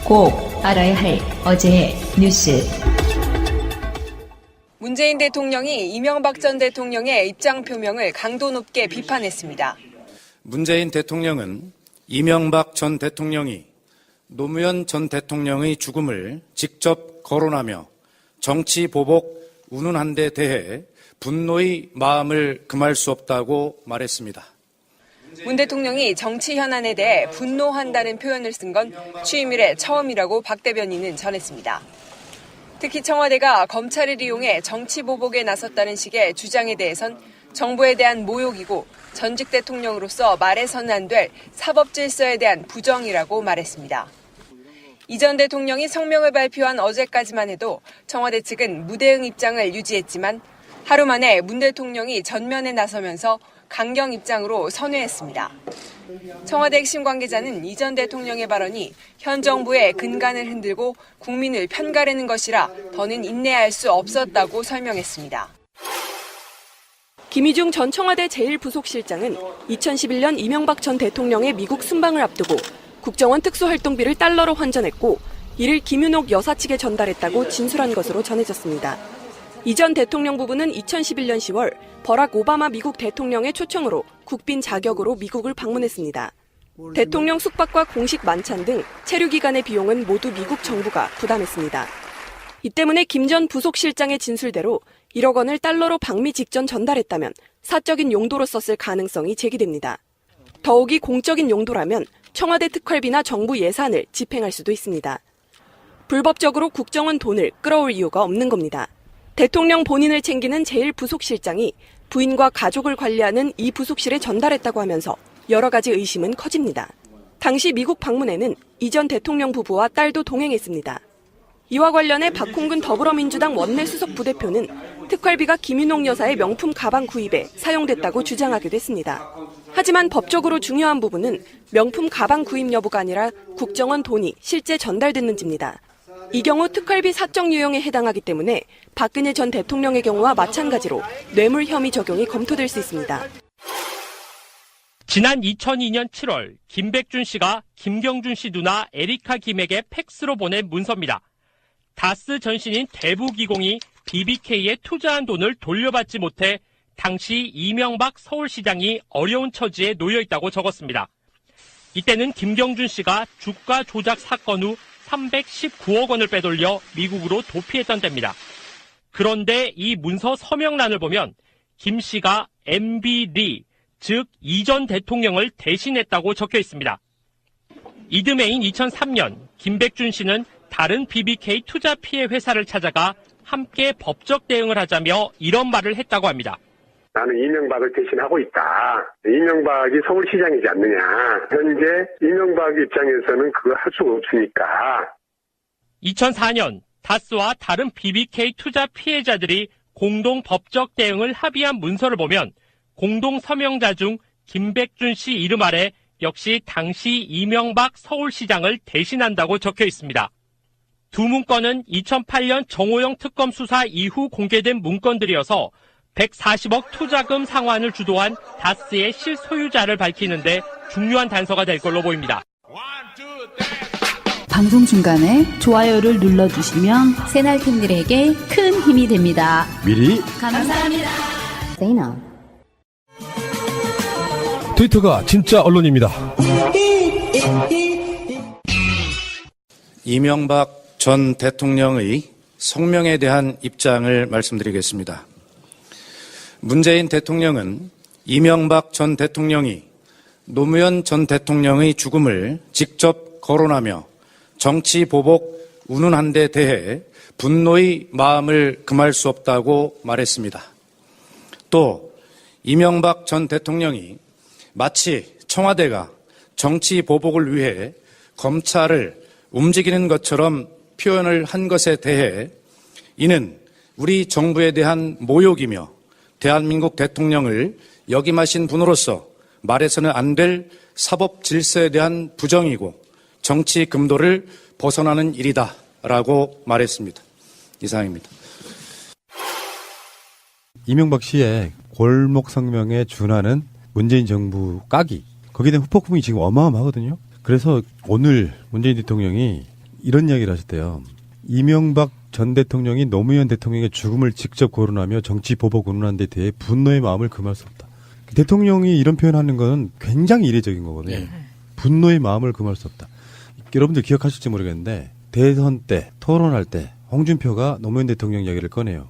꼭 알아야 할 어제의 뉴스. 문재인 대통령이 이명박 전 대통령의 입장 표명을 강도 높게 비판했습니다. 문재인 대통령은 이명박 전 대통령이 노무현 전 대통령의 죽음을 직접 거론하며 정치 보복 운운한 데 대해 분노의 마음을 금할 수 없다고 말했습니다. 문 대통령이 정치 현안에 대해 분노한다는 표현을 쓴 건 취임 이래 처음이라고 박 대변인은 전했습니다. 특히 청와대가 검찰을 이용해 정치 보복에 나섰다는 식의 주장에 대해선 정부에 대한 모욕이고 전직 대통령으로서 말해서는 안 될 사법 질서에 대한 부정이라고 말했습니다. 이 전 대통령이 성명을 발표한 어제까지만 해도 청와대 측은 무대응 입장을 유지했지만 하루 만에 문 대통령이 전면에 나서면서 강경 입장으로 선회했습니다. 청와대 핵심 관계자는 이 전 대통령의 발언이 현 정부의 근간을 흔들고 국민을 편가르는 것이라 더는 인내할 수 없었다고 설명했습니다. 김희중 전 청와대 제1부속실장은 2011년 이명박 전 대통령의 미국 순방을 앞두고 국정원 특수활동비를 달러로 환전했고 이를 김윤옥 여사 측에 전달했다고 진술한 것으로 전해졌습니다. 이 전 대통령 부부는 2011년 10월 버락 오바마 미국 대통령의 초청으로 국빈 자격으로 미국을 방문했습니다. 대통령 숙박과 공식 만찬 등 체류 기간의 비용은 모두 미국 정부가 부담했습니다. 이 때문에 김 전 부속실장의 진술대로 1억 원을 달러로 방미 직전 전달했다면 사적인 용도로 썼을 가능성이 제기됩니다. 더욱이 공적인 용도라면 청와대 특활비나 정부 예산을 집행할 수도 있습니다. 불법적으로 국정원 돈을 끌어올 이유가 없는 겁니다. 대통령 본인을 챙기는 제1부속실장이 부인과 가족을 관리하는 이 부속실에 전달했다고 하면서 여러 가지 의심은 커집니다. 당시 미국 방문에는 이 전 대통령 부부와 딸도 동행했습니다. 이와 관련해 박홍근 더불어민주당 원내수석 부대표는 특활비가 김윤옥 여사의 명품 가방 구입에 사용됐다고 주장하기도 했습니다. 하지만 법적으로 중요한 부분은 명품 가방 구입 여부가 아니라 국정원 돈이 실제 전달됐는지입니다. 이 경우 특활비 사적 유용에 해당하기 때문에 박근혜 전 대통령의 경우와 마찬가지로 뇌물 혐의 적용이 검토될 수 있습니다. 지난 2002년 7월 김백준 씨가 김경준 씨 누나 에리카 김에게 팩스로 보낸 문서입니다. 다스 전신인 대부기공이 BBK에 투자한 돈을 돌려받지 못해 당시 이명박 서울시장이 어려운 처지에 놓여 있다고 적었습니다. 이때는 김경준 씨가 주가 조작 사건 후 319억 원을 빼돌려 미국으로 도피했던 때입니다. 그런데 이 문서 서명란을 보면 김 씨가 MB 리, 즉 이 전 대통령을 대신했다고 적혀 있습니다. 이듬해인 2003년 김백준 씨는 다른 BBK 투자 피해 회사를 찾아가 함께 법적 대응을 하자며 이런 말을 했다고 합니다. 나는 이명박을 대신하고 있다. 이명박이 서울시장이지 않느냐. 현재 이명박 입장에서는 그걸 할 수가 없으니까. 2004년 다스와 다른 BBK 투자 피해자들이 공동 법적 대응을 합의한 문서를 보면 공동 서명자 중 김백준 씨 이름 아래 역시 당시 이명박 서울시장을 대신한다고 적혀 있습니다. 두 문건은 2008년 정호영 특검 수사 이후 공개된 문건들이어서 140억 투자금 상환을 주도한 다스의 실소유자를 밝히는데 중요한 단서가 될 걸로 보입니다. 방송 중간에 좋아요를 눌러주시면 새날팀들에게 큰 힘이 됩니다. 미리 감사합니다. 세이나. 트위터가 진짜 언론입니다. 이명박 전 대통령의 성명에 대한 입장을 말씀드리겠습니다. 문재인 대통령은 이명박 전 대통령이 노무현 전 대통령의 죽음을 직접 거론하며 정치 보복 운운한 데 대해 분노의 마음을 금할 수 없다고 말했습니다. 또 이명박 전 대통령이 마치 청와대가 정치 보복을 위해 검찰을 움직이는 것처럼 표현을 한 것에 대해 이는 우리 정부에 대한 모욕이며 대한민국 대통령을 역임하신 분으로서 말해서는 안 될 사법 질서에 대한 부정이고 정치 금도를 벗어나는 일이다라고 말했습니다. 이상입니다. 이명박 씨의 골목 성명에 준하는 문재인 정부 까기, 거기에 대한 후폭풍이 지금 어마어마하거든요. 그래서 오늘 문재인 대통령이 이런 이야기를 하셨대요. 이명박 전 대통령이 노무현 대통령의 죽음을 직접 거론하며 정치 보복 운운한 데 대해 분노의 마음을 금할 수 없다. 대통령이 이런 표현하는 건 굉장히 이례적인 거거든요. 네. 분노의 마음을 금할 수 없다. 여러분들 기억하실지 모르겠는데 대선 때 토론할 때 홍준표가 노무현 대통령 이야기를 꺼내요.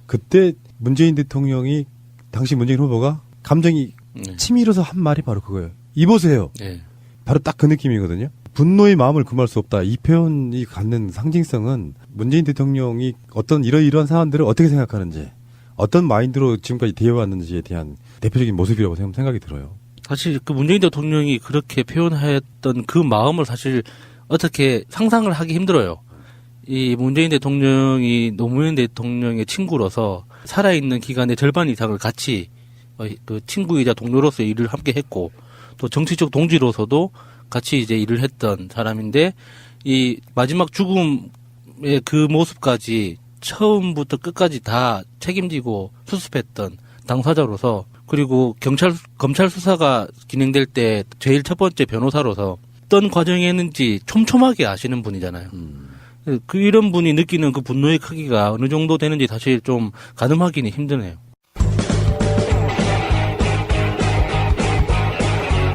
그때 문재인 대통령이 당시 문재인 후보가 감정이 치밀어서 한 말이 바로 그거예요. 이보세요. 네. 바로 딱 그 느낌이거든요. 분노의 마음을 금할 수 없다. 이 표현이 갖는 상징성은 문재인 대통령이 어떤 이러이러한 사안들을 어떻게 생각하는지, 어떤 마인드로 지금까지 대해왔는지에 대한 대표적인 모습이라고 생각이 들어요. 사실 그 문재인 대통령이 그렇게 표현했던 그 마음을 사실 어떻게 상상을 하기 힘들어요. 이 문재인 대통령이 노무현 대통령의 친구로서 살아있는 기간의 절반 이상을 같이 그 친구이자 동료로서 일을 함께 했고 또 정치적 동지로서도 같이 이제 일을 했던 사람인데 이 마지막 죽음의 그 모습까지 처음부터 끝까지 다 책임지고 수습했던 당사자로서 그리고 검찰 수사가 진행될 때 제일 첫 번째 변호사로서 어떤 과정이었는지 촘촘하게 아시는 분이잖아요. 그 이런 분이 느끼는 그 분노의 크기가 어느 정도 되는지 사실 좀 가늠하기는 힘드네요.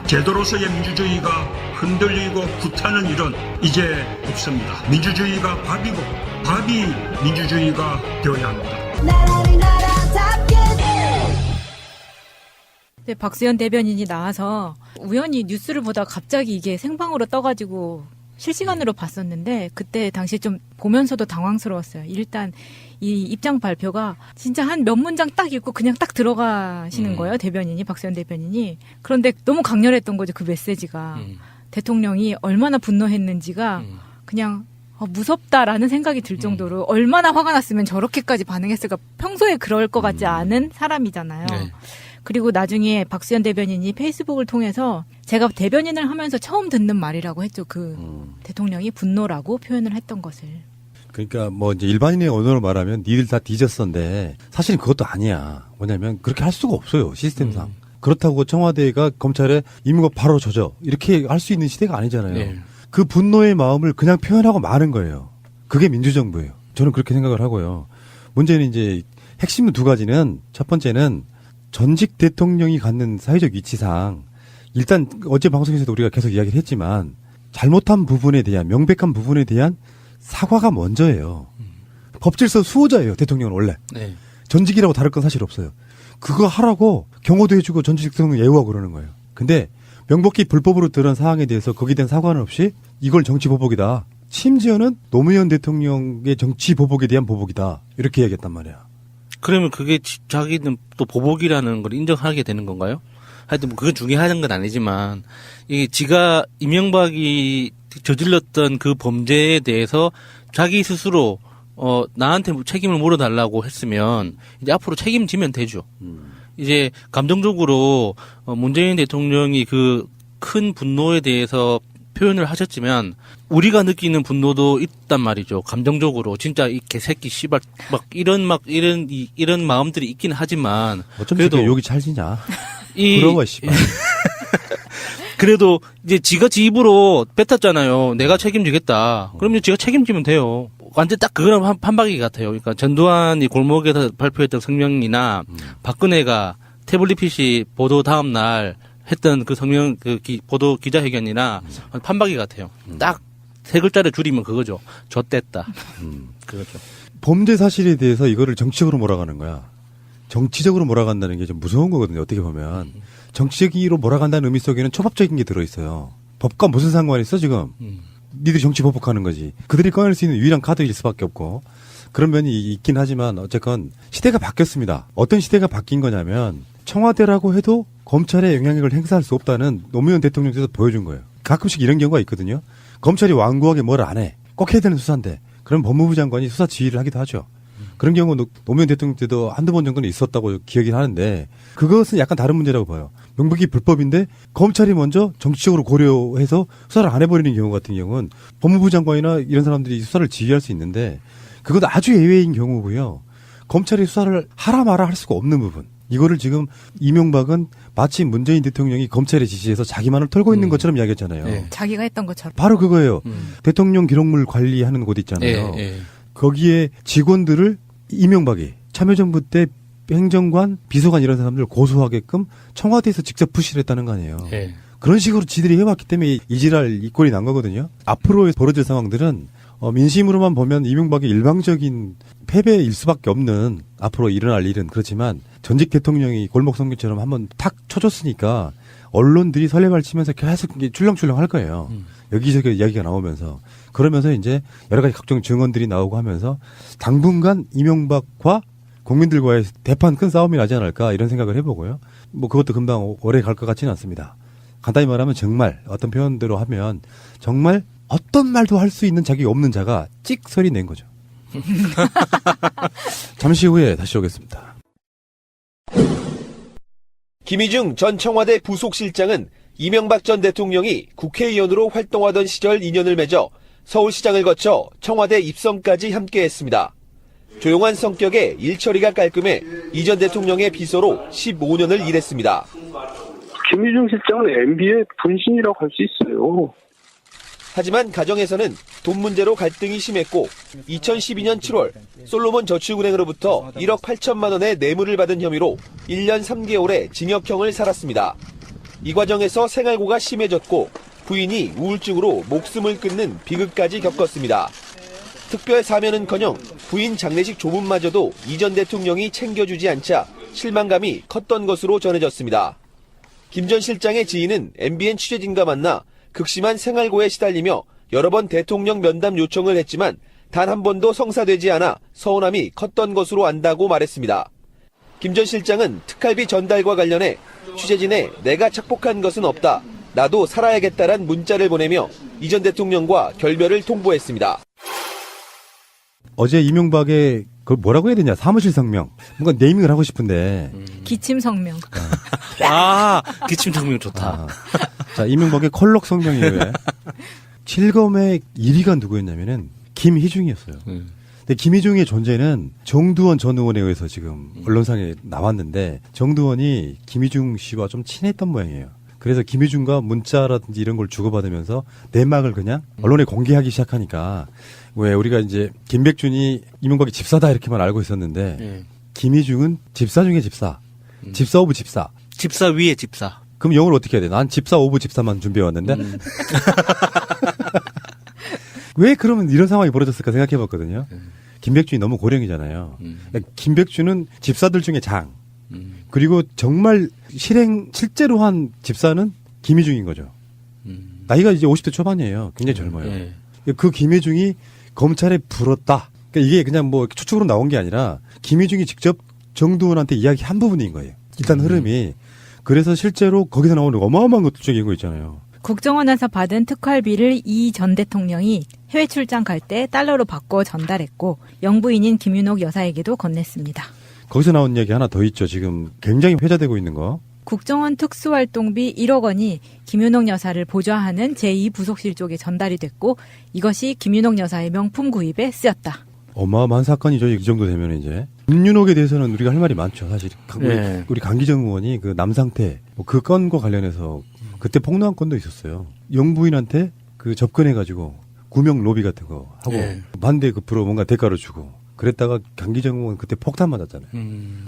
제도로서의 민주주의가 흔들리고 구타는 일은 이제 없습니다. 민주주의가 밥이고 밥이 민주주의가 되어야 합니다. 네, 박수현 대변인이 나와서 우연히 뉴스를 보다가 갑자기 이게 생방으로 떠가지고 실시간으로 봤었는데 그때 당시에 좀 보면서도 당황스러웠어요. 일단 이 입장 발표가 진짜 한 몇 문장 딱 읽고 그냥 딱 들어가시는 거예요. 대변인이, 박수현 대변인이. 그런데 너무 강렬했던 거죠. 그 메시지가. 대통령이 얼마나 분노했는지가 그냥 무섭다라는 생각이 들 정도로 얼마나 화가 났으면 저렇게까지 반응했을까. 평소에 그럴 것 같지 않은 사람이잖아요. 네. 그리고 나중에 박수현 대변인이 페이스북을 통해서 제가 대변인을 하면서 처음 듣는 말이라고 했죠. 그 대통령이 분노라고 표현을 했던 것을. 그러니까 뭐 이제 일반인의 언어로 말하면 니들 다 뒤졌었는데 사실은 그것도 아니야. 뭐냐면 그렇게 할 수가 없어요. 시스템상. 그렇다고 청와대가 검찰에 임무가 바로 져져. 이렇게 할 수 있는 시대가 아니잖아요. 네. 그 분노의 마음을 그냥 표현하고 마는 거예요. 그게 민주정부예요. 저는 그렇게 생각을 하고요. 문제는 이제 핵심은 두 가지는 첫 번째는 전직 대통령이 갖는 사회적 위치상 일단 어제 방송에서도 우리가 계속 이야기를 했지만 잘못한 부분에 대한 명백한 부분에 대한 사과가 먼저예요. 법질서 수호자예요. 대통령은 원래. 네. 전직이라고 다를 건 사실 없어요. 그거 하라고 경호도 해주고 전직 대통령 예우하고 그러는 거예요. 근데 명백히 불법으로 들은 사항에 대해서 거기에 대한 사과는 없이 이걸 정치 보복이다. 심지어는 노무현 대통령의 정치 보복에 대한 보복이다. 이렇게 얘기했단 말이야. 그러면 그게 자기는 또 보복이라는 걸 인정하게 되는 건가요? 하여튼 뭐 그건 중요한 건 아니지만 이 지가 이명박이 저질렀던 그 범죄에 대해서 자기 스스로 나한테 책임을 물어달라고 했으면 이제 앞으로 책임지면 되죠. 이제 감정적으로 문재인 대통령이 그 큰 분노에 대해서 표현을 하셨지만 우리가 느끼는 분노도 있단 말이죠. 감정적으로 진짜 이 개새끼 씨발 이런 마음들이 있긴 하지만 어쩜 그래도 여기 찰지냐? 부러워 씨발. 그래도 이제 지가 지 입으로 뱉었잖아요. 내가 책임지겠다. 그러면 지가 책임지면 돼요. 완전 딱 그거랑 판박이 같아요. 그러니까 전두환이 골목에서 발표했던 성명이나 박근혜가 태블릿 PC 보도 다음 날 했던 그 성명 보도 기자회견이나 판박이 같아요. 딱 세 글자를 줄이면 그거죠. 좆됐다. 그거죠. 범죄 사실에 대해서 이거를 정치적으로 몰아가는 거야. 정치적으로 몰아간다는 게 좀 무서운 거거든요. 어떻게 보면. 정치적으로 몰아간다는 의미 속에는 초법적인 게 들어있어요. 법과 무슨 상관이 있어 지금. 니들이 정치 보복하는 거지. 그들이 꺼낼 수 있는 유일한 카드일 수밖에 없고. 그런 면이 있긴 하지만 어쨌건 시대가 바뀌었습니다. 어떤 시대가 바뀐 거냐면 청와대라고 해도 검찰의 영향력을 행사할 수 없다는 노무현 대통령께서 보여준 거예요. 가끔씩 이런 경우가 있거든요. 검찰이 완고하게 뭘 안 해. 꼭 해야 되는 수사인데. 그럼 법무부 장관이 수사 지휘를 하기도 하죠. 그런 경우 노무현 대통령 때도 한두 번 정도는 있었다고 기억이 하는데 그것은 약간 다른 문제라고 봐요. 명백히 불법인데 검찰이 먼저 정치적으로 고려해서 수사를 안 해버리는 경우 같은 경우는 법무부 장관이나 이런 사람들이 수사를 지휘할 수 있는데 그것도 아주 예외인 경우고요. 검찰이 수사를 하라 마라 할 수가 없는 부분. 이거를 지금 이명박은 마치 문재인 대통령이 검찰에 지시해서 자기만을 털고 있는 것처럼 이야기했잖아요. 네. 자기가 했던 것처럼. 바로 그거예요. 대통령 기록물 관리하는 곳 있잖아요. 거기에 직원들을 이명박이 참여정부 때 행정관, 비서관 이런 사람들 고소하게끔 청와대에서 직접 푸시를 했다는 거 아니에요. 그런 식으로 지들이 해왔기 때문에 이지랄 이 꼴이 난 거거든요. 앞으로 벌어질 상황들은 민심으로만 보면 이명박이 일방적인 패배일 수밖에 없는 앞으로 일어날 일은 그렇지만 전직 대통령이 골목 선거처럼 한번 탁 쳐줬으니까 언론들이 설레발 치면서 계속 이게 출렁출렁 할 거예요. 여기저기 이야기가 나오면서 그러면서 이제 여러 가지 각종 증언들이 나오고 하면서 당분간 이명박과 국민들과의 대판 큰 싸움이 나지 않을까 이런 생각을 해보고요. 뭐 그것도 금방 오래 갈 것 같지는 않습니다. 간단히 말하면 정말 어떤 표현대로 하면 정말 어떤 말도 할 수 있는 자격이 없는 자가 찍 소리 낸 거죠. 잠시 후에 다시 오겠습니다. 김희중 전 청와대 부속실장은 이명박 전 대통령이 국회의원으로 활동하던 시절 인연을 맺어 서울시장을 거쳐 청와대 입성까지 함께했습니다. 조용한 성격에 일처리가 깔끔해 이 전 대통령의 비서로 15년을 일했습니다. 김희중 실장은 MB의 분신이라고 할 수 있어요. 하지만 가정에서는 돈 문제로 갈등이 심했고 2012년 7월 솔로몬 저축은행으로부터 1억 8천만 원의 뇌물을 받은 혐의로 1년 3개월의 징역형을 살았습니다. 이 과정에서 생활고가 심해졌고 부인이 우울증으로 목숨을 끊는 비극까지 겪었습니다. 특별 사면은커녕 부인 장례식 조문마저도 이 전 대통령이 챙겨주지 않자 실망감이 컸던 것으로 전해졌습니다. 김 전 실장의 지인은 MBN 취재진과 만나 극심한 생활고에 시달리며 여러 번 대통령 면담 요청을 했지만 단 한 번도 성사되지 않아 서운함이 컸던 것으로 안다고 말했습니다. 김 전 실장은 특활비 전달과 관련해 취재진에 내가 착복한 것은 없다. 나도 살아야겠다란 문자를 보내며 이 전 대통령과 결별을 통보했습니다. 어제 이명박의 그걸 뭐라고 해야 되냐 사무실 성명 뭔가 네이밍을 하고 싶은데 기침 성명. 기침 성명 좋다. 자 이명박의 컬럭 성명 이후에 7검의 1위가 누구였냐면은 김희중이었어요. 근데 김희중의 존재는 정두원 전 의원에 의해서 지금 언론상에 나왔는데 정두원이 김희중 씨와 좀 친했던 모양이에요. 그래서 김희중과 문자라든지 이런 걸 주고받으면서 내막을 그냥 언론에 공개하기 시작하니까 왜 우리가 이제 김백준이 이명박이 집사다 이렇게만 알고 있었는데 김희중은 집사 중에 집사, 집사 오브 집사, 집사 위에 집사. 그럼 영어를 어떻게 해야 돼? 난 집사 오브 집사만 준비해 왔는데 왜 그러면 이런 상황이 벌어졌을까 생각해봤거든요. 김백준이 너무 고령이잖아요. 김백준은 집사들 중에 장. 그리고 정말 실제로 한 집사는 김희중인 거죠. 나이가 이제 50대 초반이에요. 굉장히 젊어요. 그 김희중이 검찰에 불었다. 그러니까 이게 그냥 뭐 추측으로 나온 게 아니라 김희중이 직접 정두원한테 이야기한 부분인 거예요. 일단 흐름이. 그래서 실제로 거기서 나오는 어마어마한 것들 중에 이거 있잖아요. 국정원에서 받은 특활비를 이 전 대통령이 해외 출장 갈 때 달러로 바꿔 전달했고 영부인인 김윤옥 여사에게도 건넸습니다. 거기서 나온 얘기 하나 더 있죠. 지금 굉장히 회자되고 있는 거. 국정원 특수활동비 1억 원이 김윤옥 여사를 보좌하는 제2부속실 쪽에 전달이 됐고 이것이 김윤옥 여사의 명품 구입에 쓰였다. 어마어마한 사건이죠. 이 정도 되면 이제. 김윤옥에 대해서는 우리가 할 말이 많죠. 사실 우리 강기정 의원이 그 남상태 그 건과 관련해서 그때 폭로한 건도 있었어요. 영부인한테 그 접근해가지고 구명 로비 같은 거 하고 반대급부로 뭔가 대가를 주고 그랬다가 강기정 의원 그때 폭탄 맞았잖아요.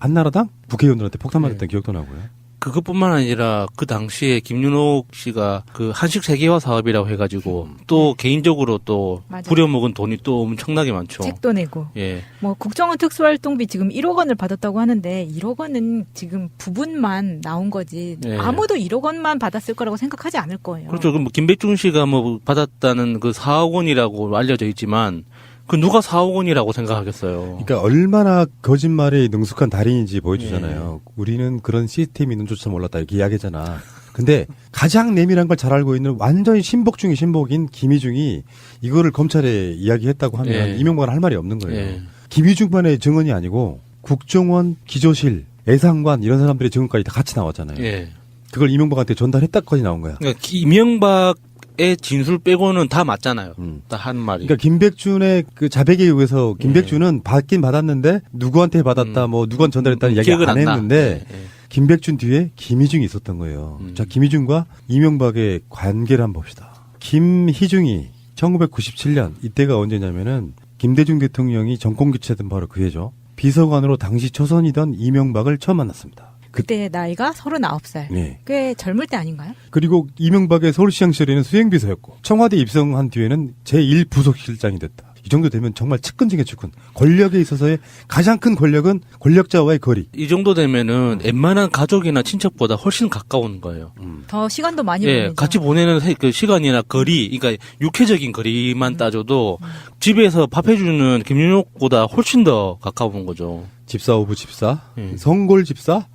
한나라당 국회의원들한테 폭탄 맞았던 기억도 나고요. 그것뿐만 아니라 그 당시에 김윤옥 씨가 그 한식 세계화 사업이라고 해가지고 또 개인적으로 또 맞아요. 부려먹은 돈이 또 엄청나게 많죠. 책도 내고. 예. 뭐 국정원 특수활동비 지금 1억 원을 받았다고 하는데 1억 원은 지금 부분만 나온 거지 아무도 1억 원만 받았을 거라고 생각하지 않을 거예요. 그렇죠. 뭐 김백준 씨가 뭐 받았다는 그 4억 원이라고 알려져 있지만 그 누가 4억 원이라고 생각하겠어요. 그러니까 얼마나 거짓말에 능숙한 달인인지 보여주잖아요. 우리는 그런 시스템이 있는 줄조차 몰랐다 이렇게 이야기하잖아. 근데 가장 내밀한 걸 잘 알고 있는 완전히 신복 중의 신복인 김희중이 이거를 검찰에 이야기했다고 하면 이명박은 할 말이 없는 거예요. 김희중만의 증언이 아니고 국정원, 기조실, 애상관 이런 사람들의 증언까지 다 같이 나왔잖아요. 그걸 이명박한테 전달했다까지 나온 거야. 그러니까 이명박의 김백준의 진술 빼고는 다 맞잖아요. 다 한 말이. 그러니까 김백준의 그 자백에 의해서 김백준은 받긴 받았는데 누구한테 받았다, 뭐 누구한테 전달했다는 이야기 안 했는데 김백준 뒤에 김희중이 있었던 거예요. 자, 김희중과 이명박의 관계를 한번 봅시다. 김희중이 1997년 이때가 언제냐면은 김대중 대통령이 정권 교체된 바로 그 해죠. 비서관으로 당시 초선이던 이명박을 처음 만났습니다. 그때 나이가 39살. 네. 꽤 젊을 때 아닌가요? 그리고 이명박의 서울시장 시절에는 수행비서였고 청와대 입성한 뒤에는 제1부속실장이 됐다. 이 정도 되면 정말 측근 중에 측근. 권력에 있어서의 가장 큰 권력은 권력자와의 거리. 이 정도 되면은 웬만한 가족이나 친척보다 훨씬 가까운 거예요. 더 시간도 많이 예, 보내죠. 같이 보내는 그 시간이나 거리, 그러니까 육체적인 거리만 따져도 집에서 밥 해주는 김윤옥보다 훨씬 더 가까운 거죠. 집사 오브 집사? 성골 집사?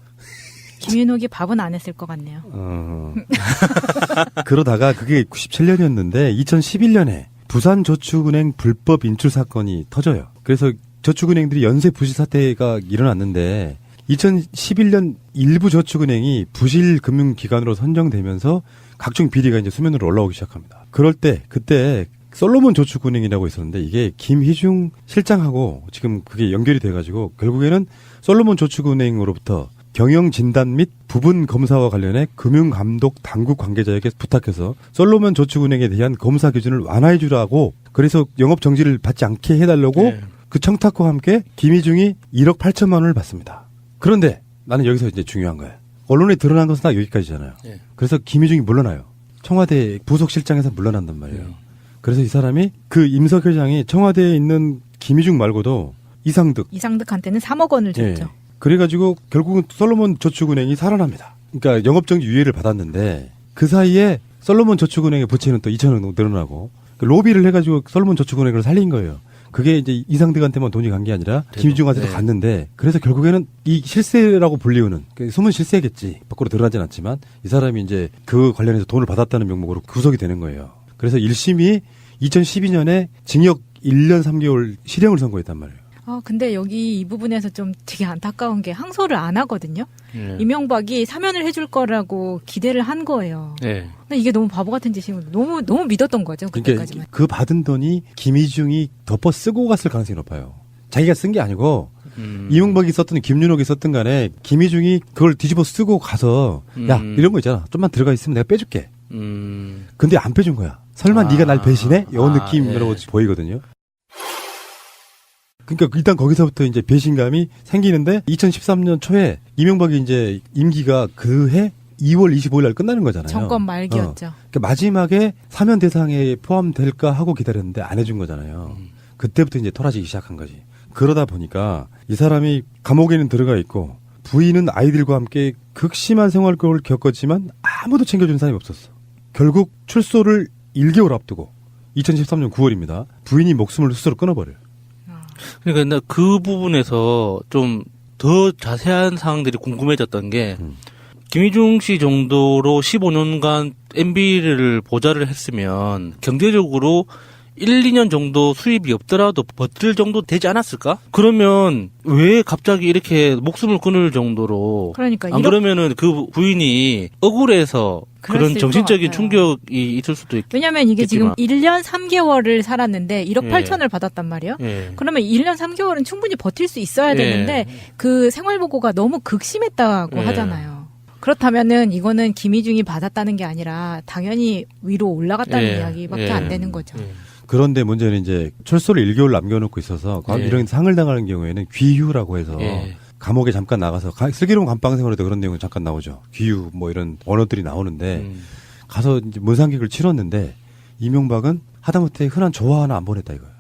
김윤옥이 밥은 안 했을 것 같네요. 그러다가 그게 97년이었는데 2011년에 부산저축은행 불법 인출 사건이 터져요. 그래서 저축은행들이 연쇄 부실 사태가 일어났는데 2011년 일부 저축은행이 부실 금융기관으로 선정되면서 각종 비리가 이제 수면으로 올라오기 시작합니다. 그럴 때 그때 솔로몬 저축은행이라고 있었는데 이게 김희중 실장하고 지금 그게 연결이 돼가지고 결국에는 솔로몬 저축은행으로부터 경영진단 및 부분 검사와 관련해 금융감독 당국 관계자에게 부탁해서 솔로몬 저축은행에 대한 검사 기준을 완화해 주라고 그래서 영업 정지를 받지 않게 해달라고 그 청탁과 함께 김희중이 1억 8천만 원을 받습니다. 그런데 나는 여기서 이제 중요한 거야. 언론에 드러난 것은 딱 여기까지잖아요. 그래서 김희중이 물러나요. 청와대 부속실장에서 물러난단 말이에요. 그래서 이 사람이 그 임석 회장이 청와대에 있는 김희중 말고도 이상득한테는 3억 원을 줬죠. 그래가지고 결국은 솔로몬 저축은행이 살아납니다. 그러니까 영업정지 유예를 받았는데 그 사이에 솔로몬 저축은행의 부채는 또 2천억 정도 늘어나고 로비를 해가지고 솔로몬 저축은행을 살린 거예요. 그게 이제 이상득한테만 돈이 간 게 아니라 김희중한테도 갔는데 그래서 결국에는 이 실세라고 불리우는 숨은 실세겠지. 밖으로 드러나진 않지만 이 사람이 이제 그 관련해서 돈을 받았다는 명목으로 구속이 되는 거예요. 그래서 1심이 2012년에 징역 1년 3개월 실형을 선고했단 말이에요. 근데 여기 이 부분에서 좀 되게 안타까운 게 항소를 안 하거든요. 이명박이 사면을 해줄 거라고 기대를 한 거예요. 근데 이게 너무 바보 같은 짓이고 너무 믿었던 거죠. 그때까지만. 그 받은 돈이 김희중이 덮어 쓰고 갔을 가능성이 높아요. 자기가 쓴 게 아니고 이명박이 썼든 김윤옥이 썼든 간에 김희중이 그걸 뒤집어 쓰고 가서 야 이런 거 있잖아. 좀만 들어가 있으면 내가 빼줄게. 근데 안 빼준 거야. 설마 네가 날 배신해? 이런 느낌으로 보이거든요. 그러니까 일단 거기서부터 이제 배신감이 생기는데 2013년 초에 이명박이 이제 임기가 그해 2월 25일 날 끝나는 거잖아요. 정권 말기였죠. 그러니까 마지막에 사면 대상에 포함될까 하고 기다렸는데 안 해준 거잖아요. 그때부터 이제 토라지기 시작한 거지. 그러다 보니까 이 사람이 감옥에는 들어가 있고 부인은 아이들과 함께 극심한 생활고를 겪었지만 아무도 챙겨주는 사람이 없었어. 결국 출소를 1개월 앞두고 2013년 9월입니다. 부인이 목숨을 스스로 끊어버려요. 그러니까 그 부분에서 좀 더 자세한 사항들이 궁금해졌던 게 김희중 씨 정도로 15년간 MB를 보좌를 했으면 경제적으로 1, 2년 정도 수입이 없더라도 버틸 정도 되지 않았을까? 그러면 왜 갑자기 이렇게 목숨을 끊을 정도로 그러니까 안 그러면은 그 부인이 억울해서 그런 정신적인 충격이 있을 수도 있겠지만 왜냐면 이게 지금 1년 3개월을 살았는데 1억 8천을 받았단 말이에요. 그러면 1년 3개월은 충분히 버틸 수 있어야 되는데 그 생활보고가 너무 극심했다고 하잖아요. 그렇다면은 이거는 김희중이 받았다는 게 아니라 당연히 위로 올라갔다는 이야기밖에 안 되는 거죠. 그런데 문제는 이제 출소를 1개월 남겨놓고 있어서 이런 상을 당하는 경우에는 귀휴라고 해서 감옥에 잠깐 나가서 슬기로운 감방 생활에도 그런 내용이 잠깐 나오죠. 귀휴 뭐 이런 언어들이 나오는데 가서 이제 문상객을 치렀는데 이명박은 하다못해 흔한 조화 하나 안 보냈다 이거예요.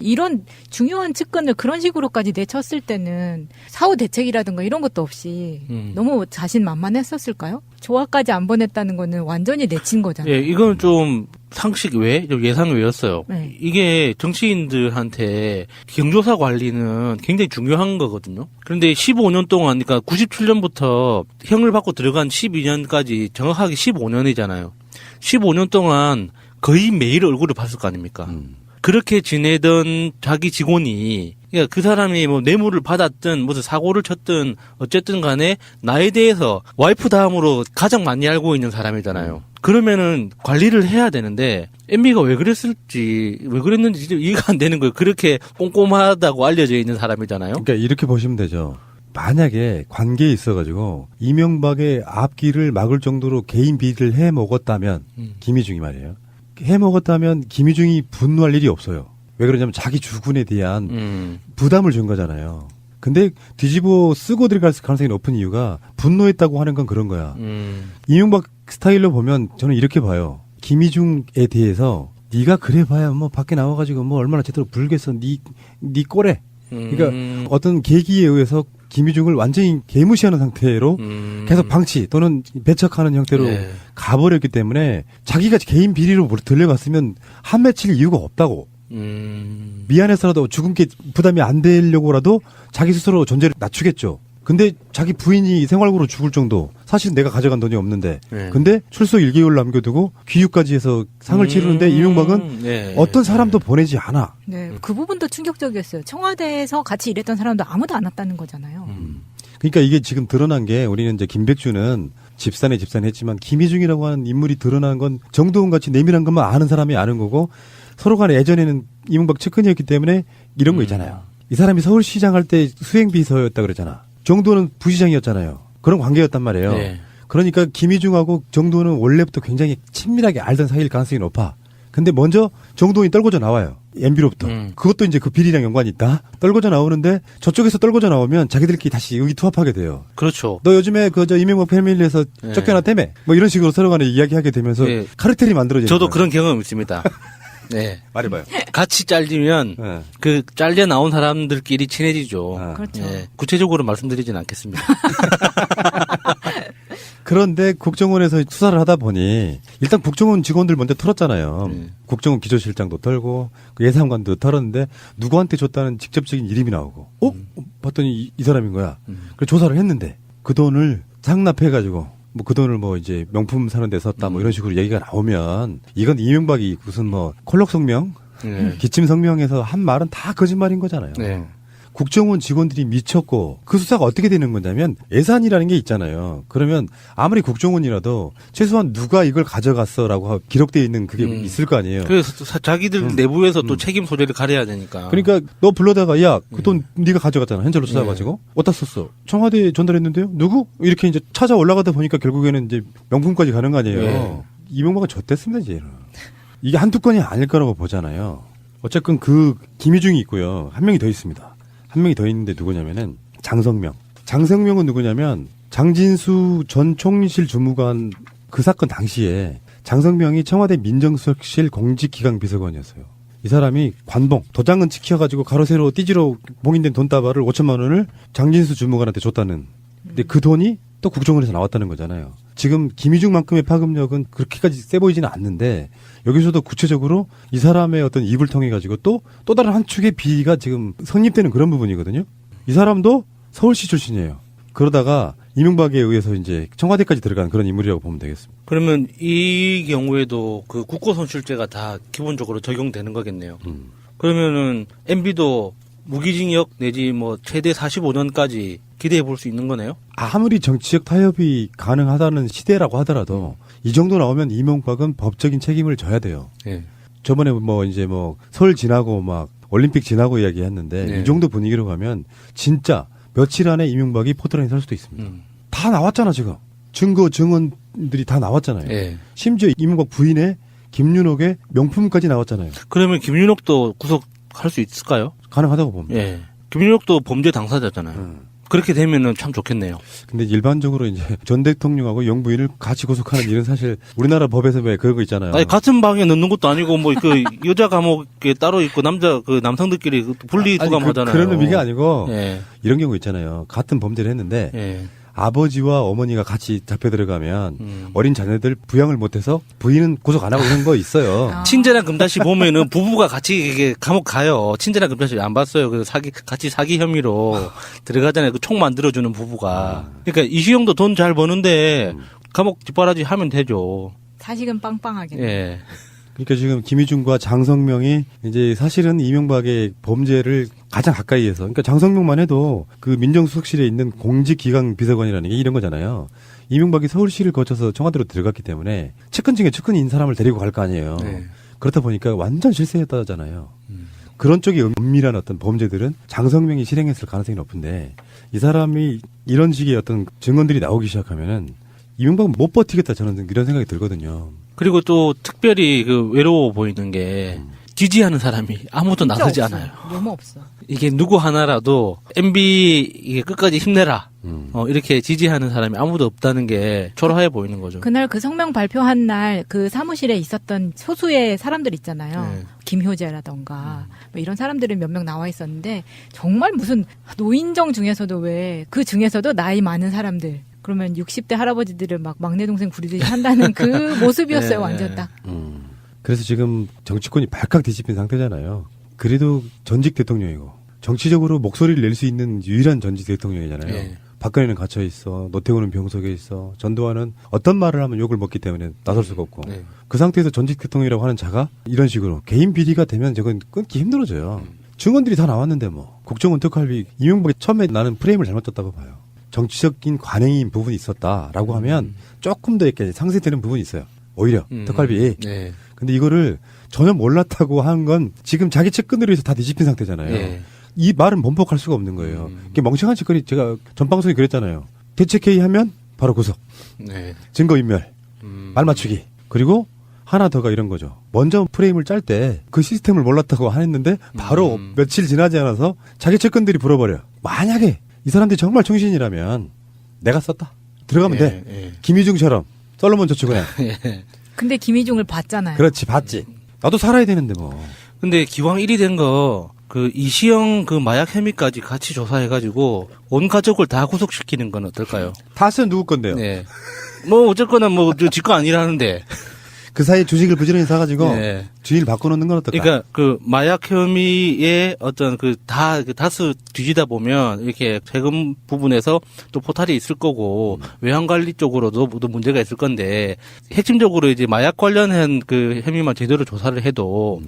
이런 중요한 측근을 그런 식으로까지 내쳤을 때는 사후 대책이라든가 이런 것도 없이 너무 자신만만했었을까요? 조화까지 안 보냈다는 거는 완전히 내친 거잖아요. 예, 이건 좀 상식 외, 예상 외였어요. 이게 정치인들한테 경조사 관리는 굉장히 중요한 거거든요. 그런데 15년 동안, 그러니까 97년부터 형을 받고 들어간 12년까지 정확하게 15년이잖아요. 15년 동안 거의 매일 얼굴을 봤을 거 아닙니까? 그렇게 지내던 자기 직원이 그러니까 그 사람이 뭐 뇌물을 받았든 무슨 사고를 쳤든 어쨌든 간에 나에 대해서 와이프 다음으로 가장 많이 알고 있는 사람이잖아요. 그러면은 관리를 해야 되는데 MB가 왜 그랬는지 진짜 이해가 안 되는 거예요. 그렇게 꼼꼼하다고 알려져 있는 사람이잖아요. 그러니까 이렇게 보시면 되죠. 만약에 관계에 있어가지고 이명박의 앞길을 막을 정도로 개인 비리를 해 먹었다면 김희중이 말이에요. 해 먹었다면 김희중이 분노할 일이 없어요. 왜 그러냐면 자기 주군에 대한 부담을 준 거잖아요. 근데 뒤집어 쓰고 들어갈 가능성이 높은 이유가 분노했다고 하는 건 그런 거야. 이명박 스타일로 보면 저는 이렇게 봐요. 김희중에 대해서 네가 그래봐야 뭐 밖에 나와가지고 뭐 얼마나 제대로 불겠어. 네 꼴에. 그러니까 어떤 계기에 의해서 김희중을 완전히 개무시하는 상태로 계속 방치 또는 배척하는 형태로 가버렸기 때문에 자기가 개인 비리로 들려갔으면 한 맺힐 이유가 없다고. 미안해서라도 죽음께 부담이 안 되려고라도 자기 스스로 존재를 낮추겠죠. 근데 자기 부인이 생활고로 죽을 정도 사실 내가 가져간 돈이 없는데 근데 출소 1개월 남겨두고 귀유까지 해서 상을 치르는데 이명박은 어떤 사람도 보내지 않아. 네, 그 부분도 충격적이었어요. 청와대에서 같이 일했던 사람도 아무도 안 왔다는 거잖아요. 그러니까 이게 지금 드러난 게 우리는 이제 김백주는 집산에 집산했지만 김희중이라고 하는 인물이 드러난 건 정도원 같이 내밀한 것만 아는 사람이 아는 거고 서로 간에 예전에는 이명박 측근이었기 때문에 이런 거 있잖아요. 이 사람이 서울시장 할 때 수행비서였다 그러잖아. 정도는 부시장이었잖아요. 그런 관계였단 말이에요. 네. 그러니까 김희중하고 정도는 원래부터 굉장히 친밀하게 알던 사이일 가능성이 높아. 근데 먼저 정도원이 떨궈져 나와요. MB로부터. 그것도 이제 그 비리랑 연관이 있다. 떨궈져 나오는데 저쪽에서 떨궈져 나오면 자기들끼리 다시 의기투합하게 돼요. 그렇죠. 너 요즘에 저 이명박 패밀리에서 쫓겨났다며? 뭐 이런 식으로 서로 간에 이야기하게 되면서 카르텔이 만들어지는 저도 거예요. 그런 경험 있습니다. 네. 말해봐요. 같이 잘리면 그 잘려 나온 사람들끼리 친해지죠. 그렇죠. 네. 구체적으로 말씀드리진 않겠습니다. 그런데 국정원에서 수사를 하다 보니 일단 국정원 직원들 먼저 털었잖아요. 국정원 기조실장도 털고 그 예산관도 털었는데 누구한테 줬다는 직접적인 이름이 나오고 봤더니 이 사람인 거야. 그래서 조사를 했는데 그 돈을 상납해가지고 뭐 그 돈을 뭐 이제 명품 사는 데 썼다 뭐 이런 식으로 얘기가 나오면 이건 이명박이 무슨 뭐 콜록 성명, 기침 성명에서 한 말은 다 거짓말인 거잖아요. 국정원 직원들이 미쳤고 그 수사가 어떻게 되는 거냐면 예산이라는 게 있잖아요. 그러면 아무리 국정원이라도 최소한 누가 이걸 가져갔어라고 기록되어 있는 그게 있을 거 아니에요. 그래서 자기들 내부에서 또 책임 소재를 가려야 되니까. 그러니까 너 불러다가 야 그 돈 네가 가져갔잖아. 현찰로 찾아가지고 어디다 썼어? 청와대에 전달했는데요. 누구? 이렇게 이제 찾아 올라가다 보니까 결국에는 이제 명품까지 가는 거 아니에요. 이명박은 졌댔습니다 이제는. 이게 한두 건이 아닐 거라고 보잖아요. 어쨌건 그 김희중이 있고요. 한 명이 더 있습니다. 한 명이 더 있는데 누구냐면은 장성명. 장성명은 누구냐면 장진수 전 총리실 주무관 그 사건 당시에 장성명이 청와대 민정수석실 공직기강 비서관이었어요. 이 사람이 관봉, 도장은 찍혀가지고 가로세로 띠지로 봉인된 돈다발을 5천만 원을 장진수 주무관한테 줬다는. 근데 그 돈이 또 국정원에서 나왔다는 거잖아요. 지금 김희중만큼의 파급력은 그렇게까지 세 보이지는 않는데 여기서도 구체적으로 이 사람의 어떤 입을 통해 가지고 또 다른 한 축의 비리가 지금 성립되는 그런 부분이거든요. 이 사람도 서울시 출신이에요. 그러다가 이명박에 의해서 이제 청와대까지 들어간 그런 인물이라고 보면 되겠습니다. 그러면 이 경우에도 그 국고손실죄가 다 기본적으로 적용되는 거겠네요. 그러면은 MB도 무기징역 내지 뭐 최대 45년까지 기대해 볼 수 있는 거네요? 아무리 정치적 타협이 가능하다는 시대라고 하더라도 이 정도 나오면 이명박은 법적인 책임을 져야 돼요. 저번에 뭐 이제 뭐 설 지나고 막 올림픽 지나고 이야기했는데 이 정도 분위기로 가면 진짜 며칠 안에 이명박이 포트라인에 설 수도 있습니다. 다 나왔잖아 지금. 증거 증언들이 다 나왔잖아요. 심지어 이명박 부인의 김윤옥의 명품까지 나왔잖아요. 그러면 김윤옥도 구속할 수 있을까요? 가능하다고 봅니다. 김윤옥도 범죄 당사자잖아요. 그렇게 되면은 참 좋겠네요. 근데 일반적으로 이제 전 대통령하고 영부인을 같이 구속하는 일은 사실 우리나라 법에서 왜 그런 거 있잖아요. 아니, 같은 방에 넣는 것도 아니고 뭐 그 여자 감옥에 따로 있고 남성들끼리 분리 수감하잖아요. 그런 의미가 아니고 이런 경우 있잖아요. 같은 범죄를 했는데 아버지와 어머니가 같이 잡혀 들어가면 어린 자녀들 부양을 못해서 부인은 구속 안 하고 이런 거 있어요. 친제랑 금다시 보면은 부부가 같이 이게 감옥 가요. 친제랑 금다시 안 봤어요. 그 같이 사기 혐의로 들어가잖아요. 그 총 만들어주는 부부가. 그러니까 이시영도 돈 잘 버는데 감옥 뒷바라지 하면 되죠. 사실은 빵빵하게. 그러니까 지금 김희중과 장성명이 이제 사실은 이명박의 범죄를 가장 가까이에서, 그러니까 장성명만 해도 그 민정수석실에 있는 공직기강 비서관이라는 게 이런 거잖아요. 이명박이 서울시를 거쳐서 청와대로 들어갔기 때문에 측근 중에 측근인 사람을 데리고 갈 거 아니에요. 네. 그렇다 보니까 완전 실세였다잖아요. 그런 쪽이 은밀한 어떤 범죄들은 장성명이 실행했을 가능성이 높은데 이 사람이 이런 식의 어떤 증언들이 나오기 시작하면은 이명박은 못 버티겠다 저는 이런 생각이 들거든요. 그리고 또 특별히 그 외로워 보이는 게 지지하는 사람이 아무도 나서지 없어. 않아요. 너무 없어. 이게 누구 하나라도 MB 이게 끝까지 힘내라. 이렇게 지지하는 사람이 아무도 없다는 게 초라해 보이는 거죠. 그날 그 성명 발표한 날 그 사무실에 있었던 소수의 사람들 있잖아요. 네. 김효재라던가 뭐 이런 사람들은 몇 명 나와 있었는데 정말 무슨 노인정 중에서도 왜 그 중에서도 나이 많은 사람들 그러면 60대 할아버지들을 막 막내 동생 부리듯이 한다는 그 모습이었어요. 네. 완전 딱. 그래서 지금 정치권이 발칵 뒤집힌 상태잖아요. 그래도 전직 대통령이고 정치적으로 목소리를 낼 수 있는 유일한 전직 대통령이잖아요. 네. 박근혜는 갇혀 있어, 노태우는 병석에 있어, 전두환은 어떤 말을 하면 욕을 먹기 때문에 나설 수가 없고 네. 그 상태에서 전직 대통령이라고 하는 자가 이런 식으로 개인 비리가 되면 저건 끊기 힘들어져요. 증언들이 다 나왔는데 뭐 국정원 특활비 이명박이 처음에 나는 프레임을 잘못 떴다고 봐요. 정치적인 관행인 부분이 있었다라고 하면 조금 더 이렇게 상쇄되는 부분이 있어요. 오히려 특활비. 네. 근데 이거를 전혀 몰랐다고 한 건 지금 자기 측근으로 해서 다 뒤집힌 상태잖아요. 네. 이 말은 번복할 수가 없는 거예요. 이게 멍청한 짓거리 제가 전 방송에 그랬잖아요. 대책회의 하면 바로 구속. 네. 증거인멸. 말 맞추기. 그리고 하나 더가 이런 거죠. 먼저 프레임을 짤 때 그 시스템을 몰랐다고 했는데 바로 며칠 지나지 않아서 자기 측근들이 불어버려. 만약에 이 사람들이 정말 정신이라면 내가 썼다. 들어가면 돼. 예. 김희중처럼 솔로몬 저축은행. 근데 김희중을 봤잖아요. 그렇지 봤지. 나도 살아야 되는데 뭐. 근데 기왕 1위 된 거 그 이시영 그 마약 혐의까지 같이 조사해가지고 온 가족을 다 구속시키는 건 어떨까요? 다스는 누구 건데요? 네. 뭐 어쨌거나 뭐 지 거 아니라는데. 그 사이에 주식을 부지런히 사가지고 네. 주인을 바꿔놓는 건 어떨까? 그러니까 그 마약 혐의의 어떤 그 다수 뒤지다 보면 이렇게 세금 부분에서 또 포탈이 있을 거고 외환 관리 쪽으로도 또 문제가 있을 건데 핵심적으로 이제 마약 관련한 그 혐의만 제대로 조사를 해도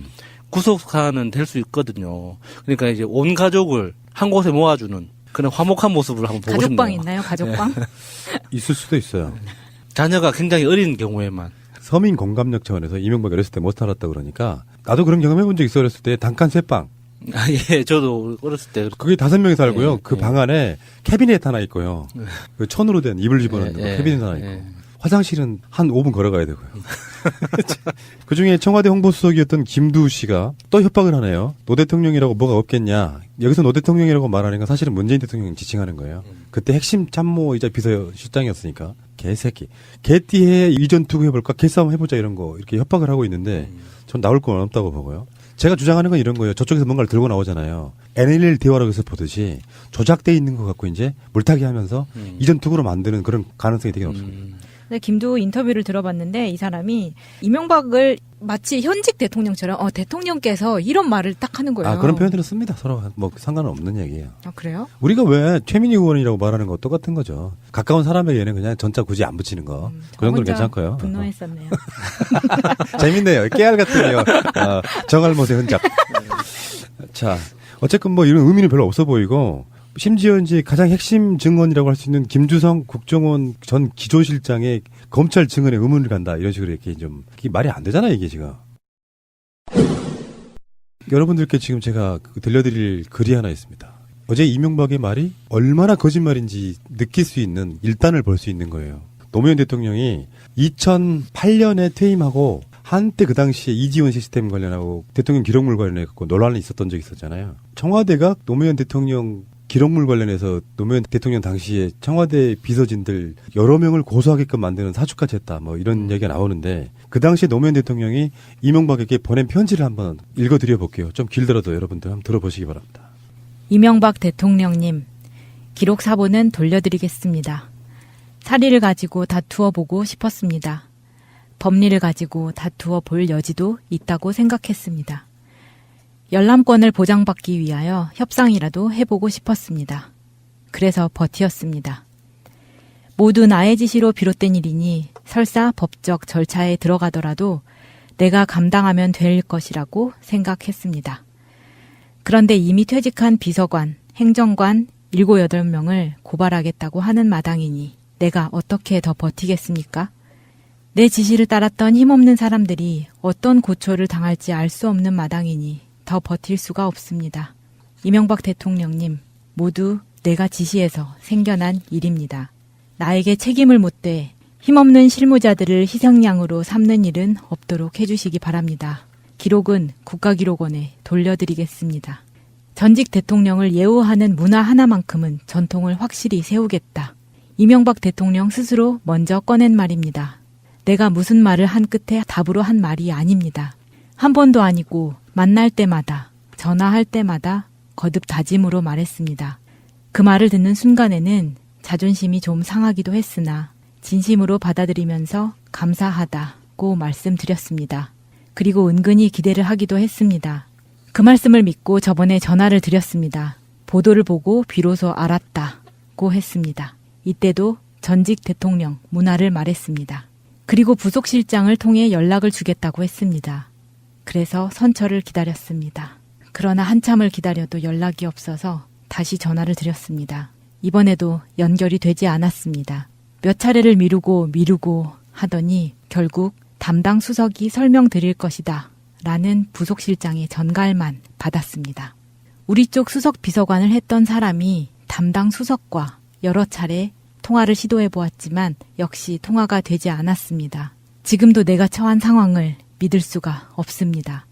구속 사안은 될 수 있거든요. 그러니까 이제 온 가족을 한 곳에 모아주는 그런 화목한 모습을 한번 보고 싶네요. 가족방 있나요? 가족방? 있을 수도 있어요. 자녀가 굉장히 어린 경우에만. 서민 공감력 차원에서 이명박이 어렸을 때 못 살았다 그러니까 나도 그런 경험 해본 적 있어. 어렸을 때 단칸 쇠방. 아, 예, 저도 어렸을 때. 그게 5명이 살고요. 예, 그 예. 방 안에 캐비넷 하나 있고요. 그 천으로 된 이불 집어넣는 예, 캐비넷 하나 있고. 예. 화장실은 한 5분 걸어가야 되고요. 그중에 청와대 홍보수석이었던 김두우 씨가 또 협박을 하네요. 노 대통령이라고 뭐가 없겠냐. 여기서 노 대통령이라고 말하는 건 사실은 문재인 대통령 지칭하는 거예요. 그때 핵심 참모이자 비서실장이었으니까. 개새끼. 개띠해 이전 투구 해볼까? 개싸움 해보자 이런 거 이렇게 협박을 하고 있는데 전 나올 건 없다고 보고요. 제가 주장하는 건 이런 거예요. 저쪽에서 뭔가를 들고 나오잖아요. NLL 대화록에서 보듯이 조작돼 있는 것 같고 이제 물타기 하면서 이전 투구로 만드는 그런 가능성이 되게 높습니다. 근데 김두우 인터뷰를 들어봤는데 이 사람이 이명박을 마치 현직 대통령처럼 대통령께서 이런 말을 딱 하는 거예요. 아, 그런 표현들을 씁니다. 서로 뭐 상관은 없는 얘기예요. 아, 그래요? 우리가 왜 최민희 의원이라고 말하는 거 똑같은 거죠. 가까운 사람에게는 그냥 전자 굳이 안 붙이는 거. 그 정도는 괜찮고요. 분노했었네요. 재밌네요. 깨알 같은 정알못의 흔적. 자, 어쨌건 뭐 이런 의미는 별로 없어 보이고 심지어 이제 가장 핵심 증언이라고 할 수 있는 김주성 국정원 전 기조실장의 검찰 증언에 의문을 간다. 이런 식으로 이렇게 좀, 이게 말이 안 되잖아요, 이게 지금. 여러분들께 지금 제가 들려드릴 글이 하나 있습니다. 어제 이명박의 말이 얼마나 거짓말인지 느낄 수 있는 일단을 볼 수 있는 거예요. 노무현 대통령이 2008년에 퇴임하고 한때 그 당시에 이지원 시스템 관련하고 대통령 기록물 관련해 갖고 논란이 있었던 적이 있었잖아요. 청와대가 노무현 대통령 기록물 관련해서 노무현 대통령 당시에 청와대 비서진들 여러 명을 고소하게끔 만드는 사주까지 했다. 뭐 이런 얘기가 나오는데 그 당시에 노무현 대통령이 이명박에게 보낸 편지를 한번 읽어드려 볼게요. 좀 길더라도 여러분들 한번 들어보시기 바랍니다. 이명박 대통령님, 기록 사본은 돌려드리겠습니다. 사리를 가지고 다투어 보고 싶었습니다. 법리를 가지고 다투어 볼 여지도 있다고 생각했습니다. 열람권을 보장받기 위하여 협상이라도 해보고 싶었습니다. 그래서 버티었습니다. 모두 나의 지시로 비롯된 일이니 설사 법적 절차에 들어가더라도 내가 감당하면 될 것이라고 생각했습니다. 그런데 이미 퇴직한 비서관, 행정관 7, 8명을 고발하겠다고 하는 마당이니 내가 어떻게 더 버티겠습니까? 내 지시를 따랐던 힘없는 사람들이 어떤 고초를 당할지 알 수 없는 마당이니 더 버틸 수가 없습니다. 이명박 대통령님, 모두 내가 지시해서 생겨난 일입니다. 나에게 책임을 묻되 힘없는 실무자들을 희생양으로 삼는 일은 없도록 해주시기 바랍니다. 기록은 국가기록원에 돌려드리겠습니다. 전직 대통령을 예우하는 문화 하나만큼은 전통을 확실히 세우겠다. 이명박 대통령 스스로 먼저 꺼낸 말입니다. 내가 무슨 말을 한 끝에 답으로 한 말이 아닙니다. 한 번도 아니고 만날 때마다, 전화할 때마다 거듭 다짐으로 말했습니다. 그 말을 듣는 순간에는 자존심이 좀 상하기도 했으나 진심으로 받아들이면서 감사하다고 말씀드렸습니다. 그리고 은근히 기대를 하기도 했습니다. 그 말씀을 믿고 저번에 전화를 드렸습니다. 보도를 보고 비로소 알았다고 했습니다. 이때도 전직 대통령 문화를 말했습니다. 그리고 부속실장을 통해 연락을 주겠다고 했습니다. 그래서 선처를 기다렸습니다. 그러나 한참을 기다려도 연락이 없어서 다시 전화를 드렸습니다. 이번에도 연결이 되지 않았습니다. 몇 차례를 미루고 하더니 결국 담당 수석이 설명드릴 것이다 라는 부속실장의 전갈만 받았습니다. 우리 쪽 수석 비서관을 했던 사람이 담당 수석과 여러 차례 통화를 시도해 보았지만 역시 통화가 되지 않았습니다. 지금도 내가 처한 상황을 믿을 수가 없습니다.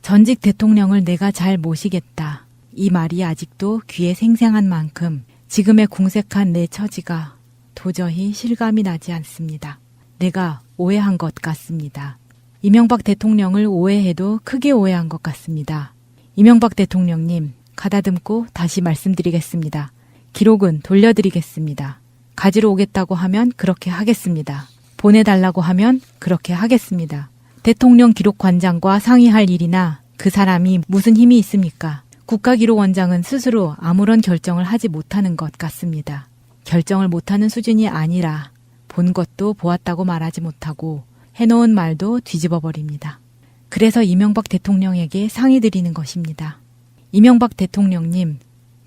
전직 대통령을 내가 잘 모시겠다. 이 말이 아직도 귀에 생생한 만큼 지금의 궁색한 내 처지가 도저히 실감이 나지 않습니다. 내가 오해한 것 같습니다. 이명박 대통령을 오해해도 크게 오해한 것 같습니다. 이명박 대통령님, 가다듬고 다시 말씀드리겠습니다. 기록은 돌려드리겠습니다. 가지러 오겠다고 하면 그렇게 하겠습니다. 보내달라고 하면 그렇게 하겠습니다. 대통령 기록관장과 상의할 일이나 그 사람이 무슨 힘이 있습니까? 국가기록원장은 스스로 아무런 결정을 하지 못하는 것 같습니다. 결정을 못하는 수준이 아니라 본 것도 보았다고 말하지 못하고 해놓은 말도 뒤집어 버립니다. 그래서 이명박 대통령에게 상의 드리는 것입니다. 이명박 대통령님,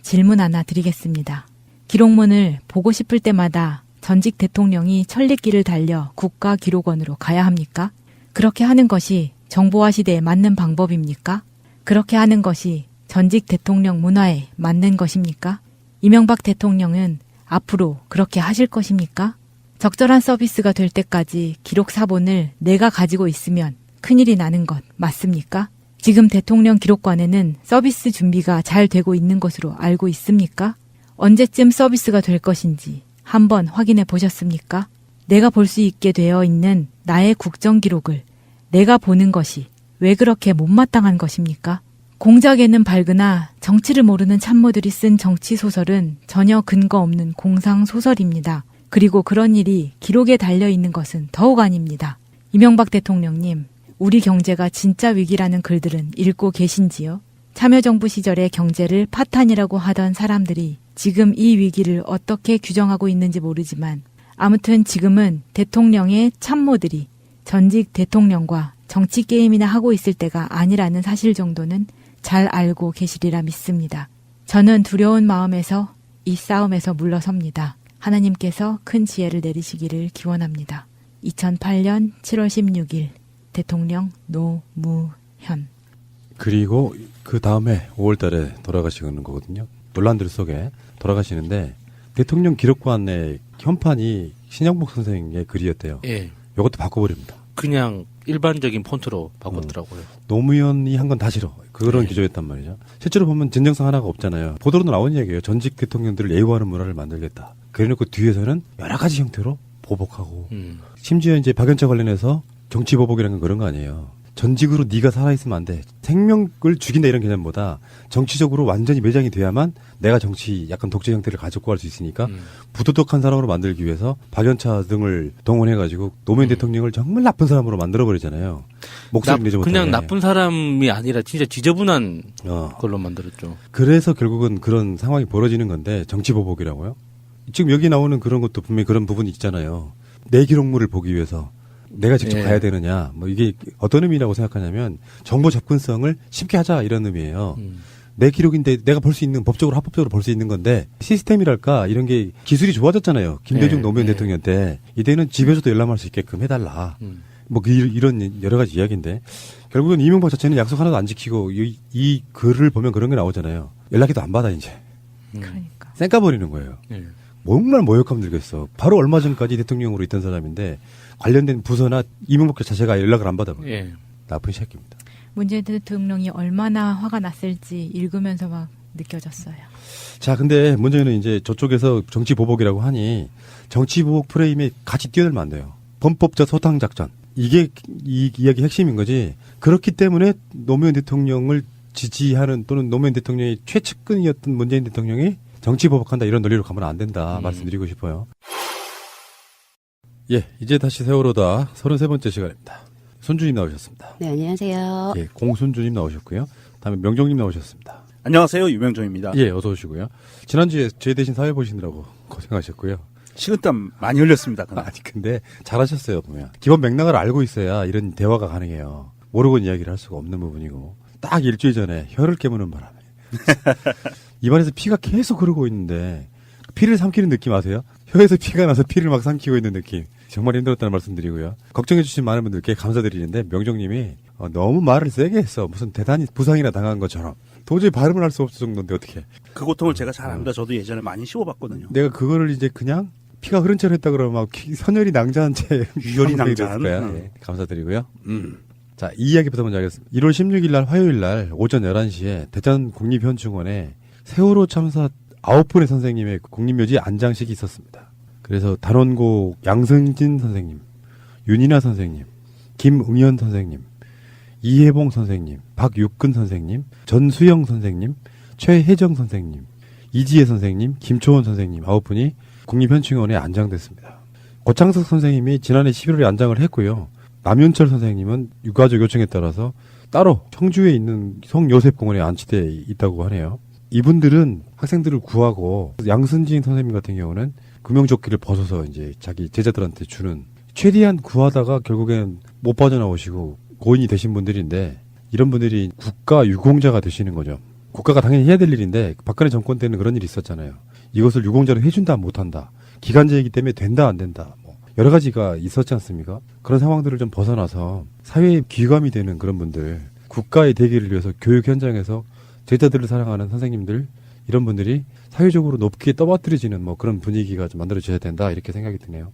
질문 하나 드리겠습니다. 기록문을 보고 싶을 때마다 전직 대통령이 천리길을 달려 국가기록원으로 가야 합니까? 그렇게 하는 것이 정보화 시대에 맞는 방법입니까? 그렇게 하는 것이 전직 대통령 문화에 맞는 것입니까? 이명박 대통령은 앞으로 그렇게 하실 것입니까? 적절한 서비스가 될 때까지 기록 사본을 내가 가지고 있으면 큰일이 나는 것 맞습니까? 지금 대통령 기록관에는 서비스 준비가 잘 되고 있는 것으로 알고 있습니까? 언제쯤 서비스가 될 것인지 한번 확인해 보셨습니까? 내가 볼 수 있게 되어 있는 나의 국정 기록을 내가 보는 것이 왜 그렇게 못마땅한 것입니까? 공작에는 밝으나 정치를 모르는 참모들이 쓴 정치소설은 전혀 근거 없는 공상소설입니다. 그리고 그런 일이 기록에 달려있는 것은 더욱 아닙니다. 이명박 대통령님, 우리 경제가 진짜 위기라는 글들은 읽고 계신지요? 참여정부 시절의 경제를 파탄이라고 하던 사람들이 지금 이 위기를 어떻게 규정하고 있는지 모르지만 아무튼 지금은 대통령의 참모들이 전직 대통령과 정치 게임이나 하고 있을 때가 아니라는 사실 정도는 잘 알고 계시리라 믿습니다. 저는 두려운 마음에서 이 싸움에서 물러섭니다. 하나님께서 큰 지혜를 내리시기를 기원합니다. 2008년 7월 16일 대통령 노무현. 그리고 그 다음에 5월 달에 돌아가시는 거거든요. 논란들 속에 돌아가시는데 대통령 기록관의 현판이 신영복 선생의 글이었대요. 예. 이것도 바꿔버립니다. 그냥 일반적인 폰트로 바꿨더라고요. 노무현이 한 건 다 싫어. 그런 네. 기조였단 말이죠. 실제로 보면 진정성 하나가 없잖아요. 보도로도 나온 얘기예요. 전직 대통령들을 예우하는 문화를 만들겠다. 그래놓고 뒤에서는 여러 가지 형태로 보복하고 심지어 이제 박연차 관련해서 정치 보복이라는 건 그런 거 아니에요. 전직으로 네가 살아있으면 안 돼. 생명을 죽인다 이런 개념보다 정치적으로 완전히 매장이 돼야만 내가 정치 약간 독재 형태를 가지고 갈 수 있으니까 부도덕한 사람으로 만들기 위해서 박연차 등을 동원해가지고 노무현 대통령을 정말 나쁜 사람으로 만들어버리잖아요. 목소리 내지 못하게. 그냥 나쁜 사람이 아니라 진짜 지저분한 걸로 만들었죠. 그래서 결국은 그런 상황이 벌어지는 건데 정치 보복이라고요? 지금 여기 나오는 그런 것도 분명히 그런 부분이 있잖아요. 내 기록물을 보기 위해서 내가 직접 예. 가야 되느냐. 뭐 이게 어떤 의미라고 생각하냐면 정보 접근성을 쉽게 하자 이런 의미예요. 내 기록인데 내가 볼 수 있는 법적으로 합법적으로 볼 수 있는 건데 시스템이랄까 이런 게 기술이 좋아졌잖아요. 김대중 예. 노무현 예. 대통령 때 이때는 집에서도 열람할 수 있게끔 해달라. 뭐 이런 여러 가지 이야기인데 결국은 이명박 자체는 약속 하나도 안 지키고 이 글을 보면 그런 게 나오잖아요. 연락해도 안 받아 이제. 그러니까. 쌩까버리는 거예요. 예. 정말 모욕감 들겠어. 바로 얼마 전까지 대통령으로 있던 사람인데 관련된 부서나 이명박 자체가 연락을 안 받아봐요. 예. 나쁜 새끼입니다. 문재인 대통령이 얼마나 화가 났을지 읽으면서 막 느껴졌어요. 자, 근데 문제는 이제 저쪽에서 정치 보복이라고 하니 정치 보복 프레임에 같이 뛰어들면 안 돼요. 범법적 소탕 작전. 이게 이 이야기 핵심인 거지. 그렇기 때문에 노무현 대통령을 지지하는 또는 노무현 대통령의 최측근이었던 문재인 대통령이 정치 보복한다 이런 논리로 가면 안 된다 말씀드리고 싶어요. 예, 이제 다시 세월호다 33번째 시간입니다. 손주님 나오셨습니다. 네, 안녕하세요. 예, 공손주님 나오셨고요. 다음에 명종님 나오셨습니다. 안녕하세요. 유명종입니다. 예, 어서 오시고요. 지난주에 제 대신 사회 보시느라고 고생하셨고요. 식은땀 많이 흘렸습니다. 그날. 아니, 근데 잘하셨어요, 보면. 기본 맥락을 알고 있어야 이런 대화가 가능해요. 모르고 이야기를 할 수가 없는 부분이고. 딱 일주일 전에 혀를 깨무는 바람에. 입안에서 피가 계속 흐르고 있는데 피를 삼키는 느낌 아세요? 혀에서 피가 나서 피를 막 삼키고 있는 느낌. 정말 힘들었다는 말씀 드리고요. 걱정해 주신 많은 분들께 감사드리는데 명종님이 너무 말을 세게 했어. 무슨 대단히 부상이나 당한 것처럼. 도저히 발음을 할 수 없을 정도인데 어떻게. 그 고통을 제가 잘 압니다. 저도 예전에 많이 씹어봤거든요. 내가 그거를 이제 그냥 피가 흐른 채로 했다 그러면 막 선혈이 낭자한 채 유혈이 낭자한. 예, 감사드리고요. 자, 이 이야기부터 먼저 하겠습니다. 1월 16일 날 화요일 날 오전 11시에 대전 국립현충원에 세월호 참사 9분의 선생님의 국립묘지 안장식이 있었습니다. 그래서 단원고 양승진 선생님, 윤이나 선생님, 김응현 선생님, 이혜봉 선생님, 박육근 선생님, 전수영 선생님, 최혜정 선생님, 이지혜 선생님, 김초원 선생님 9분이 국립현충원에 안장됐습니다. 고창석 선생님이 지난해 11월에 안장을 했고요. 남윤철 선생님은 유가족 요청에 따라서 따로 청주에 있는 성요셉공원에 안치돼 있다고 하네요. 이분들은 학생들을 구하고 양승진 선생님 같은 경우는 구명조끼를 벗어서 이제 자기 제자들한테 주는 최대한 구하다가 결국엔 못 빠져나오시고 고인이 되신 분들인데 이런 분들이 국가 유공자가 되시는 거죠. 국가가 당연히 해야 될 일인데 박근혜 정권 때는 그런 일이 있었잖아요. 이것을 유공자로 해준다 못한다. 기간제이기 때문에 된다 안 된다. 뭐 여러 가지가 있었지 않습니까? 그런 상황들을 좀 벗어나서 사회에 귀감이 되는 그런 분들, 국가의 대기를 위해서 교육 현장에서 제자들을 사랑하는 선생님들 이런 분들이 사회적으로 높게 떠받들여지는 뭐 그런 분위기가 좀 만들어져야 된다 이렇게 생각이 드네요.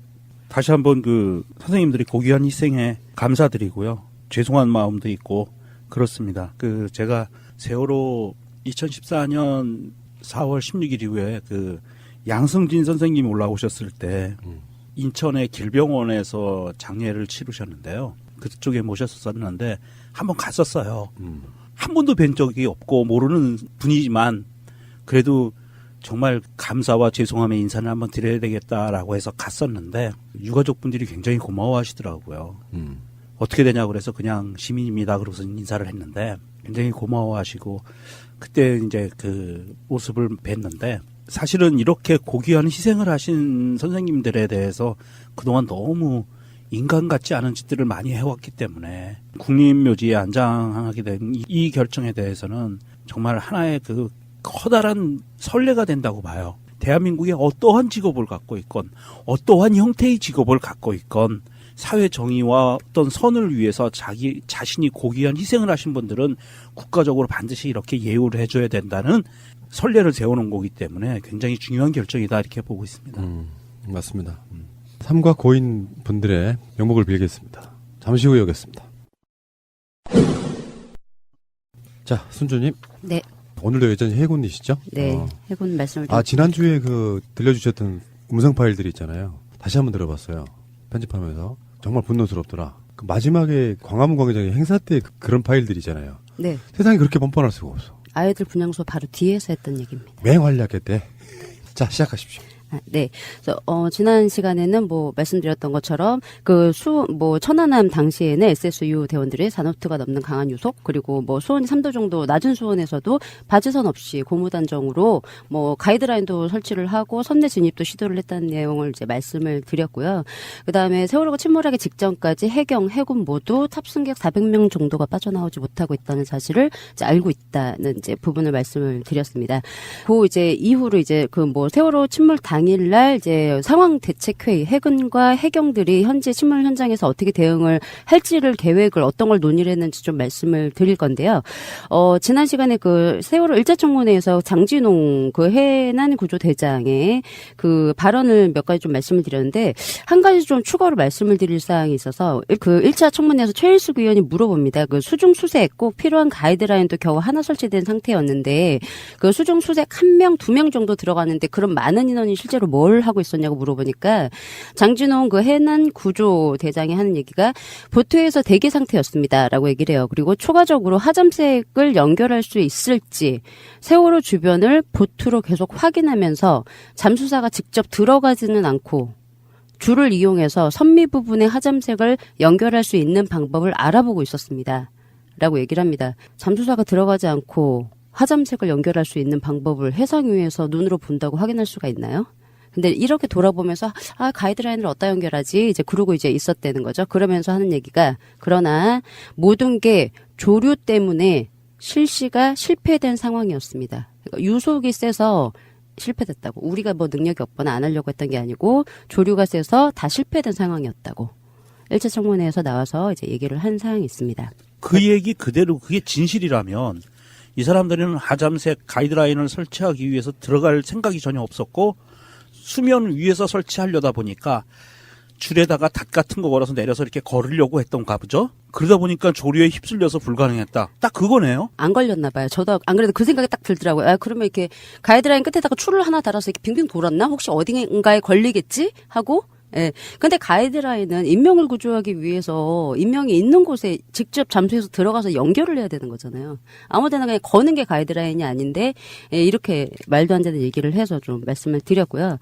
다시 한번 그 선생님들이 고귀한 희생에 감사드리고요. 죄송한 마음도 있고 그렇습니다. 그 제가 세월호 2014년 4월 16일 이후에 그 양승진 선생님이 올라오셨을 때 인천의 길병원에서 장례를 치르셨는데요. 그쪽에 모셨었는데 한번 갔었어요. 한 번도 뵌 적이 없고 모르는 분이지만 그래도 정말 감사와 죄송함의 인사를 한번 드려야 되겠다라고 해서 갔었는데 유가족 분들이 굉장히 고마워하시더라고요. 어떻게 되냐 그래서 그냥 시민입니다 그러고서 인사를 했는데 굉장히 고마워하시고 그때 이제 그 모습을 뵀는데 사실은 이렇게 고귀한 희생을 하신 선생님들에 대해서 그동안 너무 인간 같지 않은 짓들을 많이 해왔기 때문에 국립묘지에 안장하게 된 이 결정에 대해서는 정말 하나의 그 커다란 선례가 된다고 봐요. 대한민국의 어떠한 직업을 갖고 있건 어떠한 형태의 직업을 갖고 있건 사회 정의와 어떤 선을 위해서 자기 자신이 고귀한 희생을 하신 분들은 국가적으로 반드시 이렇게 예우를 해줘야 된다는 선례를 세워놓은 거기 때문에 굉장히 중요한 결정이다 이렇게 보고 있습니다. 맞습니다. 삼가 고인 분들의 명복을 빌겠습니다. 잠시 후에 오겠습니다. 자, 순주님. 네. 오늘도 여전히 해군이시죠? 네. 해군 말씀을 지난주에 그 들려주셨던 음성 파일들이 있잖아요. 다시 한번 들어봤어요. 편집하면서. 정말 분노스럽더라. 그 마지막에 광화문 광장의 행사 때 그런 파일들이잖아요. 네. 세상에 그렇게 뻔뻔할 수가 없어. 아이들 분향소 바로 뒤에서 했던 얘기입니다. 맹활약했대. 자, 시작하십시오. 네. 그래서, 지난 시간에는 말씀드렸던 것처럼 천안함 당시에는 SSU 대원들이 산업투가 넘는 강한 유속, 그리고 수온이 3도 정도 낮은 수온에서도 바지선 없이 고무단정으로 가이드라인도 설치를 하고 선내 진입도 시도를 했다는 내용을 이제 말씀을 드렸고요. 그 다음에 세월호가 침몰하기 직전까지 해경, 해군 모두 탑승객 400명 정도가 빠져나오지 못하고 있다는 사실을 이제 알고 있다는 이제 부분을 말씀을 드렸습니다. 이제 이후로 이제 세월호 침몰 당일날 이제 상황 대책회의, 해군과 해경들이 현재 침몰 현장에서 어떻게 대응을 할지를 계획을 어떤 걸 논의를 했는지 좀 말씀을 드릴 건데요. 지난 시간에 세월호 1차 청문회에서 장진홍 해난 구조대장의 발언을 몇 가지 좀 말씀을 드렸는데, 한 가지 좀 추가로 말씀을 드릴 사항이 있어서 1차 청문회에서 최일숙 의원이 물어봅니다. 수중 수색 꼭 필요한 가이드라인도 겨우 하나 설치된 상태였는데 수중 수색 1명, 2명 정도 들어가는데 그럼 많은 인원이 실제로 뭘 하고 있었냐고 물어보니까 장진홍 해난 구조대장이 하는 얘기가 보트에서 대기 상태였습니다라고 얘기를 해요. 그리고 추가적으로 하잠색을 연결할 수 있을지 세월호 주변을 보트로 계속 확인하면서 잠수사가 직접 들어가지는 않고 줄을 이용해서 선미 부분의 하잠색을 연결할 수 있는 방법을 알아보고 있었습니다. 라고 얘기를 합니다. 잠수사가 들어가지 않고 하잠색을 연결할 수 있는 방법을 해상 위에서 눈으로 본다고 확인할 수가 있나요? 근데 이렇게 돌아보면서 가이드라인을 어디다 연결하지? 이제 그러고 이제 있었다는 거죠. 그러면서 하는 얘기가, 그러나 모든 게 조류 때문에 실시가 실패된 상황이었습니다. 그러니까 유속이 세서 실패됐다고. 우리가 능력이 없거나 안 하려고 했던 게 아니고 조류가 세서 다 실패된 상황이었다고. 1차 청문회에서 나와서 이제 얘기를 한 사항이 있습니다. 그 얘기 그대로 그게 진실이라면 이 사람들은 하잠색 가이드라인을 설치하기 위해서 들어갈 생각이 전혀 없었고 수면 위에서 설치하려다 보니까 줄에다가 닷 같은 거 걸어서 내려서 이렇게 걸으려고 했던가 보죠. 그러다 보니까 조류에 휩쓸려서 불가능했다. 딱 그거네요. 안 걸렸나 봐요. 저도 안 그래도 그 생각이 딱 들더라고요. 그러면 이렇게 가이드라인 끝에다가 줄을 하나 달아서 이렇게 빙빙 돌았나? 혹시 어딘가에 걸리겠지? 하고 예. 근데 가이드라인은 인명을 구조하기 위해서 인명이 있는 곳에 직접 잠수해서 들어가서 연결을 해야 되는 거잖아요. 아무데나 그냥 거는 게 가이드라인이 아닌데, 예, 이렇게 말도 안 되는 얘기를 해서 좀 말씀을 드렸고요.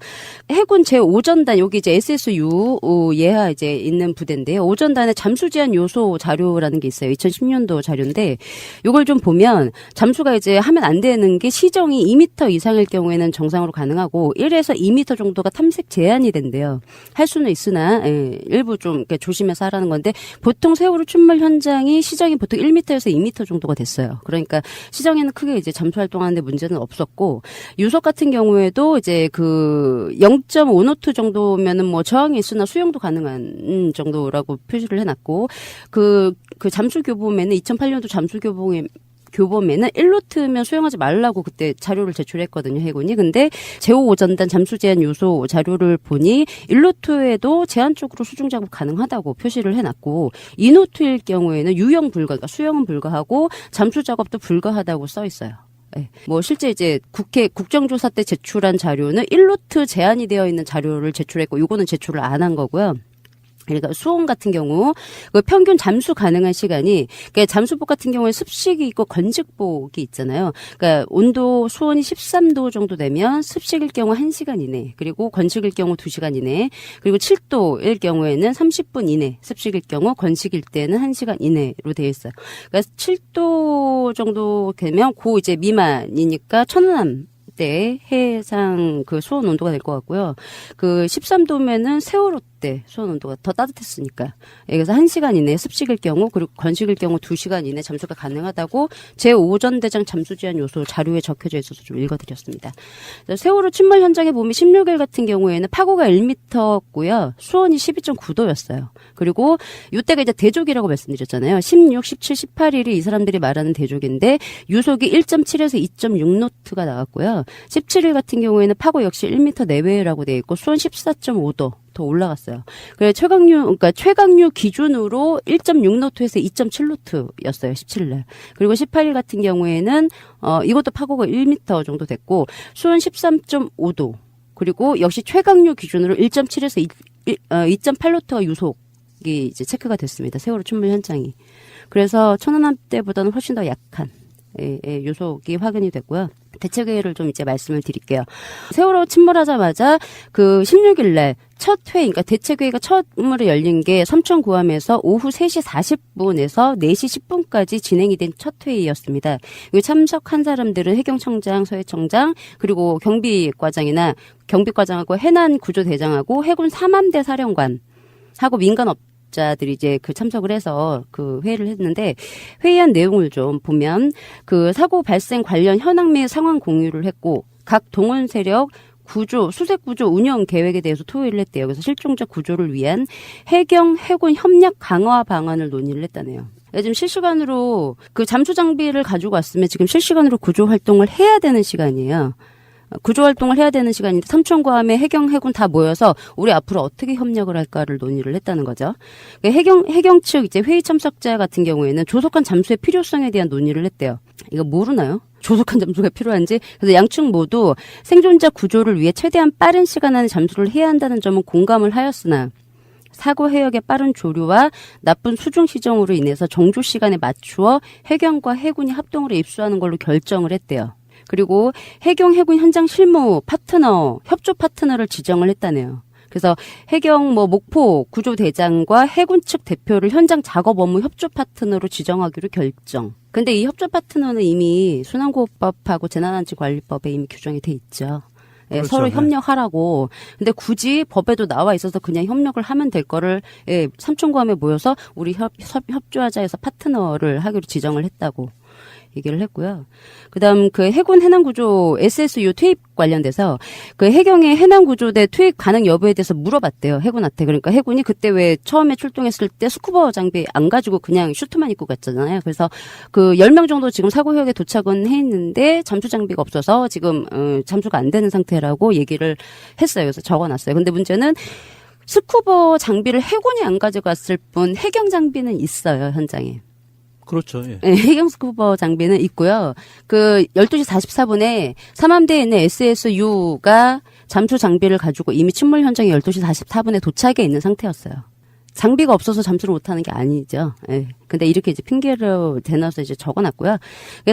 해군 제5전단, 여기 이제 SSU 예하 이제 있는 부대인데요. 5전단의 잠수 제한 요소 자료라는 게 있어요. 2010년도 자료인데, 요걸 좀 보면 잠수가 이제 하면 안 되는 게 시정이 2m 이상일 경우에는 정상으로 가능하고 1에서 2m 정도가 탐색 제한이 된대요. 할 수는 있으나 일부 좀 조심해서 하라는 건데, 보통 세월호 침몰 현장이 시정이 보통 1m에서 2m 정도가 됐어요. 그러니까 시정에는 크게 이제 잠수 활동하는데 문제는 없었고, 유속 같은 경우에도 이제 0.5노트 정도면은 저항이 있으나 수영도 가능한 정도라고 표시를 해놨고, 그 잠수 교범에는 2008년도 잠수 교범에는 1노트면 수영하지 말라고 그때 자료를 제출했거든요, 해군이. 근데 제5전단 잠수 제한 요소 자료를 보니 1노트에도 제한적으로 수중 작업 가능하다고 표시를 해놨고, 2노트일 경우에는 유영 불가, 그러니까 수영은 불가하고 잠수 작업도 불가하다고 써 있어요. 네. 실제 이제 국정조사 때 제출한 자료는 1노트 제한이 되어 있는 자료를 제출했고, 요거는 제출을 안 한 거고요. 그러니까 수온 같은 경우 평균 잠수 가능한 시간이, 그러니까 잠수복 같은 경우에 습식이 있고 건직복이 있잖아요. 그러니까 온도 수온이 13도 정도 되면 습식일 경우 1시간 이내, 그리고 건식일 경우 2시간 이내, 그리고 7도일 경우에는 30분 이내, 습식일 경우 건식일 때는 1시간 이내로 되어 있어요. 그러니까 7도 정도 되면 이제 미만이니까 천안함 때 해상 수온 온도가 될 것 같고요. 13도면은 세월호 때 수온 온도가 더 따뜻했으니까. 그래서 1시간 이내 습식일 경우, 그리고 건식일 경우 2시간 이내 잠수가 가능하다고 제5전대장 잠수 제한 요소 자료에 적혀져 있어서 좀 읽어드렸습니다. 세월호 침몰 현장에 보면 16일 같은 경우에는 파고가 1m였고요. 수온이 12.9도였어요. 그리고 이때가 이제 대족이라고 말씀드렸잖아요. 16, 17, 18일이 이 사람들이 말하는 대족인데 유속이 1.7에서 2.6노트가 나왔고요. 17일 같은 경우에는 파고 역시 1m 내외라고 되어 있고 수온 14.5도. 더 올라갔어요. 그래서 최강류 기준으로 1.6노트에서 2.7노트였어요. 17일. 그리고 18일 같은 경우에는 이것도 파고가 1m 정도 됐고 수온 13.5도. 그리고 역시 최강류 기준으로 1.7에서 2.8노트가 유속이 이제 체크가 됐습니다. 세월호 침몰 현장이. 그래서 천안함 때보다는 훨씬 더 약한 유속이 확인이 됐고요. 대책회의를 좀 이제 말씀을 드릴게요. 세월호 침몰하자마자 그 16일 날 첫 회의, 그러니까 대책회의가 처음으로 열린 게 삼천구함에서 오후 3시 40분에서 4시 10분까지 진행이 된 첫 회의였습니다. 여기 참석한 사람들은 해경청장, 서해청장, 그리고 경비과장이나 경비과장하고 해난구조대장하고 해군 3함대 사령관 하고 민간업자들이 이제 그 참석을 해서 그 회의를 했는데, 회의한 내용을 좀 보면 그 사고 발생 관련 현황 및 상황 공유를 했고, 각 동원 세력 구조, 수색 구조 운영 계획에 대해서 토의를 했대요. 그래서 실종자 구조를 위한 해경, 해군 협력 강화 방안을 논의를 했다네요. 지금 실시간으로 그 잠수 장비를 가지고 왔으면 지금 실시간으로 구조 활동을 해야 되는 시간이에요. 구조 활동을 해야 되는 시간인데 삼천구함에 해경, 해군 다 모여서 우리 앞으로 어떻게 협력을 할까를 논의를 했다는 거죠. 해경 측 이제 회의 참석자 같은 경우에는 조속한 잠수의 필요성에 대한 논의를 했대요. 이거 모르나요? 조속한 잠수가 필요한지. 그래서 양측 모두 생존자 구조를 위해 최대한 빠른 시간 안에 잠수를 해야 한다는 점은 공감을 하였으나 사고 해역의 빠른 조류와 나쁜 수중 시정으로 인해서 정조 시간에 맞추어 해경과 해군이 합동으로 입수하는 걸로 결정을 했대요. 그리고 해경, 해군 현장 실무 파트너, 협조 파트너를 지정을 했다네요. 그래서 해경 목포 구조대장과 해군 측 대표를 현장 작업 업무 협조 파트너로 지정하기로 결정. 근데 이 협조 파트너는 이미 순환구호법하고 재난안전관리법에 이미 규정이 돼 있죠. 예, 그렇죠. 서로 협력하라고. 근데 굳이 법에도 나와 있어서 그냥 협력을 하면 될 거를, 예, 삼천구함에 모여서 우리 협조하자 해서 파트너를 하기로 지정을 했다고 얘기를 했고요. 그다음 그 해군 해난구조 SSU 투입 관련돼서 그 해경의 해난구조대 투입 가능 여부에 대해서 물어봤대요. 해군한테. 그러니까 해군이 그때 왜 처음에 출동했을 때 스쿠버 장비 안 가지고 그냥 슈트만 입고 갔잖아요. 그래서 그 10명 정도 지금 사고 해역에 도착은 해 있는데 잠수 장비가 없어서 지금 잠수가 안 되는 상태라고 얘기를 했어요. 그래서 적어놨어요. 근데 문제는 스쿠버 장비를 해군이 안 가져갔을 뿐 해경 장비는 있어요, 현장에. 그렇죠. 예. 네, 해경 스쿠버 장비는 있고요. 그 12시 44분에 삼함대에 있는 SSU가 잠수 장비를 가지고 이미 침몰 현장에 12시 44분에 도착해 있는 상태였어요. 장비가 없어서 잠수를 못하는 게 아니죠. 예. 근데 이렇게 이제 핑계로 대놔서 이제 적어놨고요.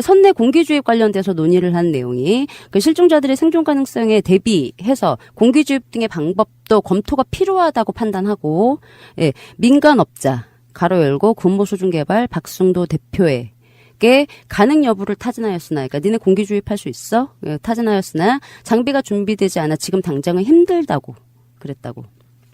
선내 공기주입 관련돼서 논의를 한 내용이 그 실종자들의 생존 가능성에 대비해서 공기주입 등의 방법도 검토가 필요하다고 판단하고, 예, 민간업자 가로 열고 군무수중개발 박승도 대표에게 가능 여부를 타진하였으나, 그러니까 니네 공기 주입할 수 있어? 타진하였으나 장비가 준비되지 않아 지금 당장은 힘들다고 그랬다고.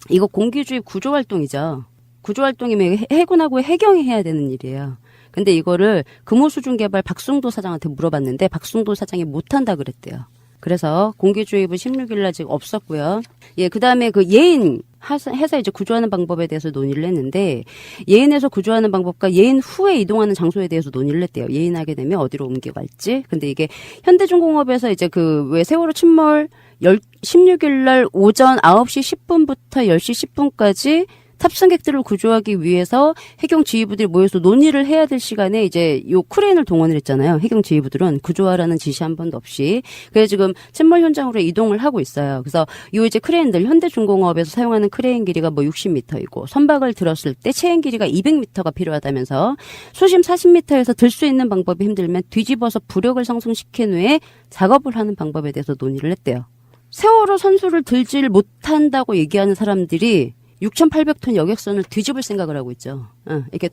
이거 공기 주입 구조 활동이죠. 구조 활동이면 해군하고 해경이 해야 되는 일이에요. 근데 이거를 금호수중개발 박승도 사장한테 물어봤는데 박승도 사장이 못한다 그랬대요. 그래서 공기 주입은 16일날 지금 없었고요. 예, 그다음에 그 예인 해서 이제 구조하는 방법에 대해서 논의를 했는데, 예인에서 구조하는 방법과 예인 후에 이동하는 장소에 대해서 논의를 했대요. 예인하게 되면 어디로 옮겨갈지. 근데 이게 현대중공업에서 이제 그 왜 세월호 침몰 16일 날 오전 9시 10분부터 10시 10분까지 탑승객들을 구조하기 위해서 해경 지휘부들이 모여서 논의를 해야 될 시간에 이제 요 크레인을 동원을 했잖아요. 해경 지휘부들은 구조하라는 지시 한 번도 없이. 그래서 지금 침몰 현장으로 이동을 하고 있어요. 그래서 요 이제 크레인들 현대중공업에서 사용하는 크레인 길이가 60m이고 선박을 들었을 때 체인 길이가 200m가 필요하다면서 수심 40m에서 들 수 있는 방법이 힘들면 뒤집어서 부력을 상승시킨 후에 작업을 하는 방법에 대해서 논의를 했대요. 세월호 선수를 들지를 못한다고 얘기하는 사람들이 6,800톤 여객선을 뒤집을 생각을 하고 있죠. 이렇게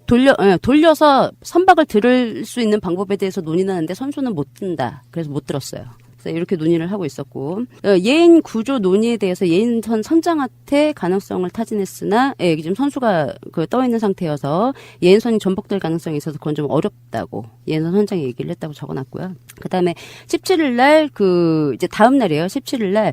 돌려서 선박을 들을 수 있는 방법에 대해서 논의는 하는데 선수는 못 든다. 그래서 못 들었어요. 그래서 이렇게 논의를 하고 있었고, 예인 구조 논의에 대해서 예인선 선장한테 가능성을 타진했으나, 예, 지금 선수가 떠 있는 상태여서 예인선이 전복될 가능성이 있어서 그건 좀 어렵다고 예인선 선장이 얘기를 했다고 적어놨고요. 그 다음에 17일 날 이제 다음 날이에요. 17일 날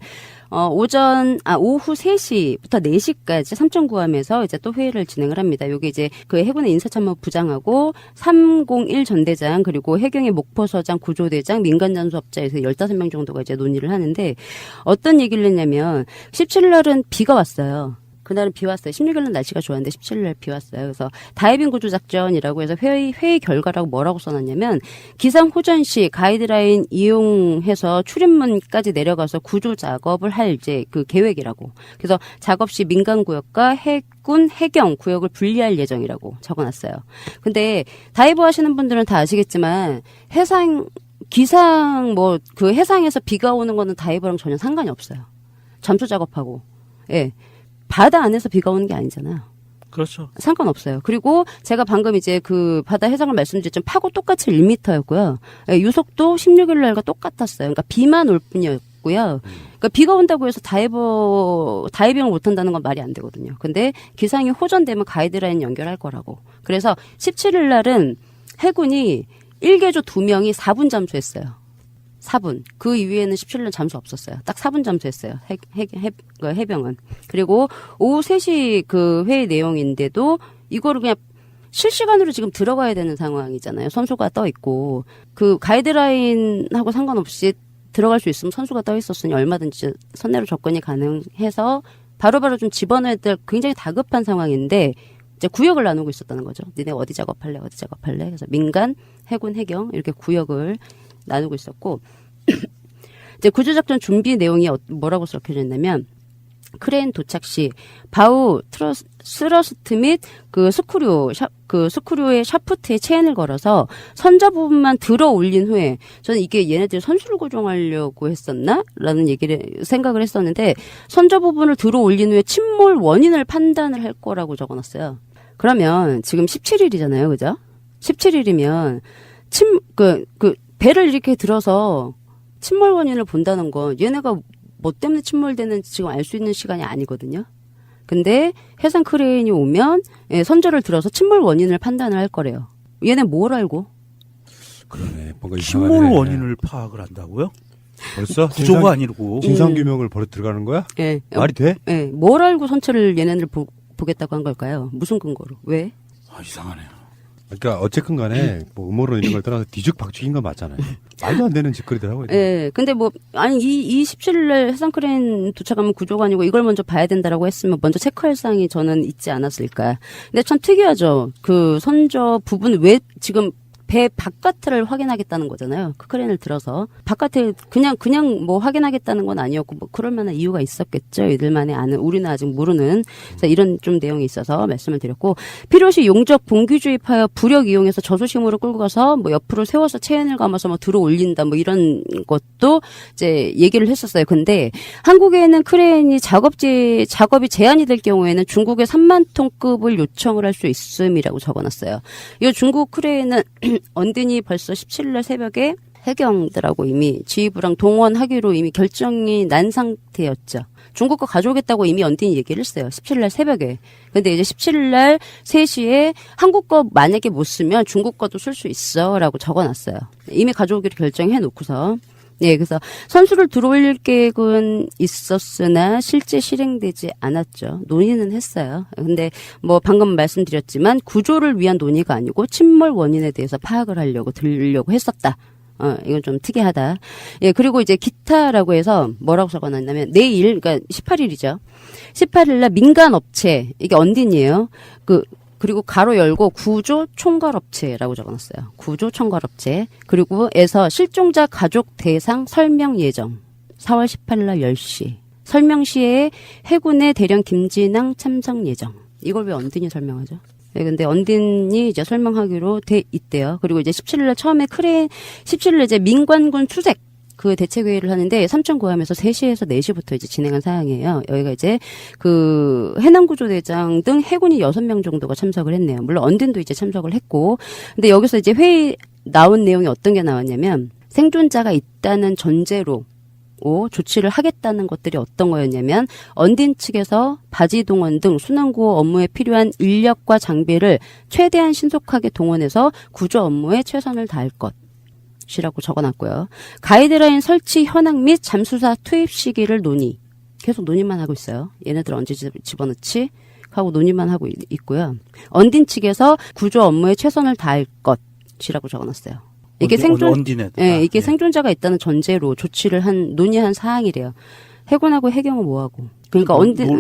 오후 3시부터 4시까지 삼천구함에서 이제 또 회의를 진행을 합니다. 여기 이제 그 해군의 인사참모 부장하고 301 전대장 그리고 해경의 목포서장 구조대장 민간잠수업자에서 15명 정도가 이제 논의를 하는데, 어떤 얘기를 했냐면 17일 날은 비가 왔어요. 그날은 비 왔어요. 16일은 날씨가 좋았는데 17일날 비 왔어요. 그래서 다이빙 구조 작전이라고 해서 회의 결과라고 뭐라고 써놨냐면, 기상 호전 시 가이드라인 이용해서 출입문까지 내려가서 구조 작업을 할 이제 그 계획이라고. 그래서 작업 시 민간 구역과 해군 해경 구역을 분리할 예정이라고 적어놨어요. 근데 다이버 하시는 분들은 다 아시겠지만 해상 기상 그 해상에서 비가 오는 거는 다이버랑 전혀 상관이 없어요. 잠수 작업하고. 예. 바다 안에서 비가 오는 게 아니잖아요. 그렇죠. 상관없어요. 그리고 제가 방금 이제 그 바다 해상을 말씀드렸지만 파고 똑같이 1m였고요. 예, 유속도 16일 날과 똑같았어요. 그러니까 비만 올 뿐이었고요. 그러니까 비가 온다고 해서 다이빙을 못 한다는 건 말이 안 되거든요. 근데 기상이 호전되면 가이드라인 연결할 거라고. 그래서 17일 날은 해군이 1개조 2명이 4분 잠수했어요. 4분. 그 이후에는 17년 잠수 없었어요. 딱 4분 잠수했어요. 해병은. 그리고 오후 3시 그 회의 내용인데도 이거를 그냥 실시간으로 지금 들어가야 되는 상황이잖아요. 선수가 떠 있고. 그 가이드라인하고 상관없이 들어갈 수 있으면 선수가 떠 있었으니 얼마든지 선내로 접근이 가능해서 바로바로 좀 집어넣어야 될 굉장히 다급한 상황인데 이제 구역을 나누고 있었다는 거죠. 니네 어디 작업할래? 그래서 민간, 해군, 해경 이렇게 구역을 나누고 있었고 이제 구조작전 준비 내용이 뭐라고 적혀져 있냐면 크레인 도착 시 바우 스러스트 및 그 스크류의 샤프트에 체인을 걸어서 선저 부분만 들어 올린 후에 저는 이게 얘네들이 선수를 고정하려고 했었나? 라는 생각을 했었는데 선저 부분을 들어 올린 후에 침몰 원인을 판단을 할 거라고 적어놨어요. 그러면 지금 17일이잖아요. 그죠? 17일이면 배를 이렇게 들어서 침몰 원인을 본다는 건 얘네가 뭐 때문에 침몰되는지 지금 알 수 있는 시간이 아니거든요. 근데 해상 크레인이 오면 선저를 들어서 침몰 원인을 판단을 할 거래요. 얘네 뭘 알고? 그러네. 뭔가 침몰 원인을 파악을 한다고요? 벌써? 구조가 아니고. 진상규명을 벌여 들어가는 거야? 네. 말이 돼? 네. 뭘 알고 선체를 얘네들 보겠다고 한 걸까요? 무슨 근거로? 왜? 이상하네요. 그러니까 어쨌든 간에 뭐 음모론 이런 걸 떠나서 뒤죽박죽인 건 맞잖아요. 말도 안 되는 짓거리들 하고 있는. 네. 근데 이 17일날 해상 크레인 도착하면 구조가 아니고 이걸 먼저 봐야 된다라고 했으면 먼저 체크할 사항이 저는 있지 않았을까. 근데 참 특이하죠. 그 선저 부분 왜 지금 배 바깥을 확인하겠다는 거잖아요. 그 크레인을 들어서 바깥에 그냥 뭐 확인하겠다는 건 아니었고 뭐 그럴 만한 이유가 있었겠죠. 이들만이 아는 우리는 아직 모르는 이런 좀 내용이 있어서 말씀을 드렸고 필요시 용접 봉기주입하여 부력 이용해서 저수심으로 끌고 가서 뭐 옆으로 세워서 체인을 감아서 뭐 들어 올린다 뭐 이런 것도 이제 얘기를 했었어요. 근데 한국에는 크레인이 작업이 제한이 될 경우에는 중국의 3만 톤급을 요청을 할 수 있음이라고 적어놨어요. 이 중국 크레인은 언딘이 벌써 17일 새벽에 해경들하고 이미 지휘부랑 동원하기로 이미 결정이 난 상태였죠. 중국과 가져오겠다고 이미 언딘이 얘기를 했어요. 17일 새벽에. 근데 이제 17일 날 3시에 한국 거 만약에 못 쓰면 중국 거도 쓸 수 있어 라고 적어놨어요. 이미 가져오기로 결정해 놓고서. 네, 그래서 선수를 들어올릴 계획은 있었으나 실제 실행되지 않았죠. 논의는 했어요. 근데 뭐 방금 말씀드렸지만 구조를 위한 논의가 아니고 침몰 원인에 대해서 파악을 들으려고 했었다. 이건 좀 특이하다. 예, 그리고 이제 기타라고 해서 뭐라고 적어놨냐면 내일, 그러니까 18일이죠. 18일날 민간업체, 이게 언딘이에요. 그리고 가로 열고 구조 총괄업체라고 적어놨어요. 구조 총괄업체. 그리고 에서 실종자 가족 대상 설명 예정. 4월 18일 날 10시. 설명 시에 해군의 대령 김진왕 참석 예정. 이걸 왜 언딘이 설명하죠? 네, 근데 언딘이 이제 설명하기로 돼 있대요. 그리고 이제 17일 날 처음에 17일 날 이제 민관군 수색 그 대책회의를 하는데 삼천구함에서 3시에서 4시부터 이제 진행한 사항이에요. 여기가 이제 그 해남구조대장 등 해군이 6명 정도가 참석을 했네요. 물론 언딘도 이제 참석을 했고. 근데 여기서 이제 회의 나온 내용이 어떤 게 나왔냐면 생존자가 있다는 전제로 조치를 하겠다는 것들이 어떤 거였냐면 언딘 측에서 바지 동원 등 순환구호 업무에 필요한 인력과 장비를 최대한 신속하게 동원해서 구조 업무에 최선을 다할 것. 이라고 적어놨고요. 가이드라인 설치 현황 및 잠수사 투입 시기를 논의. 계속 논의만 하고 있어요. 얘네들 언제 집어넣지? 하고 논의만 하고 있고요. 언딘 측에서 구조 업무에 최선을 다할 것이라고 적어놨어요. 이게 이게 생존자가 있다는 전제로 조치를 논의한 사항이래요. 해군하고 해경은 뭐하고. 그러니까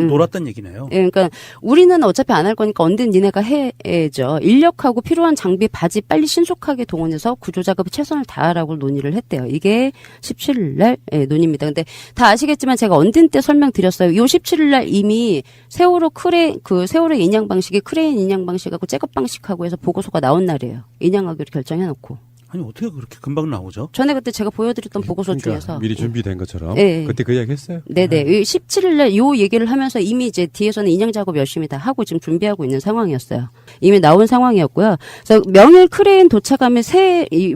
놀았단 얘기네요. 예, 그러니까 우리는 어차피 안 할 거니까 언젠 니네가 해야죠. 인력하고 필요한 장비, 바지 빨리 신속하게 동원해서 구조 작업에 최선을 다하라고 논의를 했대요. 이게 17일 날 논의입니다. 근데 다 아시겠지만 제가 언딘 때 설명드렸어요. 요 17일 날 이미 세월호 인양 방식이 크레인 인양 방식하고 잭업 방식하고 해서 보고서가 나온 날이에요. 인양하기로 결정해놓고. 아니 어떻게 그렇게 금방 나오죠? 전에 그때 제가 보여드렸던 보고서 그러니까 중에서 미리 준비된 것처럼 네. 그때 그 이야기 했어요. 네네. 17일날 요 얘기를 하면서 이미 이제 뒤에서는 인양 작업 열심히 다 하고 지금 준비하고 있는 상황이었어요. 이미 나온 상황이었고요. 그래서 명일 크레인 도착하면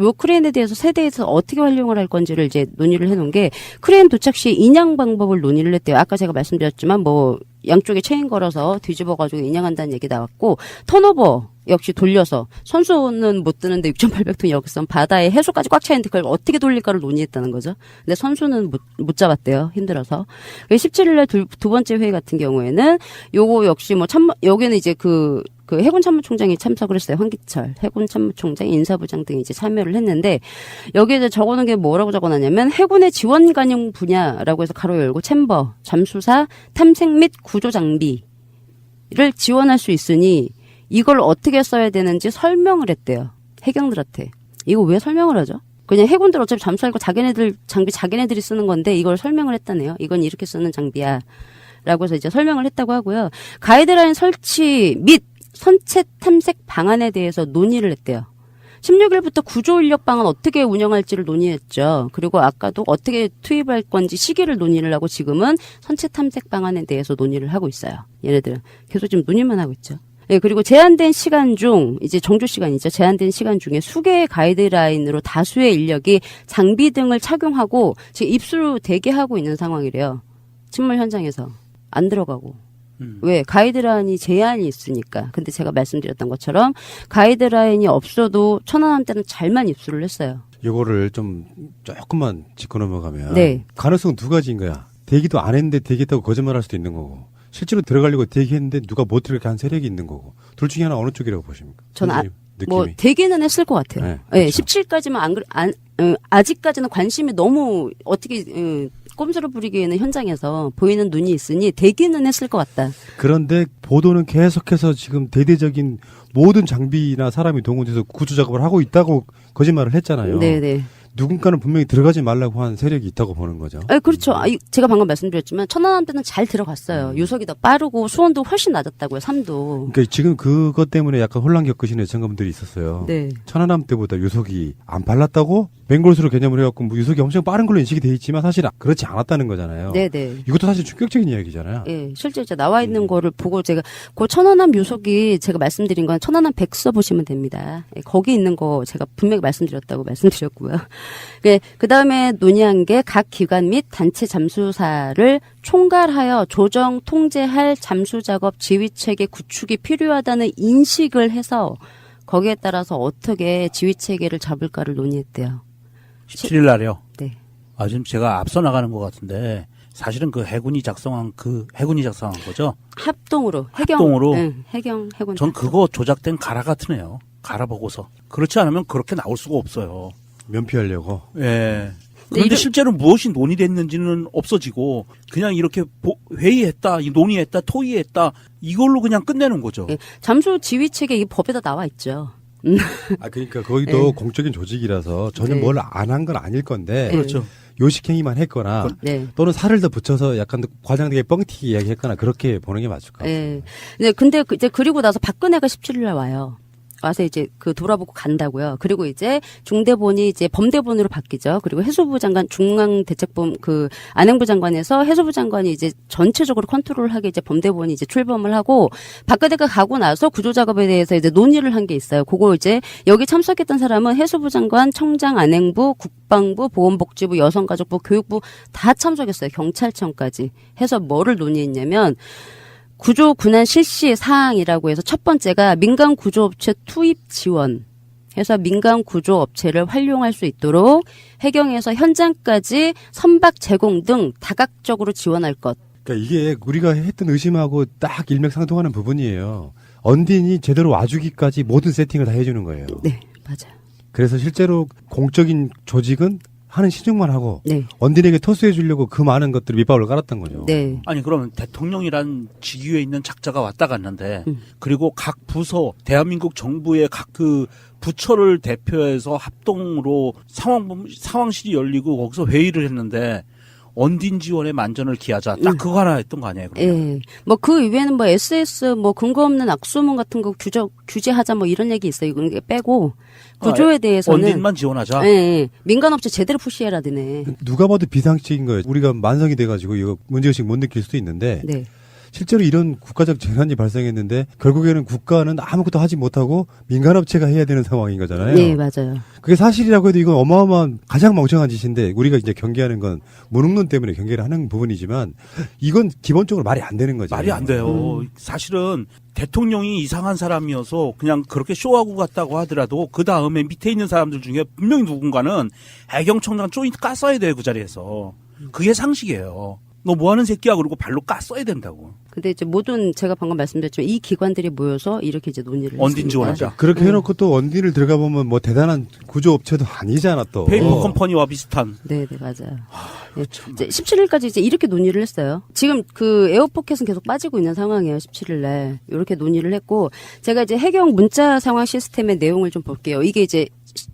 요 크레인에 대해서 세대에서 어떻게 활용을 할 건지를 이제 논의를 해놓은 게 크레인 도착 시 인양 방법을 논의를 했대요. 아까 제가 말씀드렸지만 뭐 양쪽에 체인 걸어서 뒤집어가지고 인양한다는 얘기 나왔고 턴오버 역시 돌려서 선수는 못 뜨는데 6,800톤 여기서 바다에 해수까지 꽉 차 있는데 그걸 어떻게 돌릴까를 논의했다는 거죠. 근데 선수는 못 잡았대요. 힘들어서. 17일날 두 번째 회의 같은 경우에는 요거 역시 뭐 여기는 이제 그 해군 참모총장이 참석을 했어요. 황기철 해군 참모총장, 인사부장 등이 이제 참여를 했는데 여기에 이제 적어놓은 게 뭐라고 적어놨냐면 해군의 지원 관용 분야라고 해서 가로 열고 챔버, 잠수사, 탐색 및 구조 장비를 지원할 수 있으니 이걸 어떻게 써야 되는지 설명을 했대요. 해경들한테. 이거 왜 설명을 하죠? 그냥 해군들 어차피 잠수할 거 자기네들이 쓰는 건데 이걸 설명을 했다네요. 이건 이렇게 쓰는 장비야. 라고 해서 이제 설명을 했다고 하고요. 가이드라인 설치 및 선체 탐색 방안에 대해서 논의를 했대요. 16일부터 구조 인력 방안 어떻게 운영할지를 논의했죠. 그리고 아까도 어떻게 투입할 건지 시기를 논의를 하고 지금은 선체 탐색 방안에 대해서 논의를 하고 있어요. 얘네들은 계속 지금 논의만 하고 있죠. 예, 그리고 제한된 시간 중, 이제 정조 시간이죠. 제한된 시간 중에 수개의 가이드라인으로 다수의 인력이 장비 등을 착용하고 지금 입수로 대기하고 있는 상황이래요. 침몰 현장에서. 안 들어가고. 왜? 가이드라인이 제한이 있으니까. 근데 제가 말씀드렸던 것처럼 가이드라인이 없어도 천안함 때는 잘만 입수를 했어요. 요거를 좀 조금만 짚고 넘어가면 네. 가능성 두 가지인 거야. 대기도 안 했는데 대기했다고 거짓말할 수도 있는 거고 실제로 들어가려고 대기했는데 누가 못 들어가게 한 세력이 있는 거고 둘 중에 하나 어느 쪽이라고 보십니까? 저는 느낌이. 뭐 대기는 했을 것 같아요. 네, 네, 그렇죠. 17까지만 아직까지는 관심이 너무 어떻게 꼼수를 부리기에는 현장에서 보이는 눈이 있으니 대기는 했을 것 같다. 그런데 보도는 계속해서 지금 대대적인 모든 장비나 사람이 동원돼서 구조 작업을 하고 있다고 거짓말을 했잖아요. 네네. 누군가는 분명히 들어가지 말라고 한 세력이 있다고 보는 거죠. 그렇죠. 제가 방금 말씀드렸지만 천안함 때는 잘 들어갔어요. 유속이 더 빠르고 수온도 훨씬 낮았다고요. 3도. 그러니까 지금 그것 때문에 약간 혼란 겪으시는 예청가분들이 있었어요. 네. 천안함 때보다 유속이 안 빨랐다고 맹골수로 개념을 해갖고 뭐 유속이 엄청 빠른 걸로 인식이 돼 있지만 사실 그렇지 않았다는 거잖아요. 네네. 이것도 사실 충격적인 이야기잖아요. 예, 실제 이제 나와 있는 거를 보고 제가 그 천안함 유속이 제가 말씀드린 건 천안함 100 써보시면 됩니다. 예, 거기 있는 거 제가 분명히 말씀드렸다고 말씀드렸고요. 그 다음에 논의한 게 각 기관 및 단체 잠수사를 총괄하여 조정, 통제할 잠수 작업 지휘 체계 구축이 필요하다는 인식을 해서 거기에 따라서 어떻게 지휘 체계를 잡을까를 논의했대요. 17일 날이요? 네. 지금 제가 앞서 나가는 것 같은데 사실은 해군이 작성한 거죠? 합동으로. 합동으로? 응, 해군. 전 그거 조작된 가라 같으네요. 가라 보고서. 그렇지 않으면 그렇게 나올 수가 없어요. 면피하려고. 예. 그런데 실제로 무엇이 논의됐는지는 없어지고 그냥 이렇게 회의했다, 논의했다, 토의했다 이걸로 그냥 끝내는 거죠. 예, 잠수 지휘 체계 이 법에다 나와 있죠. 그러니까 거기도 공적인 조직이라서 전혀 네. 뭘 안 한 건 아닐 건데. 그렇죠. 요식행위만 했거나 네. 또는 살을 더 붙여서 약간 과장되게 뻥튀기 이야기했거나 그렇게 보는 게 맞을 것 같아요. 네. 근데 이제 그리고 나서 박근혜가 17일 날 와요. 와서 이제 돌아보고 간다고요. 그리고 이제 중대본이 이제 범대본으로 바뀌죠. 그리고 해수부 장관, 중앙대책본 안행부 장관에서 해수부 장관이 이제 전체적으로 컨트롤하게 이제 범대본이 이제 출범을 하고 박근혜가 가고 나서 구조 작업에 대해서 이제 논의를 한 게 있어요. 그거 이제 여기 참석했던 사람은 해수부 장관, 청장, 안행부, 국방부, 보건복지부, 여성가족부, 교육부 다 참석했어요. 경찰청까지 해서 뭐를 논의했냐면 구조 군안 실시 사항이라고 해서 첫 번째가 민간 구조업체 투입 지원 해서 민간 구조업체를 활용할 수 있도록 해경에서 현장까지 선박 제공 등 다각적으로 지원할 것. 그러니까 이게 우리가 했던 의심하고 딱 일맥상통하는 부분이에요. 언딘이 제대로 와주기까지 모든 세팅을 다 해주는 거예요. 네, 맞아요. 그래서 실제로 공적인 조직은 하는 신용만 하고 네. 언딘에게 토스해 주려고 그 많은 것들을 밑밥을 깔았던 거죠. 네. 아니 그러면 대통령이란 직위에 있는 작자가 왔다 갔는데 그리고 각 부서 대한민국 정부의 각 부처를 대표해서 합동으로 상황실이 열리고 거기서 회의를 했는데 언딘 지원에 만전을 기하자. 딱 그거 하나 했던 거 아니에요? 예. 뭐 그 이외에는 뭐 SS 뭐 근거 없는 악소문 같은 거 규제하자 뭐 이런 얘기 있어요. 이건 빼고 구조에 대해서는 언딘만 지원하자. 예. 민간업체 제대로 푸시해라 드네. 누가 봐도 비상식인 거예요. 우리가 만성이 돼가지고 이거 문제의식 못 느낄 수도 있는데 네. 실제로 이런 국가적 재난이 발생했는데 결국에는 국가는 아무것도 하지 못하고 민간업체가 해야 되는 상황인 거잖아요. 네, 맞아요. 그게 사실이라고 해도 이건 어마어마한 가장 멍청한 짓인데 우리가 이제 경계하는 건 무능론 때문에 경계를 하는 부분이지만 이건 기본적으로 말이 안 되는 거죠. 말이 안 돼요. 사실은 대통령이 이상한 사람이어서 그냥 그렇게 쇼하고 갔다고 하더라도 그 다음에 밑에 있는 사람들 중에 분명히 누군가는 해경청장 조인트 깠어야 돼요. 그 자리에서. 그게 상식이에요. 너 뭐하는 새끼야 그러고 발로 깠어야 된다고. 근데 이제 모든 제가 방금 말씀드렸지만 이 기관들이 모여서 이렇게 이제 논의를 언딘 지원하자. 그렇게 해놓고 또 언딘을 들어가 보면 뭐 대단한 구조업체도 아니잖아 또. 페이퍼 컴퍼니와 비슷한. 네, 맞아요. 네. 이제 17일까지 이제 이렇게 논의를 했어요. 지금 그 에어포켓은 계속 빠지고 있는 상황이에요. 17일 날 이렇게 논의를 했고 제가 이제 해경 문자 상황 시스템의 내용을 좀 볼게요. 이게 이제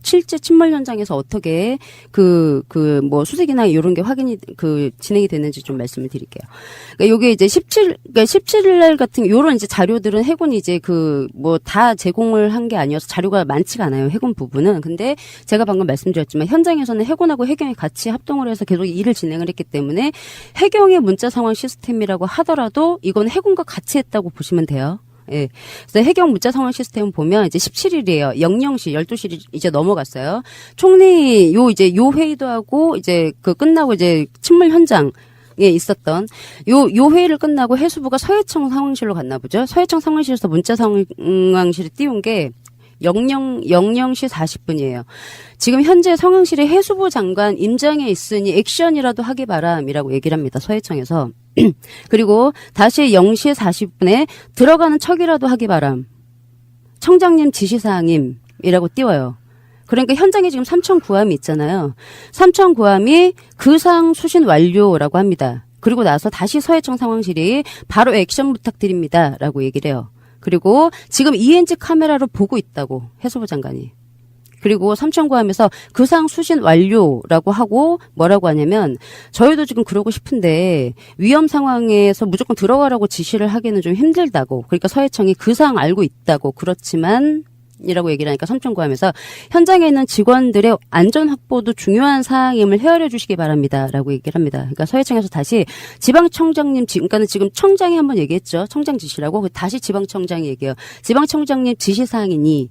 실제 침몰 현장에서 어떻게 뭐 수색이나 이런 게 진행이 됐는지 좀 말씀을 드릴게요. 그러니까 요게 이제 17일 날 같은 요런 이제 자료들은 해군이 이제 뭐 다 제공을 한 게 아니어서 자료가 많지가 않아요. 해군 부분은. 근데 제가 방금 말씀드렸지만 현장에서는 해군하고 해경이 같이 합동을 해서 계속 일을 진행을 했기 때문에 해경의 문자 상황 시스템이라고 하더라도 이건 해군과 같이 했다고 보시면 돼요. 예. 그래서 해경 문자 상황 시스템 보면 이제 17일이에요. 00시, 12시 이제 넘어갔어요. 총리 요 회의도 하고 이제 끝나고 이제 침몰 현장 에 있었던 요 회의를 끝나고 해수부가 서해청 상황실로 갔나 보죠. 서해청 상황실에서 문자 상황실에 띄운 게 00시 40분이에요. 지금 현재 상황실에 해수부 장관 임장에 있으니 액션이라도 하기 바람이라고 얘기를 합니다. 서해청에서. 그리고 다시 0시 40분에 들어가는 척이라도 하기 바람. 청장님 지시사항임이라고 띄워요. 그러니까 현장에 지금 삼천 구함이 있잖아요. 삼천 구함이 그상 수신 완료라고 합니다. 그리고 나서 다시 서해청 상황실이 바로 액션 부탁드립니다라고 얘기를 해요. 그리고 지금 ENG 카메라로 보고 있다고 해수부 장관이. 그리고 삼천구함에서 그상 수신 완료라고 하고 뭐라고 하냐면 저희도 지금 그러고 싶은데 위험 상황에서 무조건 들어가라고 지시를 하기는 좀 힘들다고. 그러니까 서해청이 그상 알고 있다고. 그렇지만 이라고 얘기를 하니까 삼천구함에서 현장에 있는 직원들의 안전 확보도 중요한 사항임을 헤아려 주시기 바랍니다라고 얘기를 합니다. 그러니까 서해청에서 다시 지방청장님 그러니까는 지금 청장이 한번 얘기했죠. 청장 지시라고. 다시 지방청장이 얘기해요. 지방청장님 지시 사항이니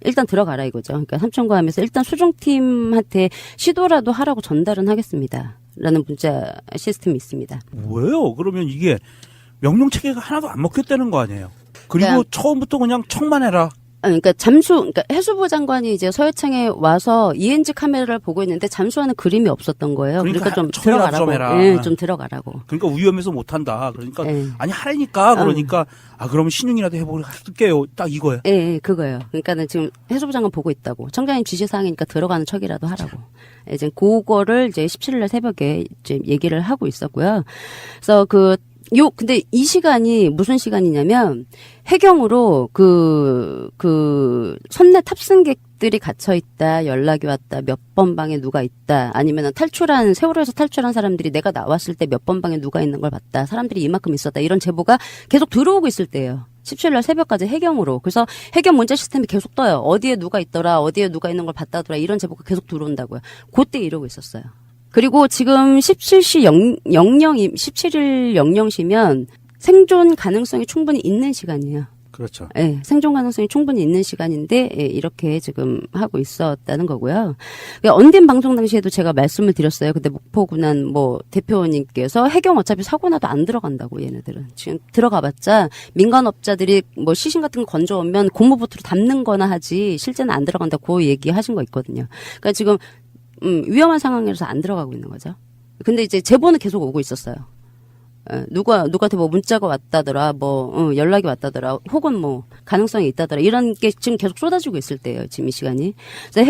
일단 들어가라 이거죠. 그러니까 삼천구함에서 일단 수중팀한테 시도라도 하라고 전달은 하겠습니다. 라는 문자 시스템이 있습니다. 뭐예요? 그러면 이게 명령 체계가 하나도 안 먹혔다는 거 아니에요? 그리고 처음부터 그냥 척만 해라. 그러니까 해수부 장관이 이제 서해청에 와서 ENG 카메라를 보고 있는데 잠수하는 그림이 없었던 거예요. 그러니까 좀 들어가라고. 네, 좀 들어가라고. 그러니까 위험해서 못한다. 그러니까 아니 하라니까. 그러니까 그러면 신용이라도 해볼게요. 딱 이거예요. 네, 그거예요. 그러니까는 지금 해수부 장관 보고 있다고. 청장님 지시사항이니까 들어가는 척이라도 하라고. 이제 그거를 이제 17일 날 새벽에 이제 얘기를 하고 있었고요. 그래서 근데 이 시간이 무슨 시간이냐면, 해경으로 선내 탑승객들이 갇혀있다, 연락이 왔다, 몇 번 방에 누가 있다, 아니면 세월호에서 탈출한 사람들이 내가 나왔을 때 몇 번 방에 누가 있는 걸 봤다, 사람들이 이만큼 있었다, 이런 제보가 계속 들어오고 있을 때예요. 17일 새벽까지 해경으로. 그래서 해경 문자 시스템이 계속 떠요. 어디에 누가 있더라, 어디에 누가 있는 걸 봤다더라, 이런 제보가 계속 들어온다고요. 그때 이러고 있었어요. 그리고 지금 17일 00시면 생존 가능성이 충분히 있는 시간이에요. 그렇죠. 네, 생존 가능성이 충분히 있는 시간인데 이렇게 지금 하고 있었다는 거고요. 언딘 방송 당시에도 제가 말씀을 드렸어요. 근데 목포군안 대표님께서 해경 어차피 사고 나도 안 들어간다고 얘네들은. 지금 들어가봤자 민간업자들이 시신 같은 거 건져오면 고무보트로 담는 거나 하지 실제는 안 들어간다고 얘기하신 거 있거든요. 그러니까 지금 위험한 상황이라서 안 들어가고 있는 거죠. 근데 이제 제보는 계속 오고 있었어요. 누구한테 문자가 왔다더라, 연락이 왔다더라, 혹은 가능성이 있다더라, 이런 게 지금 계속 쏟아지고 있을 때예요, 지금 이 시간이. 그래서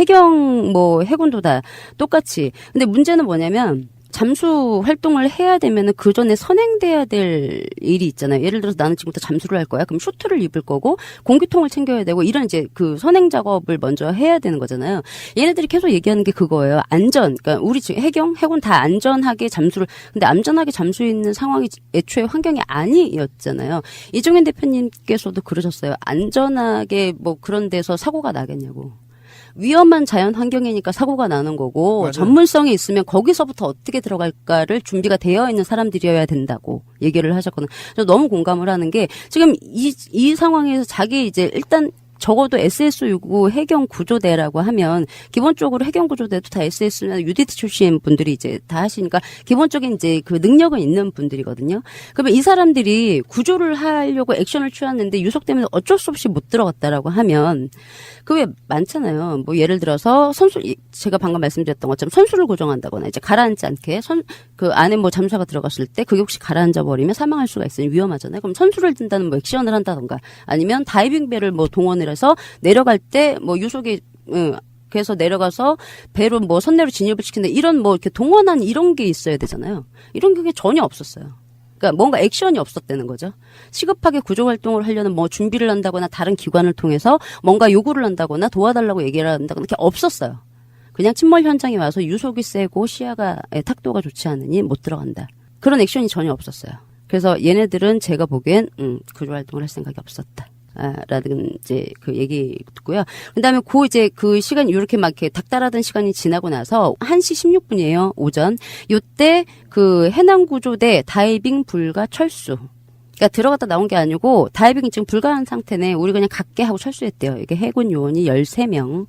해군도 다 똑같이. 근데 문제는 뭐냐면, 잠수 활동을 해야 되면은 그 전에 선행돼야 될 일이 있잖아요. 예를 들어서 나는 지금부터 잠수를 할 거야. 그럼 슈트를 입을 거고 공기통을 챙겨야 되고 이런 이제 그 선행 작업을 먼저 해야 되는 거잖아요. 얘네들이 계속 얘기하는 게 그거예요. 안전. 그러니까 우리 지금 해군 다 안전하게 잠수를. 근데 안전하게 잠수 있는 상황이 애초에 환경이 아니었잖아요. 이종현 대표님께서도 그러셨어요. 안전하게 뭐 그런 데서 사고가 나겠냐고. 위험한 자연 환경이니까 사고가 나는 거고 맞아요. 전문성이 있으면 거기서부터 어떻게 들어갈까를 준비가 되어 있는 사람들이어야 된다고 얘기를 하셨거든요. 저 너무 공감을 하는 게 지금 이 상황에서 자기 이제 일단 적어도 SS-65 해경 구조대라고 하면 기본적으로 해경 구조대도 다 SS나 UDT 출신 분들이 이제 다 하시니까 기본적인 이제 그 능력은 있는 분들이거든요. 그러면 이 사람들이 구조를 하려고 액션을 취했는데 유속 때문에 어쩔 수 없이 못 들어갔다라고 하면 그 왜 많잖아요. 뭐 예를 들어서 제가 방금 말씀드렸던 것처럼 선수를 고정한다거나 이제 가라앉지 않게 그 안에 뭐 잠수사가 들어갔을 때 그게 혹시 가라앉아 버리면 사망할 수가 있으니 위험하잖아요. 그럼 선수를 든다는 뭐 액션을 한다던가 아니면 다이빙배를 뭐 동원을 해서 내려갈 때 뭐 유속이 그래서 내려가서 배로 뭐 선내로 진입을 시킨다 이런 뭐 이렇게 동원한 이런 게 있어야 되잖아요. 이런 게 전혀 없었어요. 그러니까 뭔가 액션이 없었다는 거죠. 시급하게 구조 활동을 하려는 뭐 준비를 한다거나 다른 기관을 통해서 뭔가 요구를 한다거나 도와달라고 얘기를 한다거나 이렇게 없었어요. 그냥 침몰 현장에 와서 유속이 세고 시야가 탁도가 좋지 않으니 못 들어간다. 그런 액션이 전혀 없었어요. 그래서 얘네들은 제가 보기엔 구조 활동을 할 생각이 없었다. 라는 이제 그 얘기 듣고요. 그다음에 그 시간 이렇게 막 이렇게 닥달하던 시간이 지나고 나서 1시 16분이에요. 오전. 요때 그 해남구조대 다이빙 불가 철수. 그러니까 들어갔다 나온 게 아니고 다이빙이 지금 불가한 상태네. 우리 그냥 갈게 하고 철수했대요. 이게 해군 요원이 13명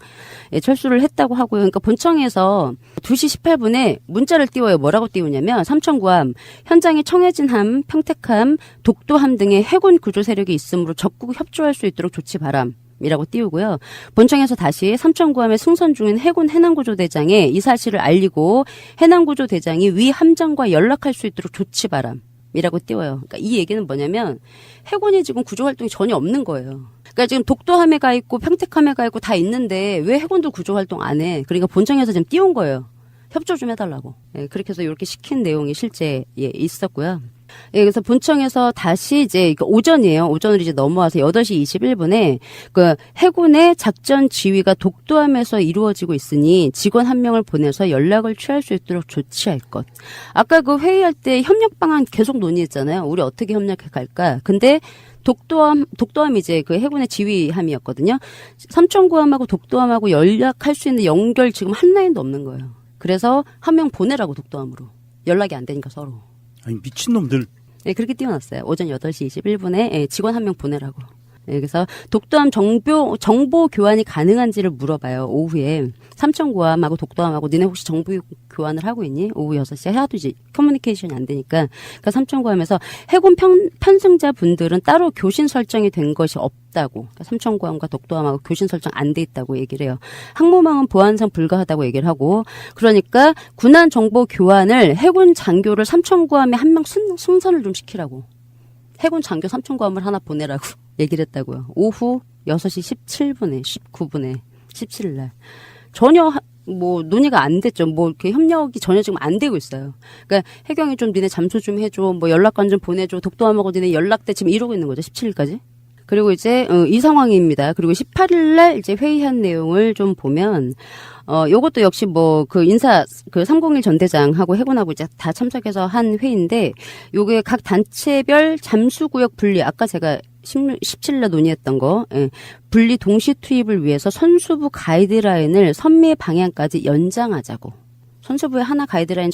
철수를 했다고 하고요. 그러니까 본청에서 2시 18분에 문자를 띄워요. 뭐라고 띄우냐면 삼천구함 현장에 청해진함, 평택함, 독도함 등의 해군 구조 세력이 있으므로 적극 협조할 수 있도록 조치 바람. 이라고 띄우고요. 본청에서 다시 삼천구함에 승선 중인 해군 해남구조대장에 이 사실을 알리고 해남구조대장이 위 함장과 연락할 수 있도록 조치 바람. 이라고 띄워요. 그러니까 이 얘기는 뭐냐면 해군이 지금 구조 활동이 전혀 없는 거예요. 그러니까 지금 독도함에 가 있고 평택함에 가 있고 다 있는데 왜 해군도 구조 활동 안 해? 그러니까 본청에서 지금 띄운 거예요. 협조 좀 해달라고. 예, 그렇게 해서 이렇게 시킨 내용이 실제 있었고요. 예, 그래서 본청에서 다시 이제 오전이에요. 오전으로 이제 넘어와서 8시 21분에 그 해군의 작전 지휘가 독도함에서 이루어지고 있으니 직원 1명을 보내서 연락을 취할 수 있도록 조치할 것. 아까 그 회의할 때 협력 방안 계속 논의했잖아요. 우리 어떻게 협력해 갈까? 근데 독도함이 이제 그 해군의 지휘함이었거든요. 삼천구함하고 독도함하고 연락할 수 있는 연결 지금 한 라인도 없는 거예요. 그래서 1명 보내라고 독도함으로. 연락이 안 되니까 서로. 아니 미친놈들. 네, 그렇게 띄워놨어요. 오전 8시 21분에 직원 1명 보내라고. 네, 그래서 독도함 정보 교환이 가능한지를 물어봐요. 오후에 삼천구함하고 독도함하고 니네 혹시 정보 교환을 하고 있니? 오후 6시에 하도 이제 커뮤니케이션이 안 되니까. 그러니까 삼천구함에서 해군 편승자 분들은 따로 교신 설정이 된 것이 없다고. 그러니까 삼천구함과 독도함하고 교신 설정 안 돼 있다고 얘기를 해요. 항모망은 보안상 불가하다고 얘기를 하고. 그러니까 군안 정보 교환을 해군 장교를 삼천구함에 1명 승선을 좀 시키라고. 해군 장교 삼천구함을 하나 보내라고 얘기를 했다고요. 오후 6시 17분에 19분에 17일 날. 전혀 뭐 논의가 안 됐죠. 뭐 이렇게 협력이 전혀 지금 안 되고 있어요. 그러니까 해경이 좀 니네 잠수 좀 해줘. 뭐 연락관 좀 보내줘. 독도함하고 니네 연락대 지금 이러고 있는 거죠. 17일까지. 그리고 이제 이 상황입니다. 그리고 18일 날 이제 회의한 내용을 좀 보면 요것도 역시 뭐 그 301 전대장하고 해군하고 이제 다 참석해서 한 회의인데 요게 각 단체별 잠수구역 분리 아까 제가 17일날 논의했던 거 분리 동시 투입을 위해서 선수부 가이드라인을 선매 방향까지 연장하자고. 선수부에 하나 가이드라인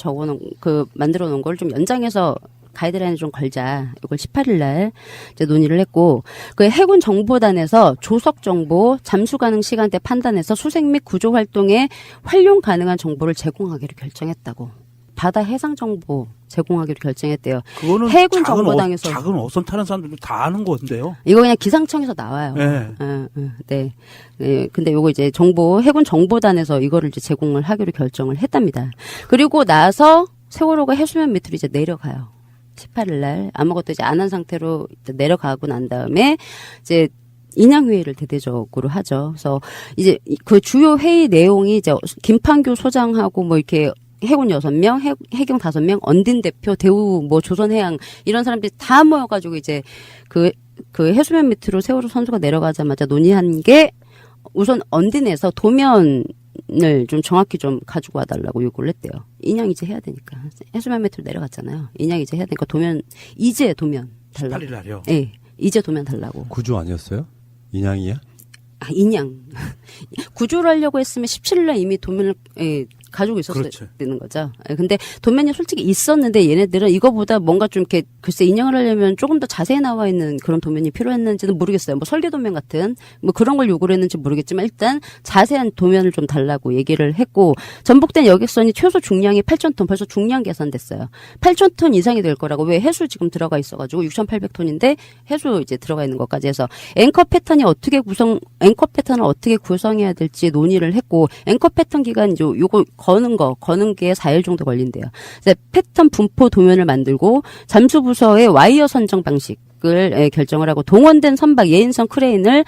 만들어 놓은 걸 좀 연장해서 가이드라인을 좀 걸자. 이걸 18일 날 이제 논의를 했고, 그 해군 정보단에서 조석 정보, 잠수 가능 시간대 판단해서 수색 및 구조 활동에 활용 가능한 정보를 제공하기로 결정했다고. 바다 해상 정보 제공하기로 결정했대요. 그거는 해군 정보당에서 작은 어선 타는 사람들도 다 아는 건데요. 이거 그냥 기상청에서 나와요. 네. 네. 근데 요거 이제 해군 정보단에서 이거를 이제 제공을 하기로 결정을 했답니다. 그리고 나서 세월호가 해수면 밑으로 이제 내려가요. 18일 날 아무것도 이제 안 한 상태로 내려가고 난 다음에 이제 인양회의를 대대적으로 하죠. 그래서 이제 그 주요 회의 내용이 이제 김판교 소장하고 뭐 이렇게 해군 6명, 해경 5명, 언딘 대표, 대우 뭐 조선해양 이런 사람들이 다 모여가지고 이제 그 해수면 밑으로 세월호 선수가 내려가자마자 논의한 게 우선 언딘에서 도면을 좀 정확히 좀 가지고 와달라고 요구를 했대요. 인양 이제 해야 되니까. 해수면 밑으로 내려갔잖아요. 인양 이제 해야 되니까 이제 도면 달라고. 18일 날이요? 네. 이제 도면 달라고. 구조 아니었어요? 인양이야? 아, 인양. 구조를 하려고 했으면 17일날 이미 도면을 가지고 있었어야 그렇죠. 되는 거죠. 근데 도면이 솔직히 있었는데 얘네들은 이거보다 뭔가 좀 이렇게 글쎄 인양을 하려면 조금 더 자세히 나와 있는 그런 도면이 필요했는지는 모르겠어요. 뭐 설계 도면 같은 뭐 그런 걸 요구를 했는지 모르겠지만 일단 자세한 도면을 좀 달라고 얘기를 했고 전복된 여객선이 최소 중량이 8,000톤 벌써 중량 계산됐어요. 8,000톤 이상이 될 거라고. 왜 해수 지금 들어가 있어가지고 6,800톤인데 해수 이제 들어가 있는 것까지 해서 앵커 패턴을 어떻게 구성해야 될지 논의를 했고 앵커 패턴 기간 요거 거는 게 4일 정도 걸린대요. 패턴 분포 도면을 만들고 잠수부서의 와이어 선정 방식을 결정을 하고 동원된 선박 예인선 크레인에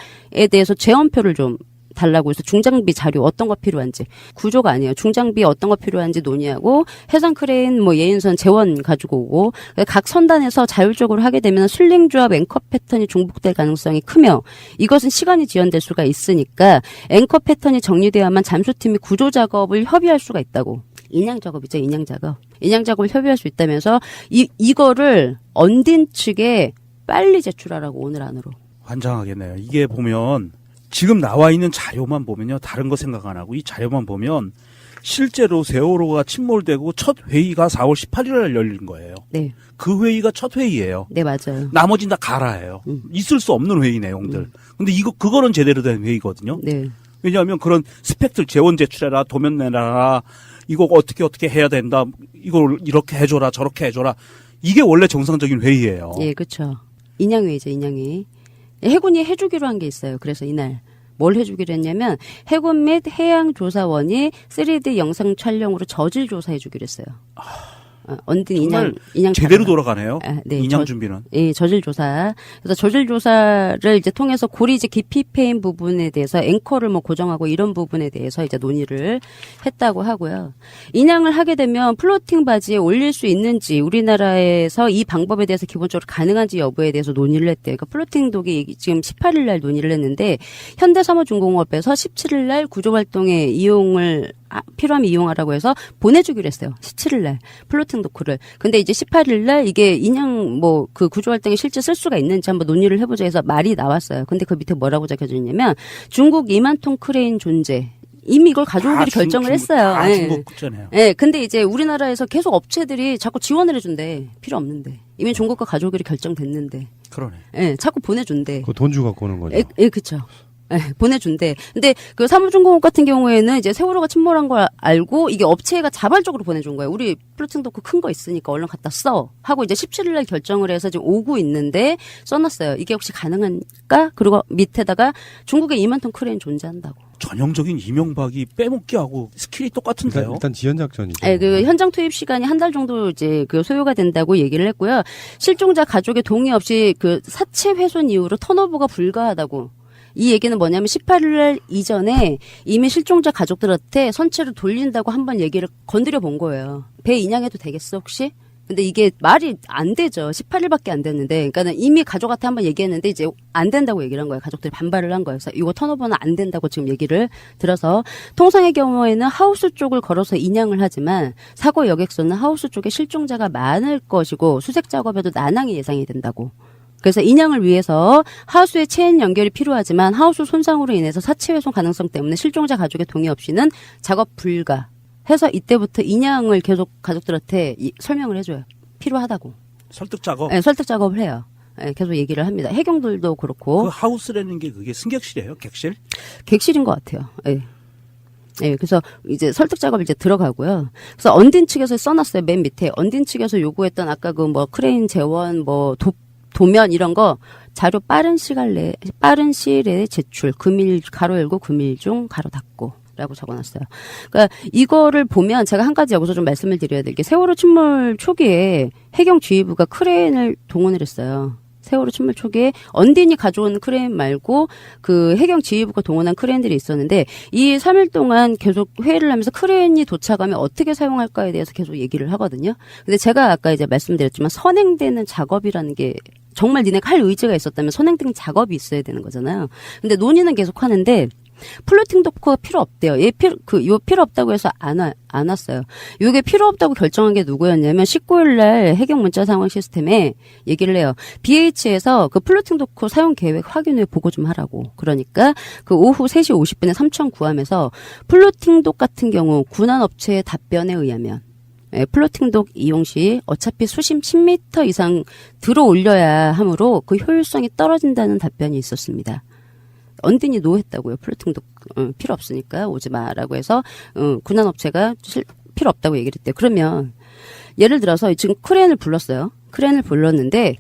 대해서 재원표를 좀 달라고 해서 중장비 자료 어떤 거 필요한지 구조가 아니에요. 중장비 어떤 거 필요한지 논의하고 해상 크레인 뭐 예인선 재원 가지고 오고 각 선단에서 자율적으로 하게 되면 슬링조합 앵커 패턴이 중복될 가능성이 크며 이것은 시간이 지연될 수가 있으니까 앵커 패턴이 정리되어야만 잠수팀이 구조 작업을 협의할 수가 있다고. 인양 작업이죠. 인양 작업을 협의할 수 있다면서 이거를 언딘 측에 빨리 제출하라고 오늘 안으로. 환장하겠네요. 이게 보면 지금 나와 있는 자료만 보면요. 다른 거 생각 안 하고 이 자료만 보면 실제로 세월호가 침몰되고 첫 회의가 4월 18일 날 열린 거예요. 네. 그 회의가 첫 회의예요. 네, 맞아요. 나머지는 다 가라예요. 있을 수 없는 회의 내용들. 근데 그거는 제대로 된 회의거든요. 네. 왜냐하면 그런 스펙들 재원 제출해라, 도면 내라, 이거 어떻게 해야 된다, 이걸 이렇게 해줘라, 저렇게 해줘라. 이게 원래 정상적인 회의예요. 예, 그렇죠. 인양회의죠, 인양회의. 해군이 해주기로 한 게 있어요. 그래서 이날 뭘 해주기로 했냐면 해군 및 해양조사원이 3D 영상 촬영으로 저질 조사해주기로 했어요. 언딘 인양 제대로 돌아가네요. 네, 인양 준비는. 예, 저질 조사. 그래서 저질 조사를 이제 통해서 고리 이제 깊이 패인 부분에 대해서 앵커를 뭐 고정하고 이런 부분에 대해서 이제 논의를 했다고 하고요. 인양을 하게 되면 플로팅 바지에 올릴 수 있는지 우리나라에서 이 방법에 대해서 기본적으로 가능한지 여부에 대해서 논의를 했대요. 그러니까 플로팅 독이 지금 18일 날 논의를 했는데 현대사무중공업에서 17일 날 구조활동에 필요하면 이용하라고 해서 보내주기로 했어요. 17일 날 플로팅 도크를. 근데 이제 18일 날 이게 인양 그 구조활동에 실제 쓸 수가 있는지 한번 논의를 해보자 해서 말이 나왔어요. 근데 그 밑에 뭐라고 적혀져 있냐면 중국 2만 톤 크레인 존재. 이미 이걸 가져오기로 결정을 했어요. 중국 국제네요. 네, 근데 이제 우리나라에서 계속 업체들이 자꾸 지원을 해준대. 필요 없는데. 이미 중국과 가져오기로 결정됐는데. 그러네. 네, 자꾸 보내준대. 그 돈 주고 갖고 오는 거죠. 예, 그쵸. 네, 보내준대. 근데 그 사무중공업 같은 경우에는 이제 세월호가 침몰한 걸 알고 이게 업체가 자발적으로 보내준 거예요. 우리 플로팅 도크 큰 거 있으니까 얼른 갖다 써. 하고 이제 17일날 결정을 해서 지금 오고 있는데 써놨어요. 이게 혹시 가능한가? 그리고 밑에다가 중국에 2만 톤 크레인 존재한다고. 전형적인 이명박이 빼먹기하고 스킬이 똑같은데요. 일단 지연 작전이죠. 네, 그 현장 투입 시간이 한 달 정도 이제 그 소요가 된다고 얘기를 했고요. 실종자 가족의 동의 없이 그 사체 훼손 이후로 턴오버가 불가하다고. 이 얘기는 뭐냐면 18일 날 이전에 이미 실종자 가족들한테 선체를 돌린다고 한번 얘기를 건드려 본 거예요. 배 인양해도 되겠어 혹시? 근데 이게 말이 안 되죠. 18일밖에 안 됐는데. 그러니까는 이미 가족한테 한번 얘기했는데 이제 안 된다고 얘기를 한 거예요. 가족들이 반발을 한 거예요. 그래서 이거 턴오버는 안 된다고 지금 얘기를 들어서 통상의 경우에는 하우스 쪽을 걸어서 인양을 하지만 사고 여객선은 하우스 쪽에 실종자가 많을 것이고 수색 작업에도 난항이 예상이 된다고. 그래서 인양을 위해서 하우스의 체인 연결이 필요하지만 하우스 손상으로 인해서 사체 훼손 가능성 때문에 실종자 가족의 동의 없이는 작업 불가 해서 이때부터 인양을 계속 가족들한테 설명을 해줘요. 필요하다고. 설득 작업? 네, 설득 작업을 해요. 네, 계속 얘기를 합니다. 해경들도 그렇고. 그 하우스라는 게 그게 승객실이에요? 객실? 객실인 것 같아요. 네. 네, 그래서 이제 설득 작업을 이제 들어가고요. 그래서 언딘 측에서 써놨어요. 맨 밑에. 언딘 측에서 요구했던 아까 그 뭐 크레인 재원 도면 이런 거 자료 빠른 시일에 제출 금일 가로 열고 금일 중 가로 닫고 라고 적어놨어요. 그러니까 이거를 보면 제가 한 가지 여기서 좀 말씀을 드려야 될 게 세월호 침몰 초기에 해경지휘부가 크레인을 동원을 했어요. 세월호 침몰 초기에 언딘이 가져온 크레인 말고 그 해경 지휘부가 동원한 크레인들이 있었는데 이 3일 동안 계속 회의를 하면서 크레인이 도착하면 어떻게 사용할까에 대해서 계속 얘기를 하거든요. 근데 제가 아까 이제 말씀드렸지만 선행되는 작업이라는 게 정말 니네가 할 의지가 있었다면 선행된 작업이 있어야 되는 거잖아요. 근데 논의는 계속 하는데 플로팅 도커가 필요 없대요. 요 필요 없다고 해서 안 왔어요. 요게 필요 없다고 결정한 게 누구였냐면 19일 날 해경 문자 상황 시스템에 얘기를 해요. BH에서 그 플로팅 도커 사용 계획 확인 후에 보고 좀 하라고. 그러니까 그 오후 3시 50분에 삼천 구함에서 플로팅 독 같은 경우 군한 업체의 답변에 의하면 플로팅 독 이용 시 어차피 수심 10m 이상 들어 올려야 하므로 그 효율성이 떨어진다는 답변이 있었습니다. 언딘이 노했다고요. 플로팅도 필요 없으니까 오지 마라고 해서 군한 업체가 필요 없다고 얘기를 했대요. 그러면 예를 들어서 지금 크레인을 불렀어요. 크레인을 불렀는데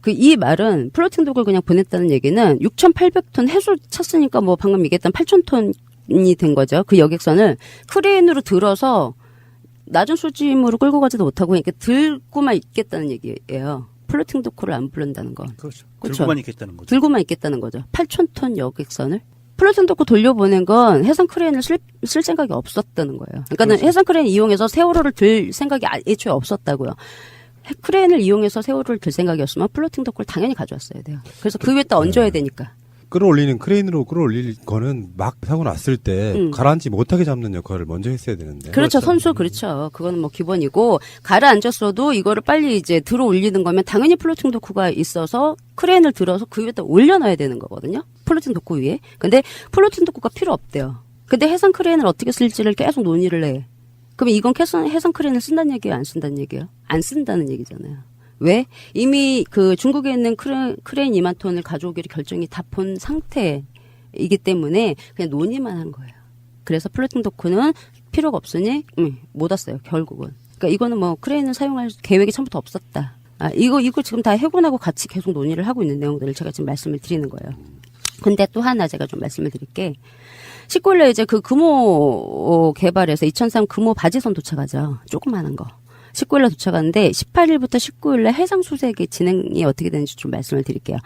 이 말은 플로팅 독을 그냥 보냈다는 얘기는 6,800톤 해수 찼으니까 뭐 방금 얘기했던 8,000톤이 된 거죠. 그 여객선을 크레인으로 들어서 낮은 수짐으로 끌고 가지도 못하고 그러니까 들고만 있겠다는 얘기예요. 플로팅 도커를 안 부른다는 건. 그렇죠. 들고만 있겠다는 거죠. 들고만 있겠다는 거죠. 8,000톤 여객선을. 플로팅 도커 돌려보낸 건 해상 크레인을 쓸 생각이 없었다는 거예요. 그러니까는 그렇죠. 해상 크레인 이용해서 세월호를 들 생각이 애초에 없었다고요. 크레인을 이용해서 세월호를 들 생각이었으면 플로팅 도커를 당연히 가져왔어야 돼요. 그래서 그 위에다 얹어야 되니까. 끌어올리는 크레인으로 끌어올릴 거는 막 사고 났을 때 가라앉지 못하게 잡는 역할을 먼저 했어야 되는데. 그렇죠. 선수 그렇죠. 그거는 뭐 기본이고 가라앉았어도 이거를 빨리 이제 들어 올리는 거면 당연히 플로팅 도쿠가 있어서 크레인을 들어서 그 위에다 올려놔야 되는 거거든요. 플로팅 도쿠 위에. 근데 플로팅 도쿠가 필요 없대요. 근데 해상 크레인을 어떻게 쓸지를 계속 논의를 해. 그럼 이건 해상 크레인을 쓴다는 얘기예요? 안 쓴다는 얘기예요? 안 쓴다는 얘기잖아요. 왜? 이미 그 중국에 있는 크레인 2만 톤을 가져오기로 결정이 다 본 상태이기 때문에 그냥 논의만 한 거예요. 그래서 플로팅 도쿠는 필요가 없으니 못 왔어요. 결국은. 그러니까 이거는 뭐 크레인을 사용할 계획이 처음부터 없었다. 이거 지금 다 해군하고 같이 계속 논의를 하고 있는 내용들을 제가 지금 말씀을 드리는 거예요. 근데 또 하나 제가 좀 말씀을 드릴게. 19일에 이제 그 금호 개발해서 2003 금호 바지선 도착하죠. 조그마한 거. 19일에 도착하는데 18일부터 19일에 해상 수색의 진행이 어떻게 되는지 좀 말씀을 드릴게요.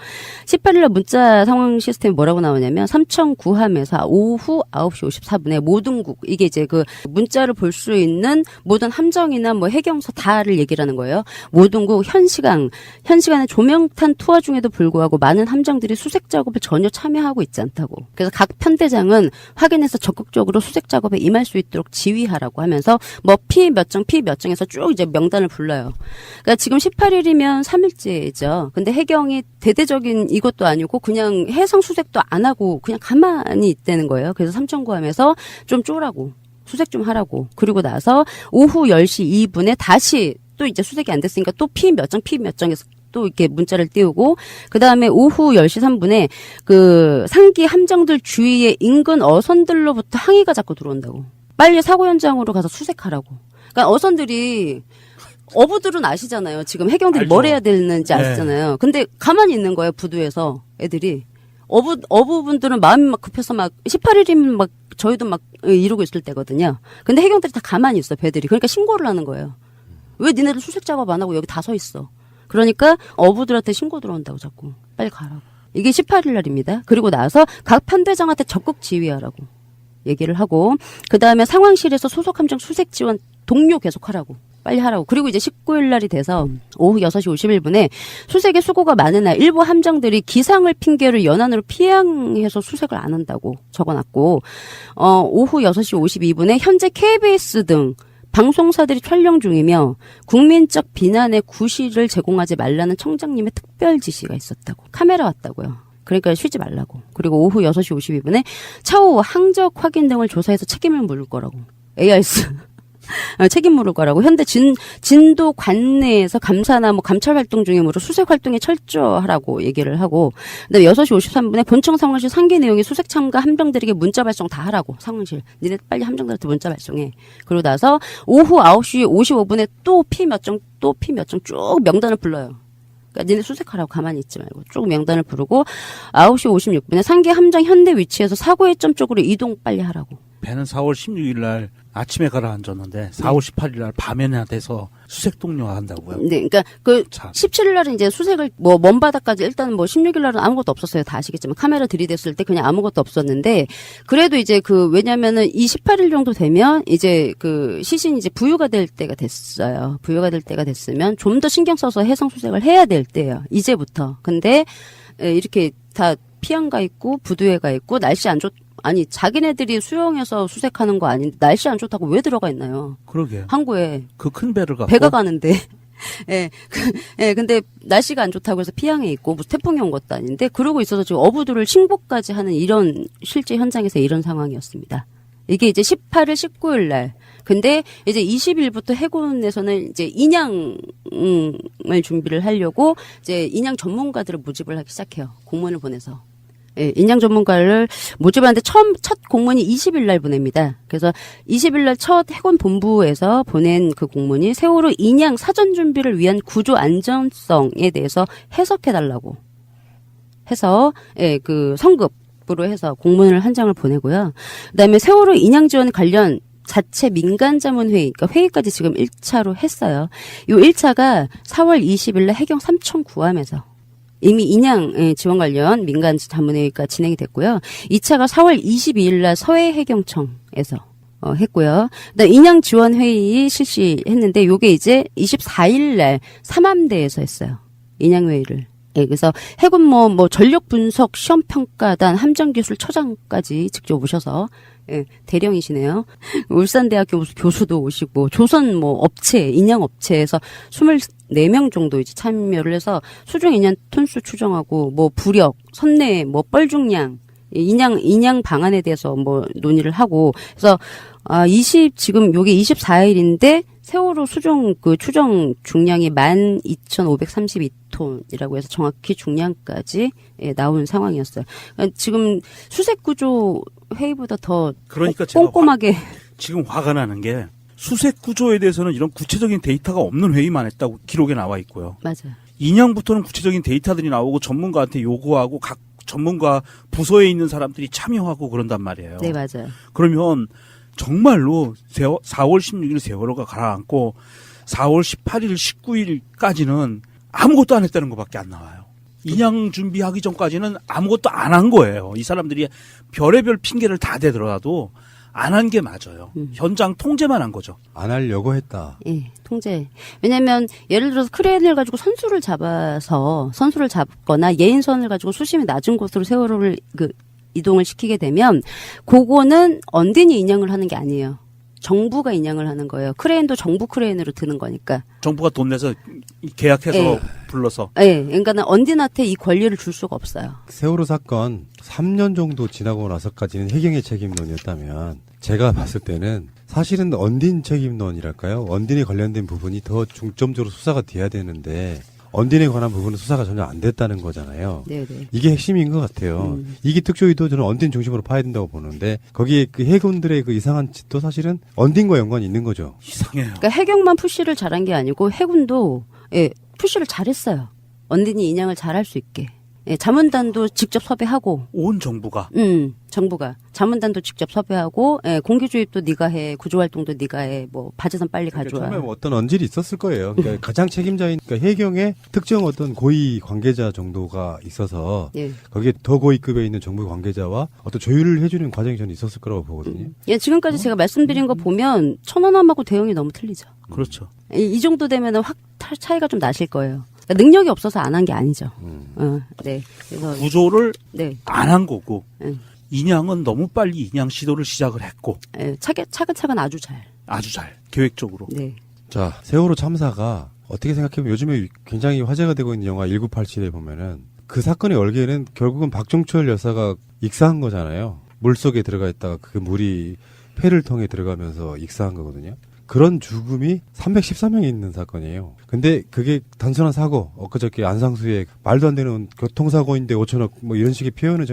18일에 문자 상황 시스템이 뭐라고 나오냐면 삼천 구함에서 오후 9시 54분에 모든 이게 이제 그 문자를 볼 수 있는 모든 함정이나 뭐 해경서 다를 얘기를 하는 거예요. 모든 국 현 시간에 조명탄 투하 중에도 불구하고 많은 함정들이 수색 작업에 전혀 참여하고 있지 않다고. 그래서 각 편대장은 확인해서 적극적으로 수색 작업에 임할 수 있도록 지휘하라고 하면서 뭐 P 몇 정에서 쭉 이제 명단을 불러요. 그러니까 지금 18일이면 3일째죠. 근데 해경이 대대적인 이것도 아니고 그냥 해상 수색도 안 하고 그냥 가만히 있다는 거예요. 그래서 삼천구함에서 좀 쪼라고 수색 좀 하라고. 그리고 나서 오후 10시 2분에 다시 또 이제 수색이 안 됐으니까 또 P 몇 정에서 또 이렇게 문자를 띄우고 그 다음에 오후 10시 3분에 그 상기 함정들 주위에 인근 어선들로부터 항의가 자꾸 들어온다고. 빨리 사고 현장으로 가서 수색하라고. 그러니까 어선들이 어부들은 아시잖아요. 지금 해경들이 뭘 해야 되는지 아시잖아요. 근데 가만히 있는 거예요. 부두에서 애들이. 어부분들은 마음이 막 급해서 막 18일이면 막 저희도 막 이러고 있을 때거든요. 근데 해경들이 다 가만히 있어. 배들이. 그러니까 신고를 하는 거예요. 왜 니네들 수색 작업 안 하고 여기 다 서 있어. 그러니까 어부들한테 신고 들어온다고 자꾸. 빨리 가라고. 이게 18일 날입니다. 그리고 나서 각 편대장한테 적극 지휘하라고 얘기를 하고 그 다음에 상황실에서 소속 함정 수색 지원 동료 계속하라고. 빨리 하라고. 그리고 이제 19일 날이 돼서 오후 6시 51분에 수색에 수고가 많은 날 일부 함정들이 기상을 핑계로 연안으로 피항해서 수색을 안 한다고 적어놨고 오후 6시 52분에 현재 KBS 등 방송사들이 촬영 중이며 국민적 비난의 구실을 제공하지 말라는 청장님의 특별 지시가 있었다고. 카메라 왔다고요. 그러니까 쉬지 말라고. 그리고 오후 6시 52분에 차후 항적 확인 등을 조사해서 책임을 물을 거라고. ARS. 책임 물을 거라고. 현대 진도 관내에서 감사나 뭐 감찰 활동 중이므로 수색 활동에 철저하라고 얘기를 하고, 그다음에 6시 53분에 본청 상황실 상기 내용이 수색 참가 함정들에게 문자 발송 다 하라고. 상황실. 니네 빨리 함정들한테 문자 발송해. 그러고 나서 오후 9시 55분에 또 P 몇 정 쭉 명단을 불러요. 그러니까 니네 수색하라고 가만히 있지 말고 쭉 명단을 부르고 9시 56분에 상계 함정 현대 위치에서 사고의 점 쪽으로 이동 빨리 하라고. 배는 4월 16일 날 아침에 가라앉았는데 4월 18일 날 밤에나 돼서 수색 독려가 한다고요. 네, 그러니까 그 참. 17일 날은 이제 수색을 뭐 먼 바다까지 일단 뭐 16일 날은 아무것도 없었어요. 다 아시겠지만 카메라 들이댔을 때 그냥 아무것도 없었는데 그래도 이제 그 왜냐면은 이 18일 정도 되면 이제 그 시신이 이제 부유가 될 때가 됐어요. 부유가 될 때가 됐으면 좀 더 신경 써서 해상 수색을 해야 될 때예요. 이제부터. 근데 이렇게 다 피안가 있고 부두에가 있고 날씨 안 좋. 아니 자기네들이 수영해서 수색하는 거 아닌데 날씨 안 좋다고 왜 들어가 있나요? 그러게요. 항구에 그 큰 배를 갖고 배가 가는데 근데 날씨가 안 좋다고 해서 피항에 있고 무슨 태풍이 온 것도 아닌데 그러고 있어서 지금 어부들을 신고까지 하는 이런 실제 현장에서 이런 상황이었습니다. 이게 이제 18일, 19일 날. 근데 이제 20일부터 해군에서는 이제 인양을 준비를 하려고 이제 인양 전문가들을 모집을 하기 시작해요. 공문을 보내서. 예, 인양 전문가를 모집하는데 첫 공문이 20일 날 보냅니다. 그래서 20일 날 첫 해군 본부에서 보낸 그 공문이 세월호 인양 사전 준비를 위한 구조 안전성에 대해서 해석해 달라고 해서 그 성급으로 해서 공문을 한 장을 보내고요. 그다음에 세월호 인양 지원 관련 자체 민간자문회의, 그러니까 회의까지 지금 1차로 했어요. 이 1차가 4월 20일 날 해경 삼청 구함에서 이미 인양 지원 관련 민간 자문회의가 진행이 됐고요. 2차가 4월 22일 날 서해해경청에서 했고요. 그다음 인양 지원 회의 실시했는데 요게 이제 24일 날 삼함대에서 했어요. 인양 회의를. 예, 그래서 해군 뭐 전력 분석 시험 평가단 함정기술처장까지 직접 오셔서 대령이시네요. 울산대학교 교수도 오시고 조선 뭐 업체 인양 업체에서 24명 정도 이제 참여를 해서 수중 인양 톤수 추정하고 뭐 부력, 선내, 뭐 뻘중량, 인양 방안에 대해서 뭐 논의를 하고 그래서 지금 요게 24일인데 세월호 수중 그 추정 중량이 12,532톤이라고 해서 정확히 중량까지 나온 상황이었어요. 그러니까 지금 수색 구조 회의보다 더 그러니까 꼼꼼하게 지금 화가 나는 게 수색 구조에 대해서는 이런 구체적인 데이터가 없는 회의만 했다고 기록에 나와 있고요. 맞아요. 인양부터는 구체적인 데이터들이 나오고 전문가한테 요구하고 각 전문가 부서에 있는 사람들이 참여하고 그런단 말이에요. 네, 맞아요. 그러면 정말로 4월 16일 세월호가 가라앉고 4월 18일, 19일까지는 아무것도 안 했다는 것밖에 안 나와요. 인양 준비하기 전까지는 아무것도 안 한 거예요. 이 사람들이 별의별 핑계를 다 대더라도 안 한 게 맞아요. 현장 통제만 한 거죠. 안 하려고 했다. 예, 통제. 왜냐면 예를 들어서 크레인을 가지고 선수를 잡거나 예인선을 가지고 수심이 낮은 곳으로 세월호를 이동을 시키게 되면 그거는 언딘이 인양을 하는 게 아니에요. 정부가 인양을 하는 거예요. 크레인도 정부 크레인으로 드는 거니까. 정부가 돈 내서 계약해서 불러서. 예, 그러니까는 언딘한테 이 권리를 줄 수가 없어요. 세월호 사건 3년 정도 지나고 나서까지는 해경의 책임론이었다면 제가 봤을 때는 사실은 언딘 책임론이랄까요? 언딘에 관련된 부분이 더 중점적으로 수사가 돼야 되는데 언딘에 관한 부분은 수사가 전혀 안 됐다는 거잖아요. 네네. 이게 핵심인 것 같아요. 이게 특조위도 저는 언딘 중심으로 파야 된다고 보는데 거기에 그 해군들의 그 이상한 짓도 사실은 언딘과 연관이 있는 거죠. 이상해요. 그러니까 해경만 푸시를 잘한 게 아니고 해군도 푸시를 잘했어요. 언딘이 인양을 잘할 수 있게. 자문단도 직접 섭외하고 온 정부가 정부가 자문단도 직접 섭외하고 공기주입도 네가 해 구조활동도 네가 해 뭐 바지선 빨리 가져와. 처음에 뭐 어떤 언질이 있었을 거예요. 그러니까 가장 책임자인 그러니까 해경의 특정 어떤 고위 관계자 정도가 있어서 거기에 더 고위급에 있는 정부 관계자와 어떤 조율을 해주는 과정이 저는 있었을 거라고 보거든요. 지금까지 제가 말씀드린 거 보면 천안함하고 대응이 너무 틀리죠. 그렇죠. 이 정도 되면은 확 차이가 좀 나실 거예요. 그러니까 능력이 없어서 안 한 게 아니죠. 네. 그래서 구조를 안 한 거고 인양은 너무 빨리 인양 시도를 시작을 했고 차근차근 아주 잘 계획적으로. 네. 자, 세월호 참사가 어떻게 생각해보면 요즘에 굉장히 화제가 되고 있는 영화 1987에 보면은 그 사건의 얼개는 결국은 박종철 여사가 익사한 거잖아요. 물속에 들어가 있다가 그 물이 폐를 통해 들어가면서 익사한 거거든요. 그런 죽음이 314명이 있는 사건이에요. 근데 그게 단순한 사고, 엊그저께 안상수에 말도 안 되는 교통사고인데 5천억 뭐 이런 식의 표현은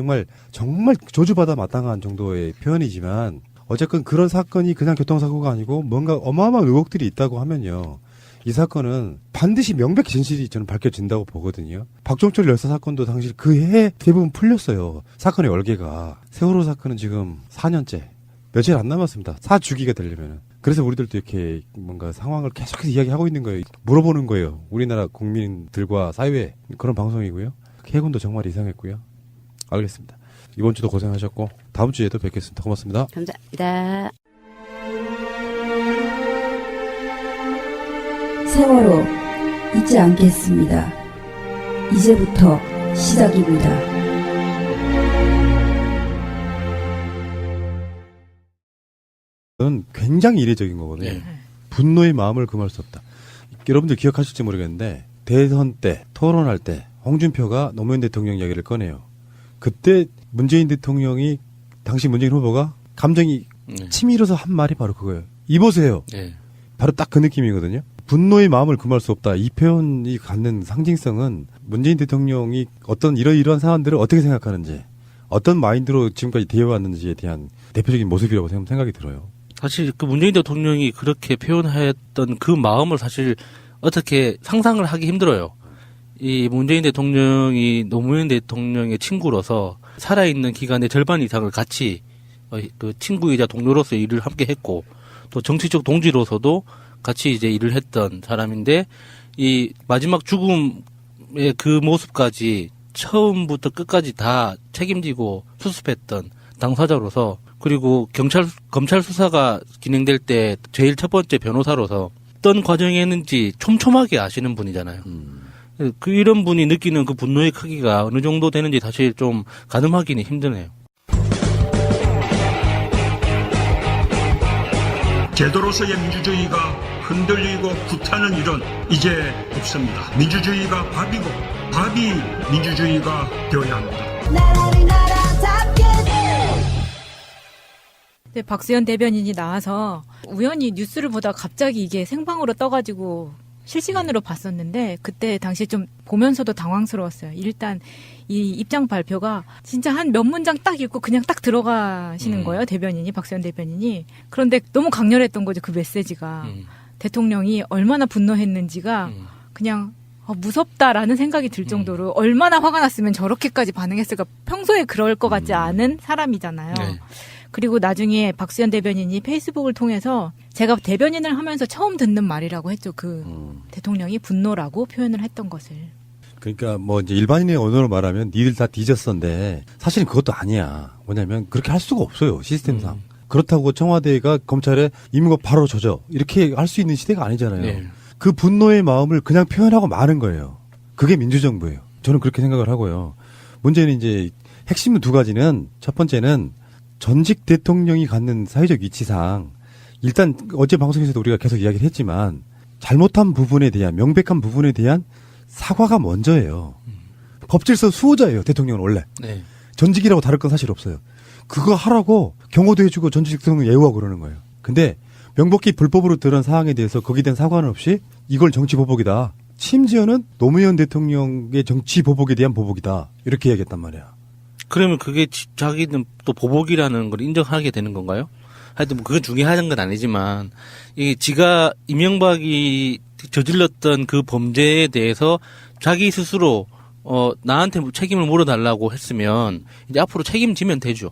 정말 조주받아 마땅한 정도의 표현이지만 어쨌건 그런 사건이 그냥 교통사고가 아니고 뭔가 어마어마한 의혹들이 있다고 하면요. 이 사건은 반드시 명백히 진실이 저는 밝혀진다고 보거든요. 박종철 열사 사건도 당시 그 해에 대부분 풀렸어요. 사건의 얼개가. 세월호 사건은 지금 4년째. 며칠 안 남았습니다. 사주기가 되려면은. 그래서 우리들도 이렇게 뭔가 상황을 계속해서 이야기하고 있는 거예요. 물어보는 거예요. 우리나라 국민들과 사회에 그런 방송이고요. 해군도 정말 이상했고요. 알겠습니다. 이번 주도 고생하셨고 다음 주에도 뵙겠습니다. 고맙습니다. 감사합니다. 세월호 잊지 않겠습니다. 이제부터 시작입니다. 는 굉장히 이례적인 거거든요. 네. 분노의 마음을 금할 수 없다. 여러분들 기억하실지 모르겠는데 대선 때 토론할 때 홍준표가 노무현 대통령 이야기를 꺼내요. 그때 문재인 대통령이 당시 문재인 후보가 감정이 치밀어서 한 말이 바로 그거예요. 이보세요. 네. 바로 딱 그 느낌이거든요. 분노의 마음을 금할 수 없다. 이 표현이 갖는 상징성은 문재인 대통령이 어떤 이러이러한 사안들을 어떻게 생각하는지 어떤 마인드로 지금까지 대해왔는지에 대한 대표적인 모습이라고 생각이 들어요. 사실 그 문재인 대통령이 그렇게 표현했던 그 마음을 사실 어떻게 상상을 하기 힘들어요. 이 문재인 대통령이 노무현 대통령의 친구로서 살아있는 기간의 절반 이상을 같이 그 친구이자 동료로서 일을 함께 했고 또 정치적 동지로서도 같이 이제 일을 했던 사람인데 이 마지막 죽음의 그 모습까지 처음부터 끝까지 다 책임지고 수습했던 당사자로서 그리고 검찰 수사가 진행될 때 제일 첫 번째 변호사로서 어떤 과정이었는지 촘촘하게 아시는 분이잖아요. 그 이런 분이 느끼는 그 분노의 크기가 어느 정도 되는지 사실 좀 가늠하기는 힘드네요. 제도로서의 민주주의가 흔들리고 구타는 일은 이제 없습니다. 민주주의가 밥이고 밥이 민주주의가 되어야 합니다. 네, 박수현 대변인이 나와서 우연히 뉴스를 보다 갑자기 이게 생방으로 떠가지고 실시간으로 봤었는데 그때 당시 좀 보면서도 당황스러웠어요. 일단 이 입장 발표가 진짜 한 몇 문장 딱 읽고 그냥 딱 들어가시는 거예요. 대변인이, 박수현 대변인이. 그런데 너무 강렬했던 거죠. 그 메시지가. 대통령이 얼마나 분노했는지가 그냥 무섭다라는 생각이 들 정도로 얼마나 화가 났으면 저렇게까지 반응했을까. 평소에 그럴 것 같지 않은 사람이잖아요. 네. 그리고 나중에 박수현 대변인이 페이스북을 통해서 제가 대변인을 하면서 처음 듣는 말이라고 했죠. 그 대통령이 분노라고 표현을 했던 것을. 그러니까 뭐 이제 일반인의 언어로 말하면 니들 다 뒤졌었는데 사실은 그것도 아니야. 뭐냐면 그렇게 할 수가 없어요. 시스템상. 그렇다고 청와대가 검찰에 이민국 바로 조져 이렇게 할 수 있는 시대가 아니잖아요. 네. 그 분노의 마음을 그냥 표현하고 마는 거예요. 그게 민주정부예요. 저는 그렇게 생각을 하고요. 문제는 이제 핵심 두 가지는 첫 번째는 전직 대통령이 갖는 사회적 위치상 일단 어제 방송에서도 우리가 계속 이야기를 했지만 잘못한 부분에 대한 명백한 부분에 대한 사과가 먼저예요. 법질서 수호자예요. 대통령은 원래. 네. 전직이라고 다를 건 사실 없어요. 그거 하라고 경호도 해주고 전직 대통령 예우하고 그러는 거예요. 근데 명백히 불법으로 들은 사항에 대해서 거기에 대한 사과는 없이 이걸 정치보복이다. 심지어는 노무현 대통령의 정치보복에 대한 보복이다. 이렇게 얘기했단 말이야. 그러면 그게 자기는 또 보복이라는 걸 인정하게 되는 건가요? 하여튼 뭐 그건 중요한 건 아니지만 이 지가 이명박이 저질렀던 그 범죄에 대해서 자기 스스로 나한테 책임을 물어달라고 했으면 이제 앞으로 책임지면 되죠.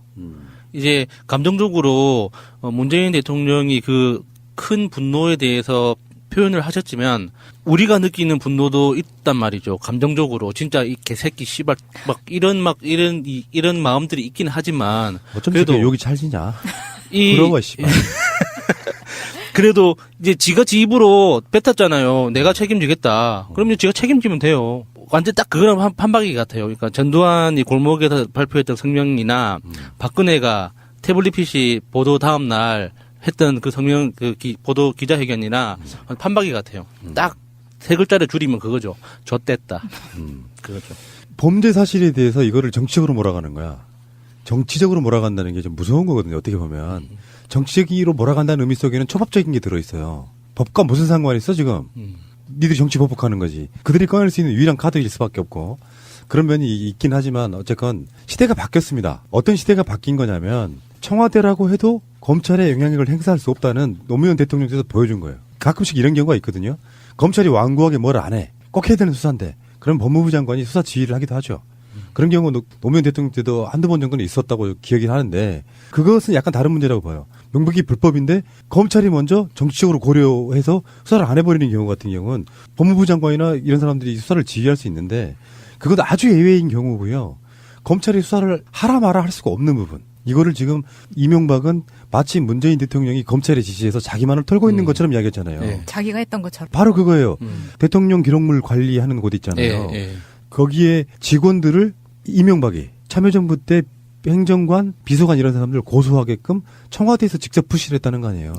이제 감정적으로 문재인 대통령이 그 큰 분노에 대해서 표현을 하셨지만 우리가 느끼는 분노도 있단 말이죠. 감정적으로 진짜 이 개새끼 씨발 이런 마음들이 있긴 하지만 어쩜 그래도 욕이 찰지냐? 부러워 씨발. 그래도 이제 지가 지 입으로 뱉었잖아요. 내가 책임지겠다. 그러면 지가 책임지면 돼요. 완전 딱 그거랑 판박이 같아요. 그러니까 전두환이 골목에서 발표했던 성명이나 박근혜가 태블릿 PC 보도 다음 날 했던 그 성명 보도 기자회견이나 판박이 같아요. 딱 세 글자를 줄이면 그거죠. 좆됐다. 그거죠. 범죄 사실에 대해서 이거를 정치적으로 몰아가는 거야. 정치적으로 몰아간다는 게 좀 무서운 거거든요. 어떻게 보면. 정치적으로 몰아간다는 의미 속에는 초법적인 게 들어있어요. 법과 무슨 상관이 있어 지금. 니들이 정치 보복하는 거지. 그들이 꺼낼 수 있는 유일한 카드일 수밖에 없고. 그런 면이 있긴 하지만 어쨌건 시대가 바뀌었습니다. 어떤 시대가 바뀐 거냐면 청와대라고 해도 검찰에 영향력을 행사할 수 없다는 노무현 대통령께서 보여준 거예요. 가끔씩 이런 경우가 있거든요. 검찰이 완고하게 뭘 안 해. 꼭 해야 되는 수사인데. 그럼 법무부 장관이 수사 지휘를 하기도 하죠. 그런 경우 노무현 대통령 때도 한두 번 정도는 있었다고 기억이 하는데 그것은 약간 다른 문제라고 봐요. 명백히 불법인데 검찰이 먼저 정치적으로 고려해서 수사를 안 해버리는 경우 같은 경우는 법무부 장관이나 이런 사람들이 수사를 지휘할 수 있는데 그건 아주 예외인 경우고요. 검찰이 수사를 하라 마라 할 수가 없는 부분. 이거를 지금 이명박은 마치 문재인 대통령이 검찰에 지시해서 자기만을 털고 있는 것처럼 이야기했잖아요. 네. 자기가 했던 것처럼. 바로 그거예요. 대통령 기록물 관리하는 곳 있잖아요. 거기에 직원들을 이명박이 참여정부 때 행정관, 비서관 이런 사람들 고소하게끔 청와대에서 직접 푸시를 했다는 거 아니에요.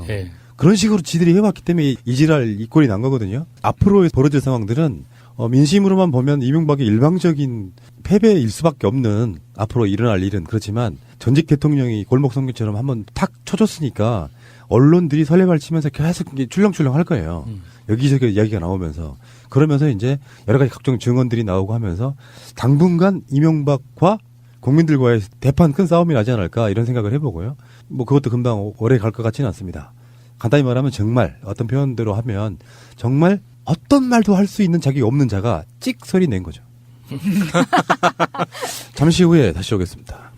그런 식으로 지들이 해왔기 때문에 이지랄 이 꼴이 난 거거든요. 앞으로 벌어질 상황들은 민심으로만 보면 이명박의 일방적인 패배일 수밖에 없는 앞으로 일어날 일은 그렇지만 전직 대통령이 골목 선거처럼 한번 탁 쳐줬으니까 언론들이 설레발 치면서 계속 출렁출렁 할 거예요. 여기저기 이야기가 나오면서 그러면서 이제 여러 가지 각종 증언들이 나오고 하면서 당분간 이명박과 국민들과의 대판 큰 싸움이 나지 않을까 이런 생각을 해보고요. 뭐 그것도 금방 오래 갈 것 같지는 않습니다. 간단히 말하면 정말 어떤 표현대로 하면 정말 어떤 말도 할 수 있는 자격이 없는 자가 찍 소리 낸 거죠. 잠시 후에 다시 오겠습니다.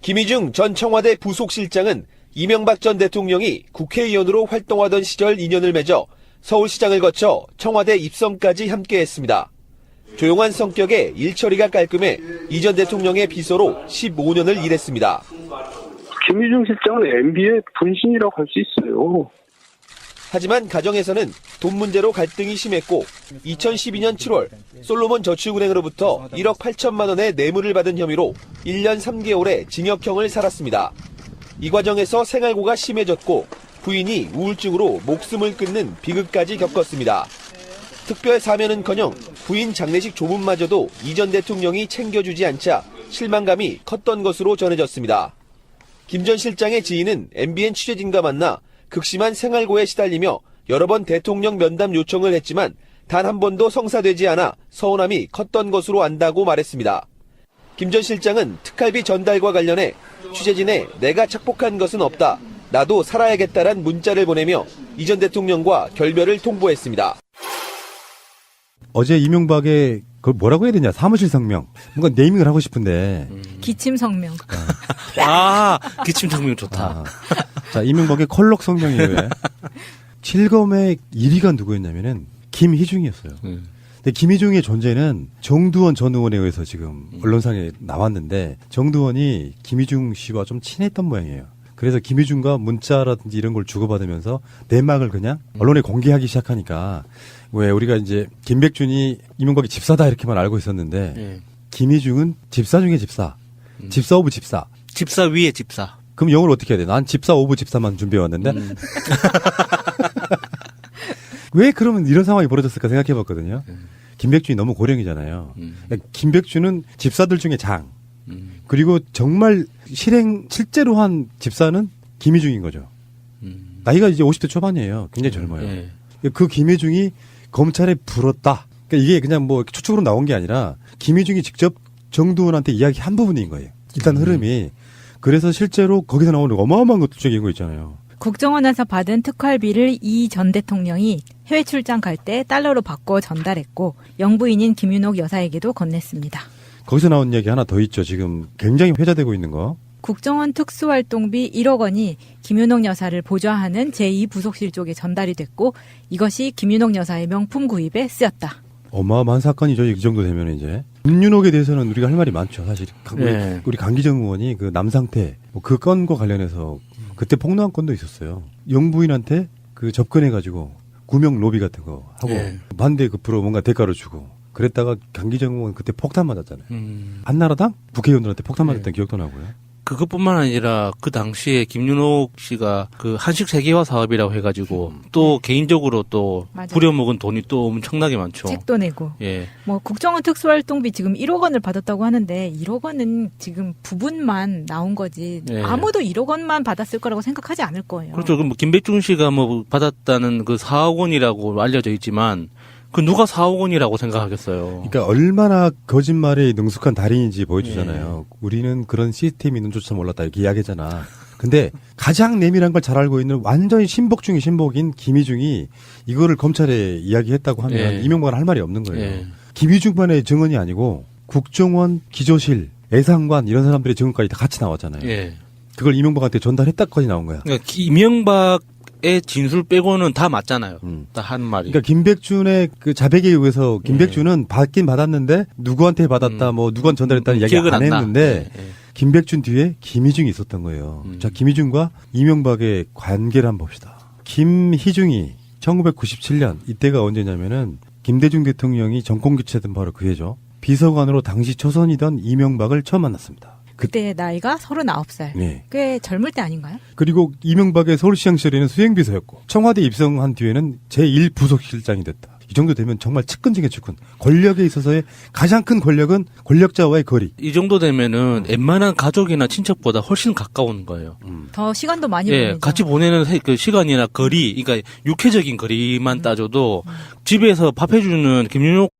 김희중 전 청와대 부속실장은 이명박 전 대통령이 국회의원으로 활동하던 시절 인연을 맺어 서울시장을 거쳐 청와대 입성까지 함께했습니다. 조용한 성격에 일처리가 깔끔해 이 전 대통령의 비서로 15년을 일했습니다. 김희중 실장은 MB의 분신이라고 할 수 있어요. 하지만 가정에서는 돈 문제로 갈등이 심했고 2012년 7월 솔로몬 저축은행으로부터 1억 8천만 원의 뇌물을 받은 혐의로 1년 3개월의 징역형을 살았습니다. 이 과정에서 생활고가 심해졌고 부인이 우울증으로 목숨을 끊는 비극까지 겪었습니다. 특별 사면은커녕 부인 장례식 조문마저도 이 전 대통령이 챙겨주지 않자 실망감이 컸던 것으로 전해졌습니다. 김 전 실장의 지인은 MBN 취재진과 만나 극심한 생활고에 시달리며 여러 번 대통령 면담 요청을 했지만 단 한 번도 성사되지 않아 서운함이 컸던 것으로 안다고 말했습니다. 김 전 실장은 특활비 전달과 관련해 취재진에 내가 착복한 것은 없다. 나도 살아야겠다란 문자를 보내며 이 전 대통령과 결별을 통보했습니다. 어제 이명박의 그걸 뭐라고 해야 되냐 사무실 성명 뭔가 네이밍을 하고 싶은데 기침 성명. 기침 성명 좋다. 자 이명박의 컬럭 성명이에요. 실검의 1위가 누구였냐면은 김희중이었어요. 근데 김희중의 존재는 정두원 전 의원에 의해서 지금 언론상에 나왔는데 정두원이 김희중 씨와 좀 친했던 모양이에요. 그래서 김희중과 문자라든지 이런 걸 주고받으면서 내막을 그냥 언론에 공개하기 시작하니까 왜 우리가 이제 김백준이 이명박이 집사다 이렇게만 알고 있었는데 김희중은 집사 중에 집사, 집사 오브 집사, 집사 위에 집사. 그럼 영어를 어떻게 해야 돼? 난 집사 오브 집사만 준비해 왔는데 왜 그러면 이런 상황이 벌어졌을까 생각해봤거든요. 김백준이 너무 고령이잖아요. 김백준은 집사들 중에 장. 그리고 정말 실제로 한 집사는 김희중인 거죠. 나이가 이제 50대 초반이에요. 굉장히 젊어요. 그 김희중이 검찰에 불었다. 그러니까 이게 그냥 뭐 추측으로 나온 게 아니라 김희중이 직접 정두원한테 이야기한 부분인 거예요. 일단 흐름이. 그래서 실제로 거기서 나오는 어마어마한 것들적인 거 있잖아요. 국정원에서 받은 특활비를 이 전 대통령이 해외 출장 갈 때 달러로 바꿔 전달했고 영부인인 김윤옥 여사에게도 건넸습니다. 거기서 나온 얘기 하나 더 있죠. 지금 굉장히 회자되고 있는 거. 국정원 특수활동비 1억 원이 김윤옥 여사를 보좌하는 제2부속실 쪽에 전달이 됐고 이것이 김윤옥 여사의 명품 구입에 쓰였다. 어마어마한 사건이죠. 이 정도 되면 이제. 김윤옥에 대해서는 우리가 할 말이 많죠. 사실 우리 강기정 의원이 그 남상태 그 건과 관련해서 그때 폭로한 건도 있었어요. 영부인한테 그 접근해가지고 구명 로비 같은 거 하고 반대 급부로 뭔가 대가를 주고 그랬다가 강기정 의원 그때 폭탄 맞았잖아요. 한나라당 국회의원들한테 폭탄 맞았던 기억도 나고요. 그것뿐만 아니라 그 당시에 김윤옥 씨가 그 한식 세계화 사업이라고 해가지고 또 개인적으로 또 맞아요. 부려먹은 돈이 또 엄청나게 많죠. 책도 내고. 예. 뭐 국정원 특수활동비 지금 1억 원을 받았다고 하는데 1억 원은 지금 부분만 나온 거지 아무도 1억 원만 받았을 거라고 생각하지 않을 거예요. 그렇죠. 그럼 김백준 씨가 뭐 받았다는 그 4억 원이라고 알려져 있지만 그 누가 4억 원이라고 생각하겠어요. 그러니까 얼마나 거짓말에 능숙한 달인인지 보여주잖아요. 우리는 그런 시스템이 있는 줄조차 몰랐다 이렇게 이야기하잖아. 근데 가장 내밀한 걸 잘 알고 있는 완전히 신복 중의 신복인 김희중이 이거를 검찰에 이야기했다고 하면 이명박은 할 말이 없는 거예요. 김희중만의 증언이 아니고 국정원, 기조실, 애상관 이런 사람들의 증언까지 다 같이 나왔잖아요. 예. 그걸 이명박한테 전달했다까지 나온 거야. 그러니까 이명박의 진술 빼고는 다 맞잖아요. 다 한 말이. 그러니까 김백준의 그 자백에 의해서 김백준은 받긴 받았는데 누구한테 받았다, 뭐 누구한테 전달했다는 이야기 안 했는데 김백준 뒤에 김희중이 있었던 거예요. 자, 김희중과 이명박의 관계를 한번 봅시다. 김희중이 1997년 이때가 언제냐면은 김대중 대통령이 정권 교체된 바로 그 해죠. 비서관으로 당시 초선이던 이명박을 처음 만났습니다. 그때 나이가 39살. 네. 꽤 젊을 때 아닌가요? 그리고 이명박의 서울시장 시절에는 수행비서였고 청와대 입성한 뒤에는 제1부속실장이 됐다. 이 정도 되면 정말 측근 중에 측근. 권력에 있어서의 가장 큰 권력은 권력자와의 거리. 이 정도 되면은 웬만한 가족이나 친척보다 훨씬 가까운 거예요. 더 시간도 많이 예, 보내죠. 같이 보내는 그 시간이나 거리, 그러니까 육체적인 거리만 따져도 집에서 밥 해주는 김윤옥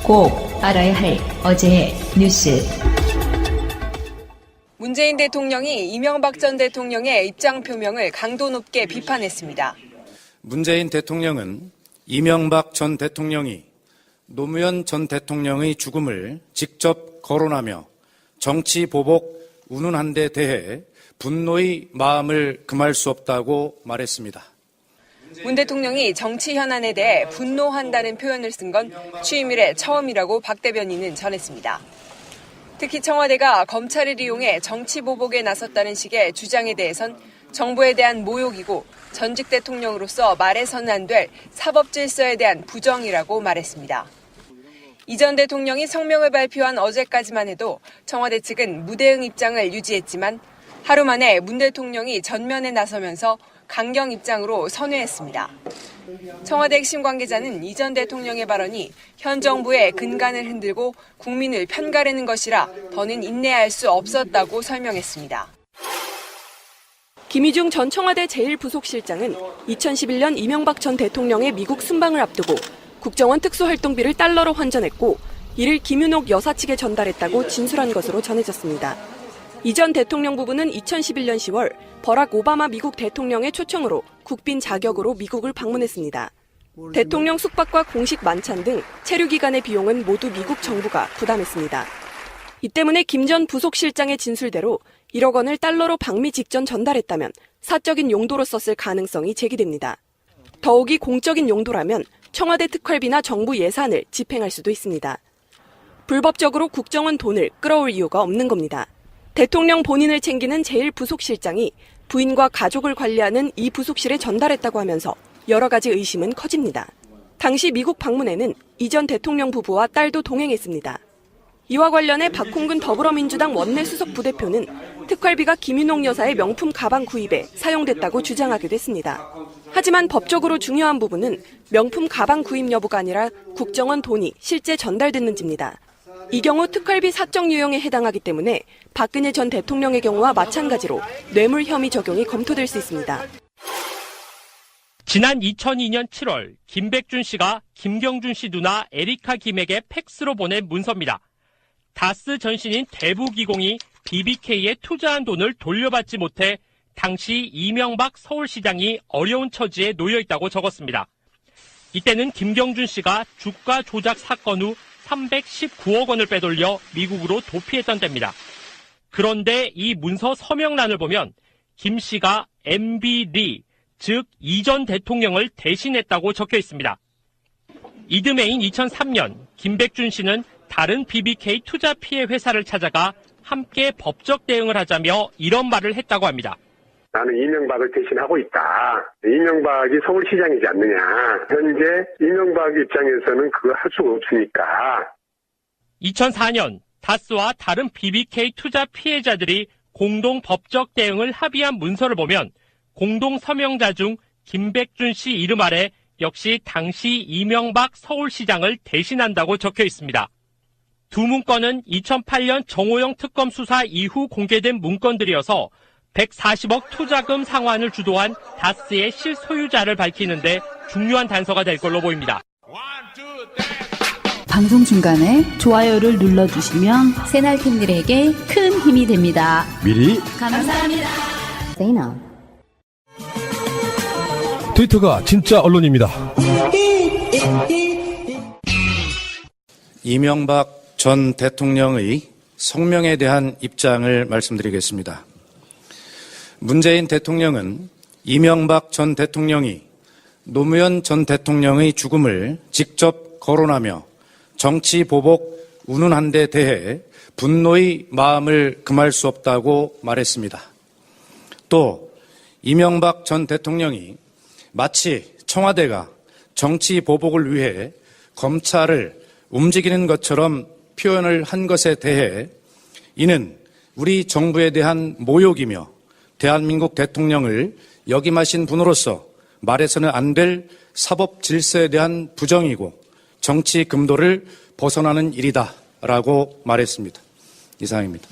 꼭 알아야 할 어제의 뉴스. 문재인 대통령이 이명박 전 대통령의 입장 표명을 강도 높게 비판했습니다. 문재인 대통령은 이명박 전 대통령이 노무현 전 대통령의 죽음을 직접 거론하며 정치 보복 운운한 데 대해 분노의 마음을 금할 수 없다고 말했습니다. 문 대통령이 정치 현안에 대해 분노한다는 표현을 쓴 건 취임 이래 처음이라고 박 대변인은 전했습니다. 특히 청와대가 검찰을 이용해 정치 보복에 나섰다는 식의 주장에 대해선 정부에 대한 모욕이고 전직 대통령으로서 말해서는 안 될 사법 질서에 대한 부정이라고 말했습니다. 이 전 대통령이 성명을 발표한 어제까지만 해도 청와대 측은 무대응 입장을 유지했지만 하루 만에 문 대통령이 전면에 나서면서 강경 입장으로 선회했습니다. 청와대 핵심 관계자는 이 전 대통령의 발언이 현 정부의 근간을 흔들고 국민을 편가르는 것이라 더는 인내할 수 없었다고 설명했습니다. 김희중 전 청와대 제1부속실장은 2011년 이명박 전 대통령의 미국 순방을 앞두고 국정원 특수활동비를 달러로 환전했고 이를 김윤옥 여사 측에 전달했다고 진술한 것으로 전해졌습니다. 이 전 대통령 부부는 2011년 10월 버락 오바마 미국 대통령의 초청으로 국빈 자격으로 미국을 방문했습니다. 대통령 숙박과 공식 만찬 등 체류 기간의 비용은 모두 미국 정부가 부담했습니다. 이 때문에 김 전 부속실장의 진술대로 1억 원을 달러로 방미 직전 전달했다면 사적인 용도로 썼을 가능성이 제기됩니다. 더욱이 공적인 용도라면 청와대 특활비나 정부 예산을 집행할 수도 있습니다. 불법적으로 국정원 돈을 끌어올 이유가 없는 겁니다. 대통령 본인을 챙기는 제1부속실장이 부인과 가족을 관리하는 이 부속실에 전달했다고 하면서 여러 가지 의심은 커집니다. 당시 미국 방문에는 이 전 대통령 부부와 딸도 동행했습니다. 이와 관련해 박홍근 더불어민주당 원내수석 부대표는 특활비가 김윤옥 여사의 명품 가방 구입에 사용됐다고 주장하기도 했습니다. 하지만 법적으로 중요한 부분은 명품 가방 구입 여부가 아니라 국정원 돈이 실제 전달됐는지입니다. 이 경우 특활비 사적 유용에 해당하기 때문에 박근혜 전 대통령의 경우와 마찬가지로 뇌물 혐의 적용이 검토될 수 있습니다. 지난 2002년 7월 김백준 씨가 김경준 씨 누나 에리카 김에게 팩스로 보낸 문서입니다. 다스 전신인 대부기공이 BBK에 투자한 돈을 돌려받지 못해 당시 이명박 서울시장이 어려운 처지에 놓여 있다고 적었습니다. 이때는 김경준 씨가 주가 조작 사건 후 319억 원을 빼돌려 미국으로 도피했던 때입니다. 그런데 이 문서 서명란을 보면 김 씨가 MB 리, 즉 이 전 대통령을 대신했다고 적혀 있습니다. 이듬해인 2003년 김백준 씨는 다른 BBK 투자 피해 회사를 찾아가 함께 법적 대응을 하자며 이런 말을 했다고 합니다. 나는 이명박을 대신하고 있다. 이명박이 서울시장이지 않느냐. 현재 이명박 입장에서는 그걸 할 수가 없으니까. 2004년 다스와 다른 BBK 투자 피해자들이 공동 법적 대응을 합의한 문서를 보면 공동 서명자 중 김백준 씨 이름 아래 역시 당시 이명박 서울시장을 대신한다고 적혀 있습니다. 두 문건은 2008년 정호영 특검 수사 이후 공개된 문건들이어서 140억 투자금 상환을 주도한 다스의 실소유자를 밝히는데 중요한 단서가 될 걸로 보입니다. 방송 중간에 좋아요를 눌러주시면 새날팀들에게 큰 힘이 됩니다. 미리 감사합니다. 트위터가 진짜 언론입니다. 이명박 전 대통령의 성명에 대한 입장을 말씀드리겠습니다. 문재인 대통령은 이명박 전 대통령이 노무현 전 대통령의 죽음을 직접 거론하며 정치 보복 운운한 데 대해 분노의 마음을 금할 수 없다고 말했습니다. 또 이명박 전 대통령이 마치 청와대가 정치 보복을 위해 검찰을 움직이는 것처럼 표현을 한 것에 대해 이는 우리 정부에 대한 모욕이며 대한민국 대통령을 역임하신 분으로서 말해서는 안 될 사법 질서에 대한 부정이고 정치 금도를 벗어나는 일이다라고 말했습니다. 이상입니다.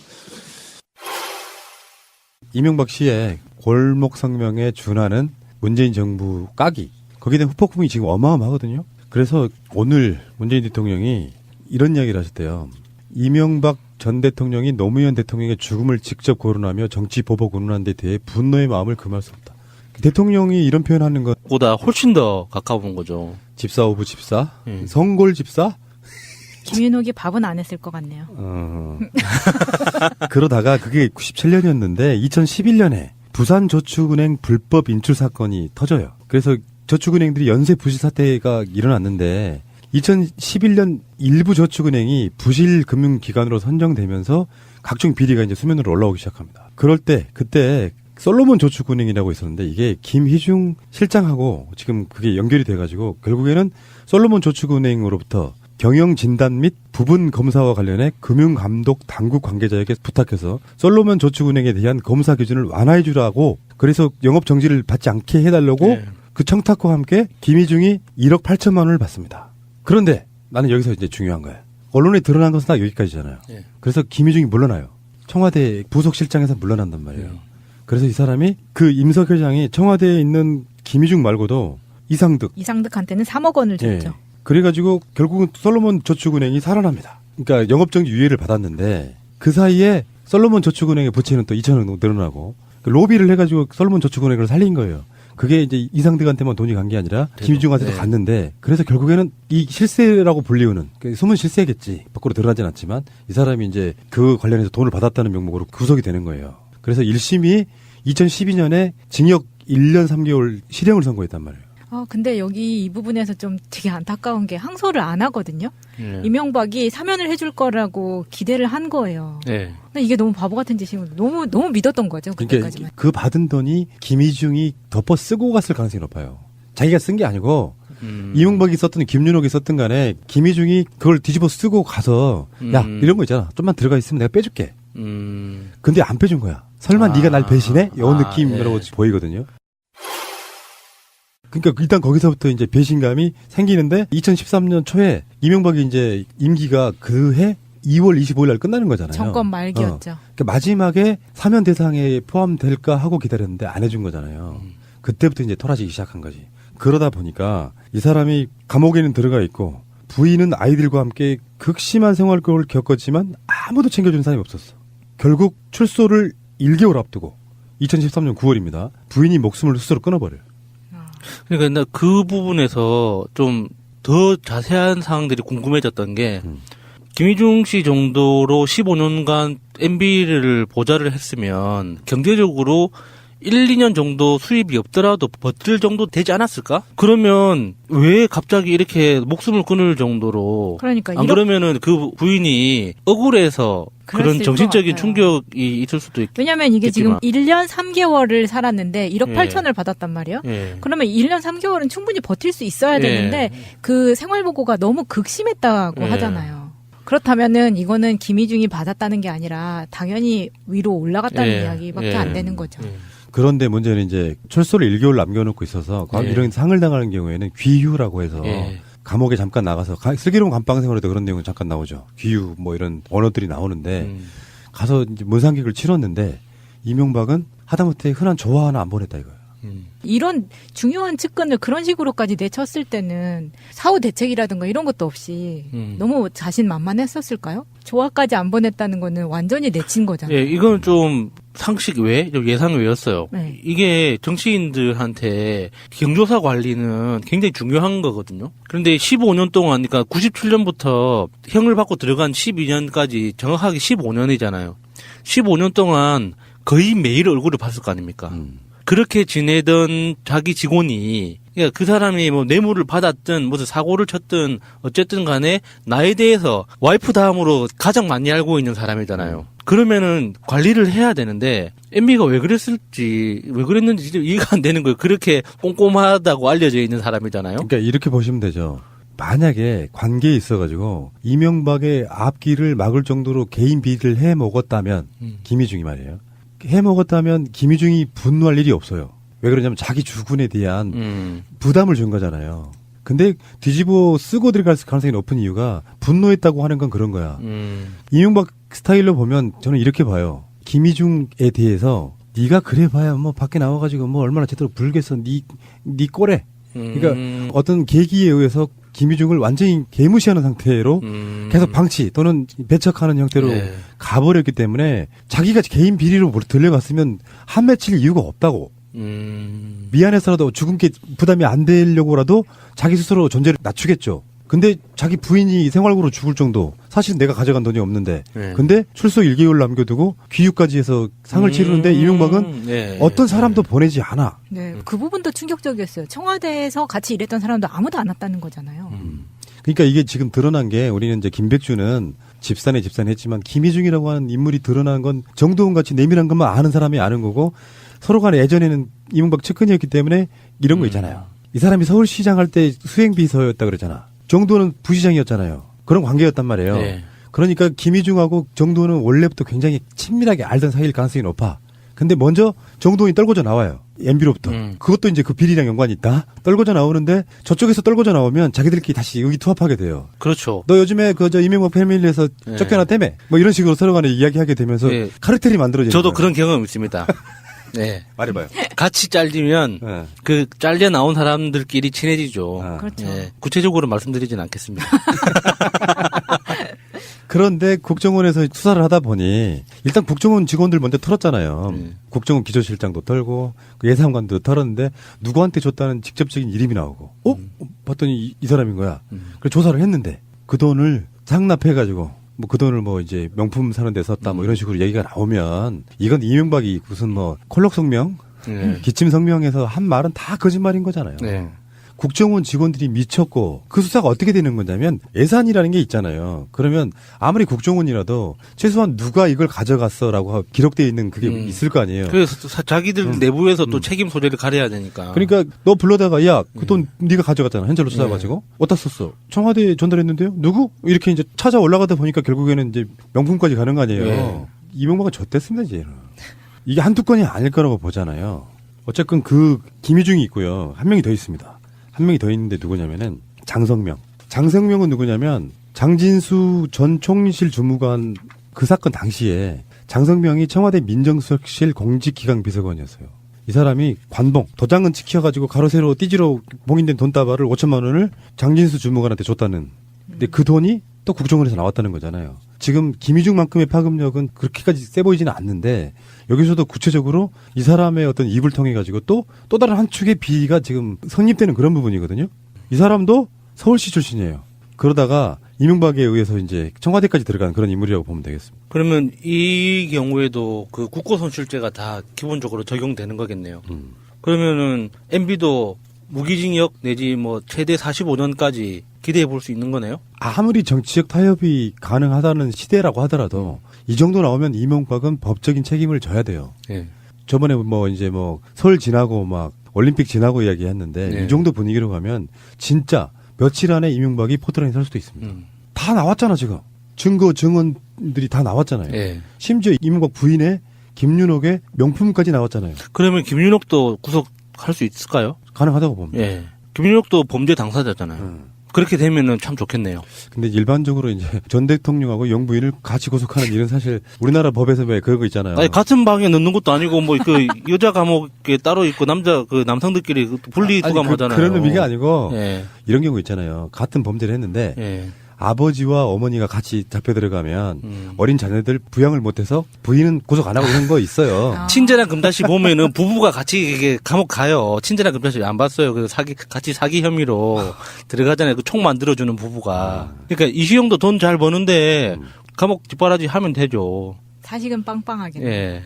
이명박 씨의 골목 성명에 준하는 문재인 정부 까기, 거기에 대한 후폭풍이 지금 어마어마하거든요. 그래서 오늘 문재인 대통령이 이런 이야기를 하셨대요. 이명박 전 대통령이 노무현 대통령의 죽음을 직접 거론하며 정치 보복 운운한 데 대해 분노의 마음을 금할 수 없다. 대통령이 이런 표현하는 것보다 훨씬 더 가까운 거죠. 집사 오브 집사? 성골 집사? 김윤옥이 밥은 안 했을 것 같네요. 그러다가 그게 97년이었는데 2011년에 부산저축은행 불법 인출 사건이 터져요. 그래서 저축은행들이 연쇄 부실 사태가 일어났는데 2011년 일부 저축은행이 부실 금융기관으로 선정되면서 각종 비리가 이제 수면으로 올라오기 시작합니다. 그럴 때 그때 솔로몬 저축은행이라고 있었는데 이게 김희중 실장하고 지금 그게 연결이 돼가지고 결국에는 솔로몬 저축은행으로부터 경영진단 및 부분 검사와 관련해 금융감독 당국 관계자에게 부탁해서 솔로몬 저축은행에 대한 검사 기준을 완화해 주라고 그래서 영업 정지를 받지 않게 해달라고 그 청탁과 함께 김희중이 1억 8천만 원을 받습니다. 그런데 나는 여기서 이제 중요한 거야. 언론에 드러난 것은 다 여기까지잖아요. 그래서 김희중이 물러나요. 청와대 부속실장에서 물러난단 말이에요. 그래서 이 사람이 그 임석 회장이 청와대에 있는 김희중 말고도 이상득한테는 3억 원을 줬죠. 그래가지고 결국은 솔로몬 저축은행이 살아납니다. 그러니까 영업정지 유예를 받았는데 그 사이에 솔로몬 저축은행의 부채는 또 2천억 정도 늘어나고 로비를 해가지고 솔로몬 저축은행을 살린 거예요. 그게 이제 이상득한테만 돈이 간 게 아니라 김희중한테도 갔는데 그래서 결국에는 이 실세라고 불리우는 소문 실세겠지 밖으로 드러나진 않지만 이 사람이 이제 그 관련해서 돈을 받았다는 명목으로 구속이 되는 거예요. 그래서 1심이 2012년에 징역 1년 3개월 실형을 선고했단 말이에요. 근데 여기 이 부분에서 좀 되게 안타까운 게 항소를 안 하거든요. 이명박이 사면을 해줄 거라고 기대를 한 거예요. 근데 이게 너무 바보 같은 짓이고 너무 믿었던 거죠. 그때까지만. 그 받은 돈이 김희중이 덮어 쓰고 갔을 가능성이 높아요. 자기가 쓴 게 아니고 이명박이 썼든 김윤옥이 썼든 간에 김희중이 그걸 뒤집어 쓰고 가서 야 이런 거 있잖아. 좀만 들어가 있으면 내가 빼줄게. 근데 안 빼준 거야. 설마 네가 날 배신해? 이런 느낌이라고 보이거든요. 그러니까 일단 거기서부터 이제 배신감이 생기는데 2013년 초에 이명박이 이제 임기가 그해 2월 25일 날 끝나는 거잖아요. 정권 말기였죠. 그러니까 마지막에 사면 대상에 포함될까 하고 기다렸는데 안 해준 거잖아요. 그때부터 이제 토라지기 시작한 거지. 그러다 보니까 이 사람이 감옥에는 들어가 있고 부인은 아이들과 함께 극심한 생활고를 겪었지만 아무도 챙겨주는 사람이 없었어. 결국 출소를 1개월 앞두고 2013년 9월입니다. 부인이 목숨을 스스로 끊어버려요. 그러니까 그 부분에서 좀 더 자세한 사항들이 궁금해졌던 게 김희중 씨 정도로 15년간 MB를 보좌를 했으면 경제적으로 1, 2년 정도 수입이 없더라도 버틸 정도 되지 않았을까? 그러면 왜 갑자기 이렇게 목숨을 끊을 정도로 그러니까 안 그러면은 그 부인이 억울해서 그런 정신적인 충격이 있을 수도 있겠지만 왜냐면 이게 지금 1년 3개월을 살았는데 1억 8천을 받았단 말이에요. 그러면 1년 3개월은 충분히 버틸 수 있어야 되는데 그 생활보고가 너무 극심했다고 하잖아요. 그렇다면은 이거는 김희중이 받았다는 게 아니라 당연히 위로 올라갔다는 이야기밖에 안 되는 거죠. 그런데 문제는 이제 출소를 1개월 남겨놓고 있어서 이런 상을 당하는 경우에는 귀휴라고 해서 감옥에 잠깐 나가서 슬기로운 감방 생활에도 그런 내용은 잠깐 나오죠. 귀휴 뭐 이런 언어들이 나오는데 가서 이제 문상객을 치렀는데 이명박은 하다못해 흔한 조화 하나 안 보냈다 이거예요. 이런 중요한 측근을 그런 식으로까지 내쳤을 때는 사후 대책이라든가 이런 것도 없이 너무 자신만만했었을까요? 조화까지 안 보냈다는 거는 완전히 내친 거잖아요. 이건 좀 상식 외, 예상 외였어요. 네. 이게 정치인들한테 경조사 관리는 굉장히 중요한 거거든요. 그런데 15년 동안, 그러니까 97년부터 형을 받고 들어간 12년까지 정확하게 15년이잖아요. 15년 동안 거의 매일 얼굴을 봤을 거 아닙니까? 그렇게 지내던 자기 직원이, 그러니까 그 사람이 뭐 뇌물을 받았든 무슨 사고를 쳤든 어쨌든 간에 나에 대해서 와이프 다음으로 가장 많이 알고 있는 사람이잖아요. 그러면은 관리를 해야 되는데 MB가 왜 그랬는지 진짜 이해가 안 되는 거예요. 그렇게 꼼꼼하다고 알려져 있는 사람이잖아요. 그러니까 이렇게 보시면 되죠. 만약에 관계에 있어가지고 이명박의 앞길을 막을 정도로 개인 비리를 해 먹었다면 김희중이 말이에요. 해 먹었다면 김희중이 분노할 일이 없어요. 왜 그러냐면 자기 주군에 대한 부담을 준 거잖아요. 근데 뒤집어 쓰고 들어갈 가능성이 높은 이유가 분노했다고 하는 건 그런 거야. 이명박 스타일로 보면 저는 이렇게 봐요. 김희중에 대해서 네가 그래봐야 뭐 밖에 나와가지고 뭐 얼마나 제대로 불겠어. 네 꼴에. 그러니까 어떤 계기에 의해서 김희중을 완전히 개무시하는 상태로 계속 방치 또는 배척하는 형태로 가버렸기 때문에 자기가 개인 비리로 들려갔으면 한 맺힐 이유가 없다고. 미안해서라도 죽음께 부담이 안 되려고라도 자기 스스로 존재를 낮추겠죠. 근데 자기 부인이 생활고로 죽을 정도, 사실은 내가 가져간 돈이 없는데, 근데 출소 1개월 남겨두고 귀유까지 해서 상을 치르는데 이명박은 어떤 사람도 보내지 않아. 네, 그 부분도 충격적이었어요. 청와대에서 같이 일했던 사람도 아무도 안 왔다는 거잖아요. 그러니까 이게 지금 드러난 게 우리는 이제 김백주는 집산에 집산했지만 김희중이라고 하는 인물이 드러난 건 정도원 같이 내밀한 것만 아는 사람이 아는 거고 서로 간에 예전에는 이명박 측근이었기 때문에 이런 거 있잖아요. 이 사람이 서울시장 할 때 수행비서였다 그러잖아. 정도는 부시장이었잖아요. 그런 관계였단 말이에요. 네. 그러니까 김희중하고 정도는 원래부터 굉장히 친밀하게 알던 사이일 가능성이 높아. 근데 먼저 정도원이 떨궈져 나와요. MB로부터. 그것도 이제 그 비리랑 연관이 있다. 떨궈져 나오는데 저쪽에서 떨궈져 나오면 자기들끼리 다시 의기투합하게 돼요. 그렇죠. 너 요즘에 저 이명박 패밀리에서 쫓겨났다며? 뭐 이런 식으로 서로 간에 이야기하게 되면서 카르텔이 만들어지는 저도 거예요. 그런 경험 있습니다. 네. 말해봐요. 같이 잘리면 그 잘려 나온 사람들끼리 친해지죠. 그렇죠. 네. 구체적으로 말씀드리진 않겠습니다. 그런데 국정원에서 수사를 하다 보니 일단 국정원 직원들 먼저 털었잖아요. 국정원 기조실장도 털고 그 예산관도 털었는데 누구한테 줬다는 직접적인 이름이 나오고 봤더니 이 사람인 거야. 그래서 조사를 했는데 그 돈을 상납해가지고 뭐 그 돈을 뭐 이제 명품 사는 데 썼다 뭐 이런 식으로 얘기가 나오면 이건 이명박이 무슨 뭐 콜록 성명, 기침 성명에서 한 말은 다 거짓말인 거잖아요. 국정원 직원들이 미쳤고 그 수사가 어떻게 되는 거냐면 예산이라는 게 있잖아요. 그러면 아무리 국정원이라도 최소한 누가 이걸 가져갔어라고 기록되어 있는 그게 있을 거 아니에요. 그래서 자기들 내부에서 또 책임 소재를 가려야 되니까. 그러니까 너 불러다가 야, 그 돈 네가 가져갔잖아. 현찰로 수사가지고 어디다 썼어? 청와대에 전달했는데요. 누구? 이렇게 이제 찾아 올라가다 보니까 결국에는 이제 명품까지 가는 거 아니에요. 이명박은 졌댔습니다 이제. 이게 한두 건이 아닐 거라고 보잖아요. 어쨌건 그 김희중이 있고요. 한 명이 더 있습니다. 한 명이 더 있는데 누구냐면은 장성명. 장성명은 누구냐면 장진수 전 총리실 주무관 그 사건 당시에 장성명이 청와대 민정수석실 공직기강 비서관이었어요. 이 사람이 관봉, 도장은 찍혀가지고 가로세로 띠지로 봉인된 돈다발을 5천만 원을 장진수 주무관한테 줬다는. 근데 그 돈이 또 국정원에서 나왔다는 거잖아요. 지금 김희중만큼의 파급력은 그렇게까지 세 보이지는 않는데 여기서도 구체적으로 이 사람의 어떤 입을 통해 가지고 또 다른 한 축의 비리가 지금 성립되는 그런 부분이거든요. 이 사람도 서울시 출신이에요. 그러다가 이명박에 의해서 이제 청와대까지 들어간 그런 인물이라고 보면 되겠습니다. 그러면 이 경우에도 그 국고손실죄가 다 기본적으로 적용되는 거겠네요. 그러면은 MB도 무기징역 내지 뭐 최대 45년까지 기대해 볼 수 있는 거네요? 아무리 정치적 타협이 가능하다는 시대라고 하더라도 이 정도 나오면 이명박은 법적인 책임을 져야 돼요. 저번에 뭐 이제 뭐 설 지나고 막 올림픽 지나고 이야기했는데 이 정도 분위기로 가면 진짜 며칠 안에 이명박이 포트라인에 설 수도 있습니다. 다 나왔잖아 지금. 증거 증언들이 다 나왔잖아요. 심지어 이명박 부인의 김윤옥의 명품까지 나왔잖아요. 그러면 김윤옥도 구속할 수 있을까요? 가능하다고 봅니다. 김윤옥도 범죄 당사자잖아요. 그렇게 되면은 참 좋겠네요. 근데 일반적으로 이제 전 대통령하고 영부인을 같이 구속하는 일은 사실 우리나라 법에서 왜 그런 거 있잖아요. 아니, 같은 방에 넣는 것도 아니고 뭐 그 여자 감옥에 따로 있고 남성들끼리 분리 수감하잖아요. 그런 의미가 아니고 이런 경우 있잖아요. 같은 범죄를 했는데 아버지와 어머니가 같이 잡혀 들어가면 어린 자녀들 부양을 못해서 부인은 구속 안 하고 이런 거 있어요. 친절한 금다시 보면은 부부가 같이 이게 감옥 가요. 친절한 금다시 안 봤어요. 그 같이 사기 혐의로 들어가잖아요. 그 총 만들어주는 부부가. 그러니까 이시영도 돈 잘 버는데 감옥 뒷바라지 하면 되죠. 사실은 빵빵하게. 예.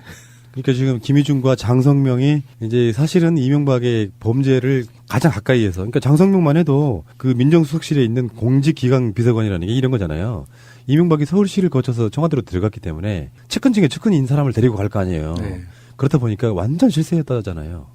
그러니까 지금 김희중과 장성명이 이제 사실은 이명박의 범죄를 가장 가까이에서, 그러니까 장성명만 해도 그 민정수석실에 있는 공직기강 비서관이라는 게 이런 거잖아요. 이명박이 서울시를 거쳐서 청와대로 들어갔기 때문에 측근 중에 측근인 사람을 데리고 갈 거 아니에요. 네. 그렇다 보니까 완전 실세였다잖아요.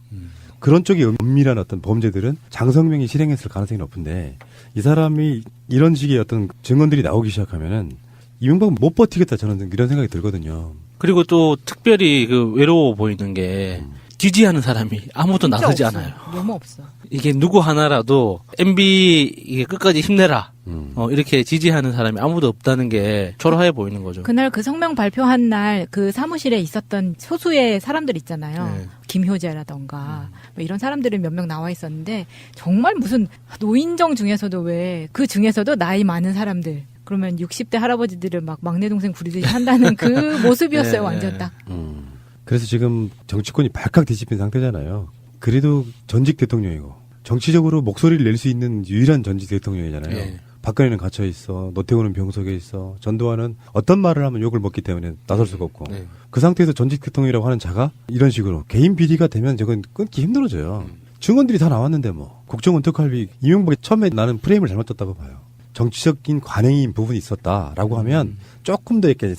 그런 쪽이 은밀한 어떤 범죄들은 장성명이 실행했을 가능성이 높은데 이 사람이 이런 식의 어떤 증언들이 나오기 시작하면은 이명박은 못 버티겠다, 저는 이런 생각이 들거든요. 그리고 또 특별히 그 외로워 보이는 게 지지하는 사람이 아무도 나서지 없어. 않아요. 너무 없어. 이게 누구 하나라도 MB 이게 끝까지 힘내라. 이렇게 지지하는 사람이 아무도 없다는 게 초라해 보이는 거죠. 그날 그 성명 발표한 날 그 사무실에 있었던 소수의 사람들 있잖아요. 네. 김효재라던가 뭐 이런 사람들은 몇 명 나와 있었는데 정말 무슨 노인정 중에서도 왜 그 중에서도 나이 많은 사람들 그러면 60대 할아버지들을 막 막내 동생 부리듯이 한다는 그 모습이었어요. 네. 완전 딱. 그래서 지금 정치권이 발칵 뒤집힌 상태잖아요. 그래도 전직 대통령이고 정치적으로 목소리를 낼 수 있는 유일한 전직 대통령이잖아요. 네. 박근혜는 갇혀 있어, 노태우는 병석에 있어, 전두환은 어떤 말을 하면 욕을 먹기 때문에 나설 수가 없고 네. 그 상태에서 전직 대통령이라고 하는 자가 이런 식으로 개인 비리가 되면 저건 끊기 힘들어져요. 증언들이 다 나왔는데 뭐 국정원 특활비 이명박이 처음에 나는 프레임을 잘못 떴다고 봐요. 정치적인 관행인 부분이 있었다라고 하면 조금 더 이렇게